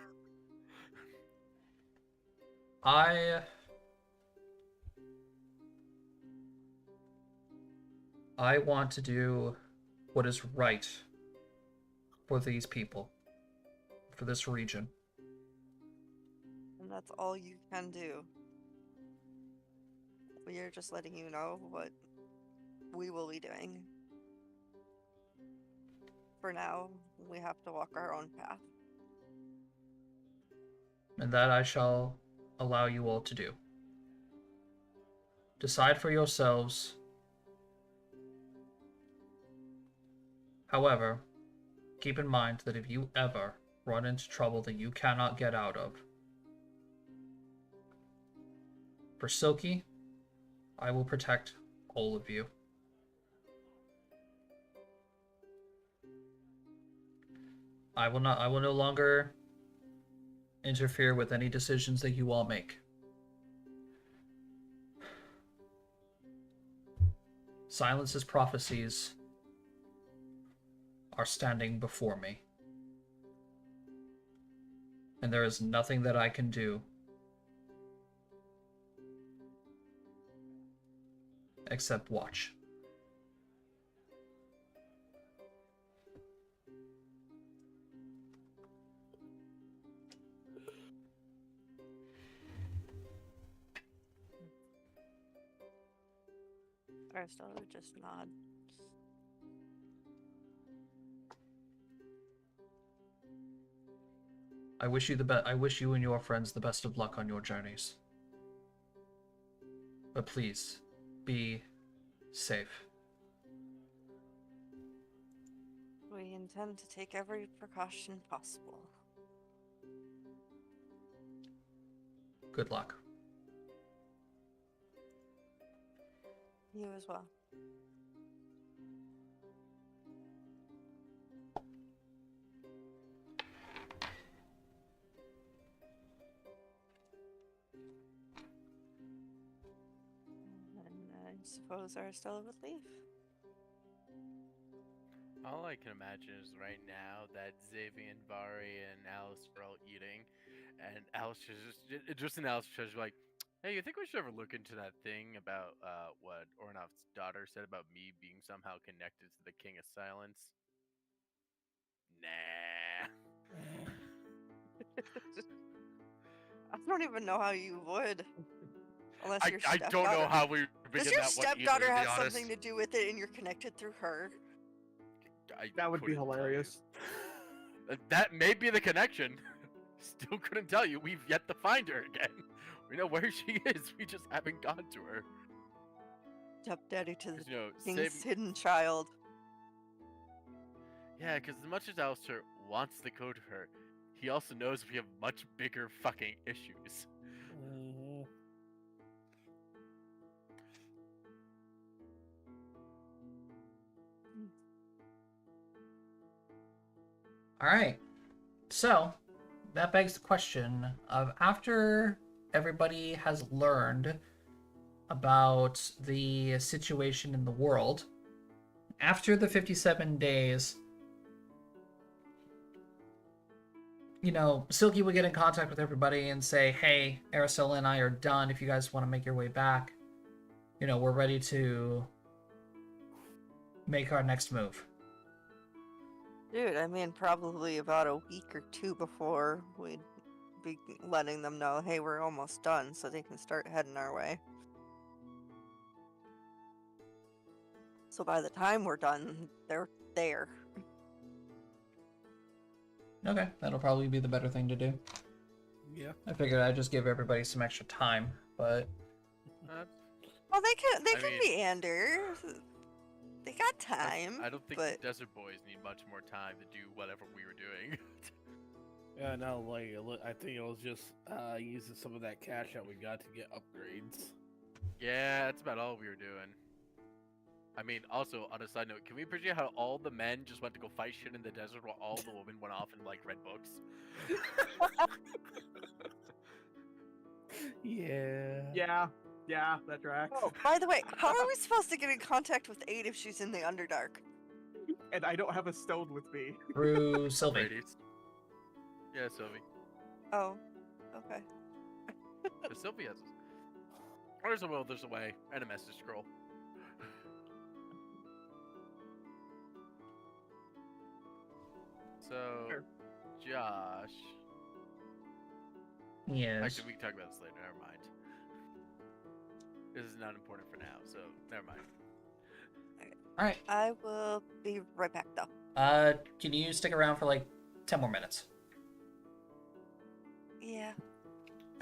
I want to do what is right for these people, for this region. And that's all you can do. We are just letting you know what we will be doing. For now, we have to walk our own path. And that I shall allow you all to do. Decide for yourselves. However, keep in mind that if you ever run into trouble that you cannot get out of, for Silky, I will protect all of you. I will no longer interfere with any decisions that you all make. Silence's prophecies are standing before me. And there is nothing that I can do except watch. Aristotle would just nod. I wish you the best. I wish you and your friends the best of luck on your journeys. But please, be safe. We intend to take every precaution possible. Good luck. You as well. And I suppose Aristella would leave. All I can imagine is right now that Xavier and Vari and Alice are all eating, and Alice just in Alice is like, "Hey, you think we should ever look into that thing about what Ornoff's daughter said about me being somehow connected to the King of Silence?" Nah. I don't even know how you would. Unless I your I stepdaughter. don't know how we Does begin your that one either, stepdaughter to be have honest. something to do with it and you're connected through her? That would be couldn't tell you. hilarious. That may be the connection. Still couldn't tell you. We've yet to find her again. We know where she is. We just haven't gone to her. Stepdaddy to the 'Cause, you know, king's saving... hidden child. Yeah, because as much as Alistair wants to go to her, he also knows we have much bigger fucking issues. Mhm. All right. So that begs the question of, after everybody has learned about the situation in the world, after the 57 days, you know, Silky would get in contact with everybody and say, hey, Araceli and I are done. If you guys want to make your way back, you know, we're ready to make our next move. Dude, I mean, probably about a week or two before we'd be letting them know, hey, we're almost done, so they can start heading our way. So by the time we're done, they're there. Okay, that'll probably be the better thing to do. Yeah. I figured I'd just give everybody some extra time, but Well, they can I mean- meander. They got time. I don't think but the Desert Boys need much more time to do whatever we were doing. Yeah, no, like I think it was just using some of that cash that we got to get upgrades. Yeah, that's about all we were doing. I mean, also, on a side note, can we appreciate how all the men just went to go fight shit in the desert while all the women went off and, like, read books? Yeah. Yeah, that tracks. Oh, by the way, how are we supposed to get in contact with Aid if she's in the Underdark? And I don't have a stone with me. through Sylvie. Ladies. Yeah, Sylvie. Oh, okay. But Sylvie has... There's a will, there's a way, and a message scroll. So, Sure. Josh... Yes. Actually, we can talk about this later, never mind. This is not important for now, so never mind. All right. I will be right back, though. Can you stick around for like 10 more minutes? Yeah.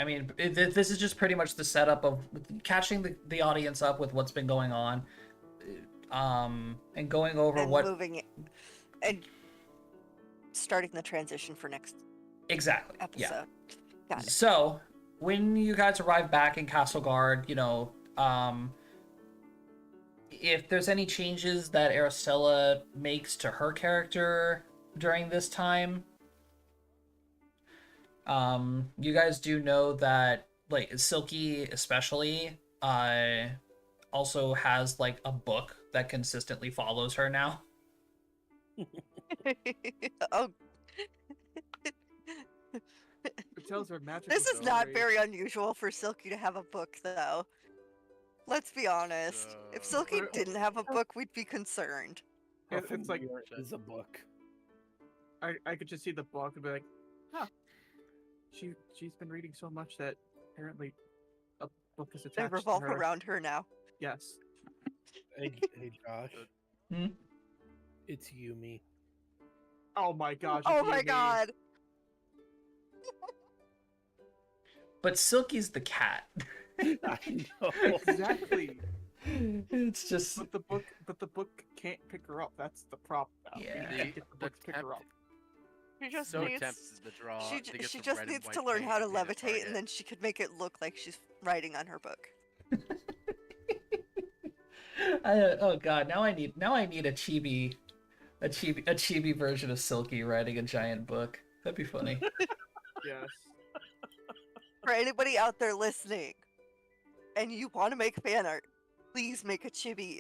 I mean, this is just pretty much the setup of catching the audience up with what's been going on, and going over And what moving it. And starting the transition for next exactly. episode. Yeah. Got it. So when you guys arrive back in Castle Guard, you know, if there's any changes that Aristella makes to her character during this time, you guys do know that, like, Silky especially, also has, like, a book that consistently follows her now. Oh, It tells her magical this is not stories. very unusual for Silky to have a book, though. Let's be honest. If Silky Or- didn't have a book, we'd be concerned. It's like is a book. I could just see the book and be like, huh. She's been reading so much that apparently a book is attached They to revolve her. around her now. Yes. Hey, Josh. Hmm? It's Yumi. Oh my gosh. Oh it's my Yumi. god. But Silky's the cat. I know. Exactly. It's just But the book can't pick her up. That's the problem now. We Yeah. can't get the book to pick her up. She just So needs. tempted to draw. to get She some just red and needs white to learn paint how to and paint a levitate, and target. then she could make it look like she's writing on her book. oh god, now I need a chibi version of Silky writing a giant book. That'd be funny. Yes. For anybody out there listening, and you want to make fan art, please make a chibi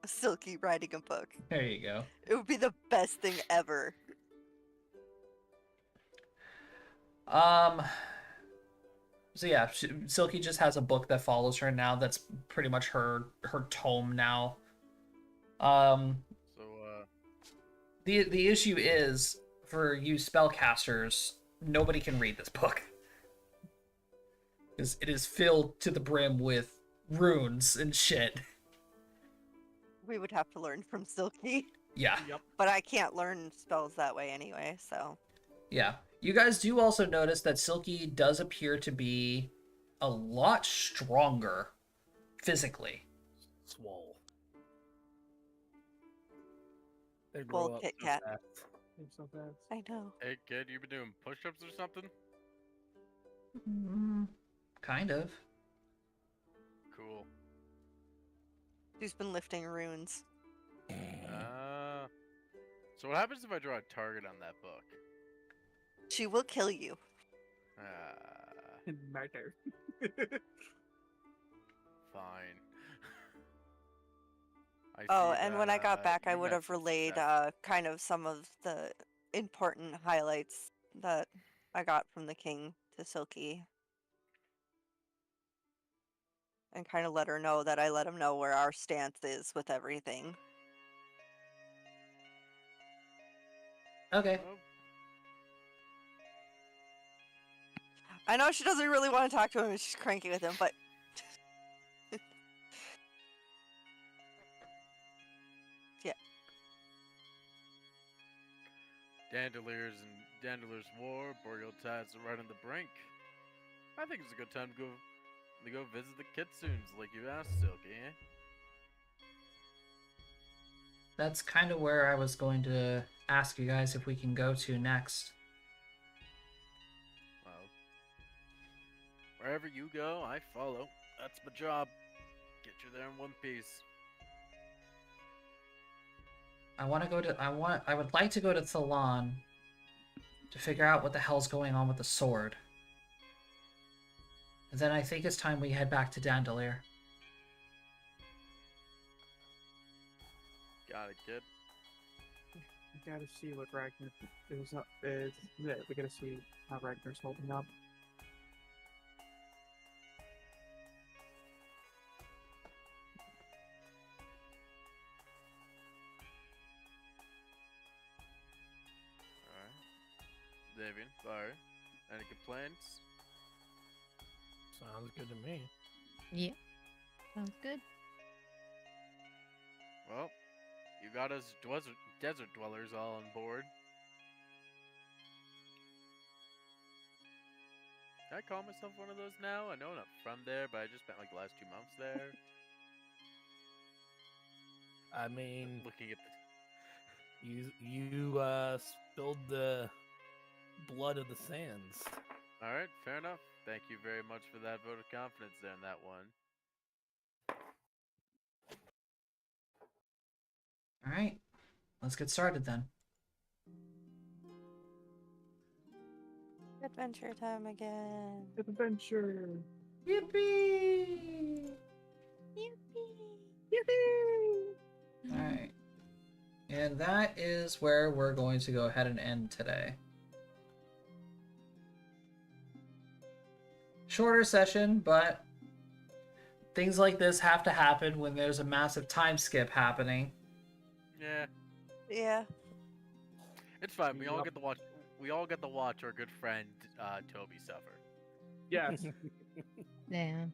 Silky writing a book. There you go. It would be the best thing ever. So yeah, Silky just has a book that follows her now. That's pretty much her tome now. So The issue is, for you spellcasters, nobody can read this book. Because it is filled to the brim with runes and shit. We would have to learn from Silky, Yeah, Yep. but I can't learn spells that way anyway, so. yeah. You guys do also notice that Silky does appear to be a lot stronger physically. Swole. They grow Well, up Kit so Kat. fast. I'm so bad. I know. hey kid, you been doing push-ups or something? Kind of. Cool. She's been lifting runes. So what happens if I draw a target on that book? She will kill you. Matter. Fine. I Oh, see and when I that, got back, I you would had have some relayed success. kind of some of the important highlights that I got from the king to Silky. And kind of let her know that I let him know where our stance is with everything. Okay. Well, I know she doesn't really want to talk to him and she's cranky with him, but yeah. Dandelier's war, Boreal Tides are right on the brink. I think it's a good time to go visit the Kitsunes like you asked, Silky, eh? That's kind of where I was going to ask you guys if we can go to next. Well, wherever you go, I follow. That's my job. Get you there in one piece. I would like to go to Thalan to figure out what the hell's going on with the sword. And then I think it's time we head back to Dandelier. Got it, kid. We gotta see what Ragnar is up. Yeah, we gotta see how Ragnar's holding up. Alright. Davian, sorry. Any complaints? Sounds good to me. Yeah. Sounds good. Well, you got us desert dwellers all on board. Can I call myself one of those now? I know I'm not from there, but I just spent like the last 2 months there. I mean, Looking at the you spilled the blood of the sands. Alright, fair enough. Thank you very much for that vote of confidence there in that one. Alright, let's get started then. Adventure time again. Adventure. Yippee! Yippee! Alright. And that is where we're going to go ahead and end today. Shorter session, but things like this have to happen when there's a massive time skip happening. Yeah, Yeah. it's fine. We all Yup. get to watch. We all get to watch our good friend Toby suffer. Yes. Damn.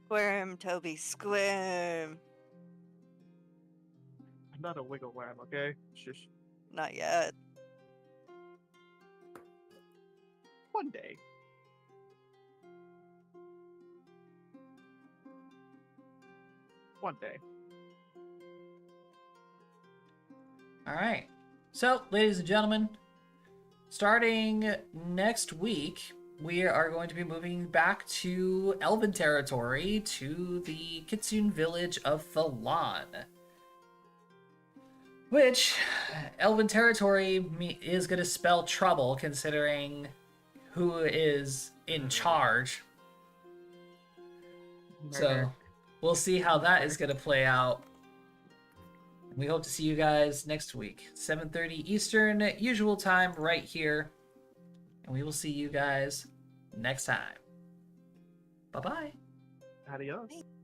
Squirm, Toby, squirm. I'm not a wiggle worm, okay? Shush. Not yet. One day. one day. All right. So, ladies and gentlemen, starting next week, we are going to be moving back to Elven territory, to the Kitsune village of Thalan. Which, Elven territory is going to spell trouble, considering who is in charge. So, we'll see how that is going to play out. We hope to see you guys next week, 7:30 Eastern, usual time, right here. And we will see you guys next time. Bye-bye. Adios.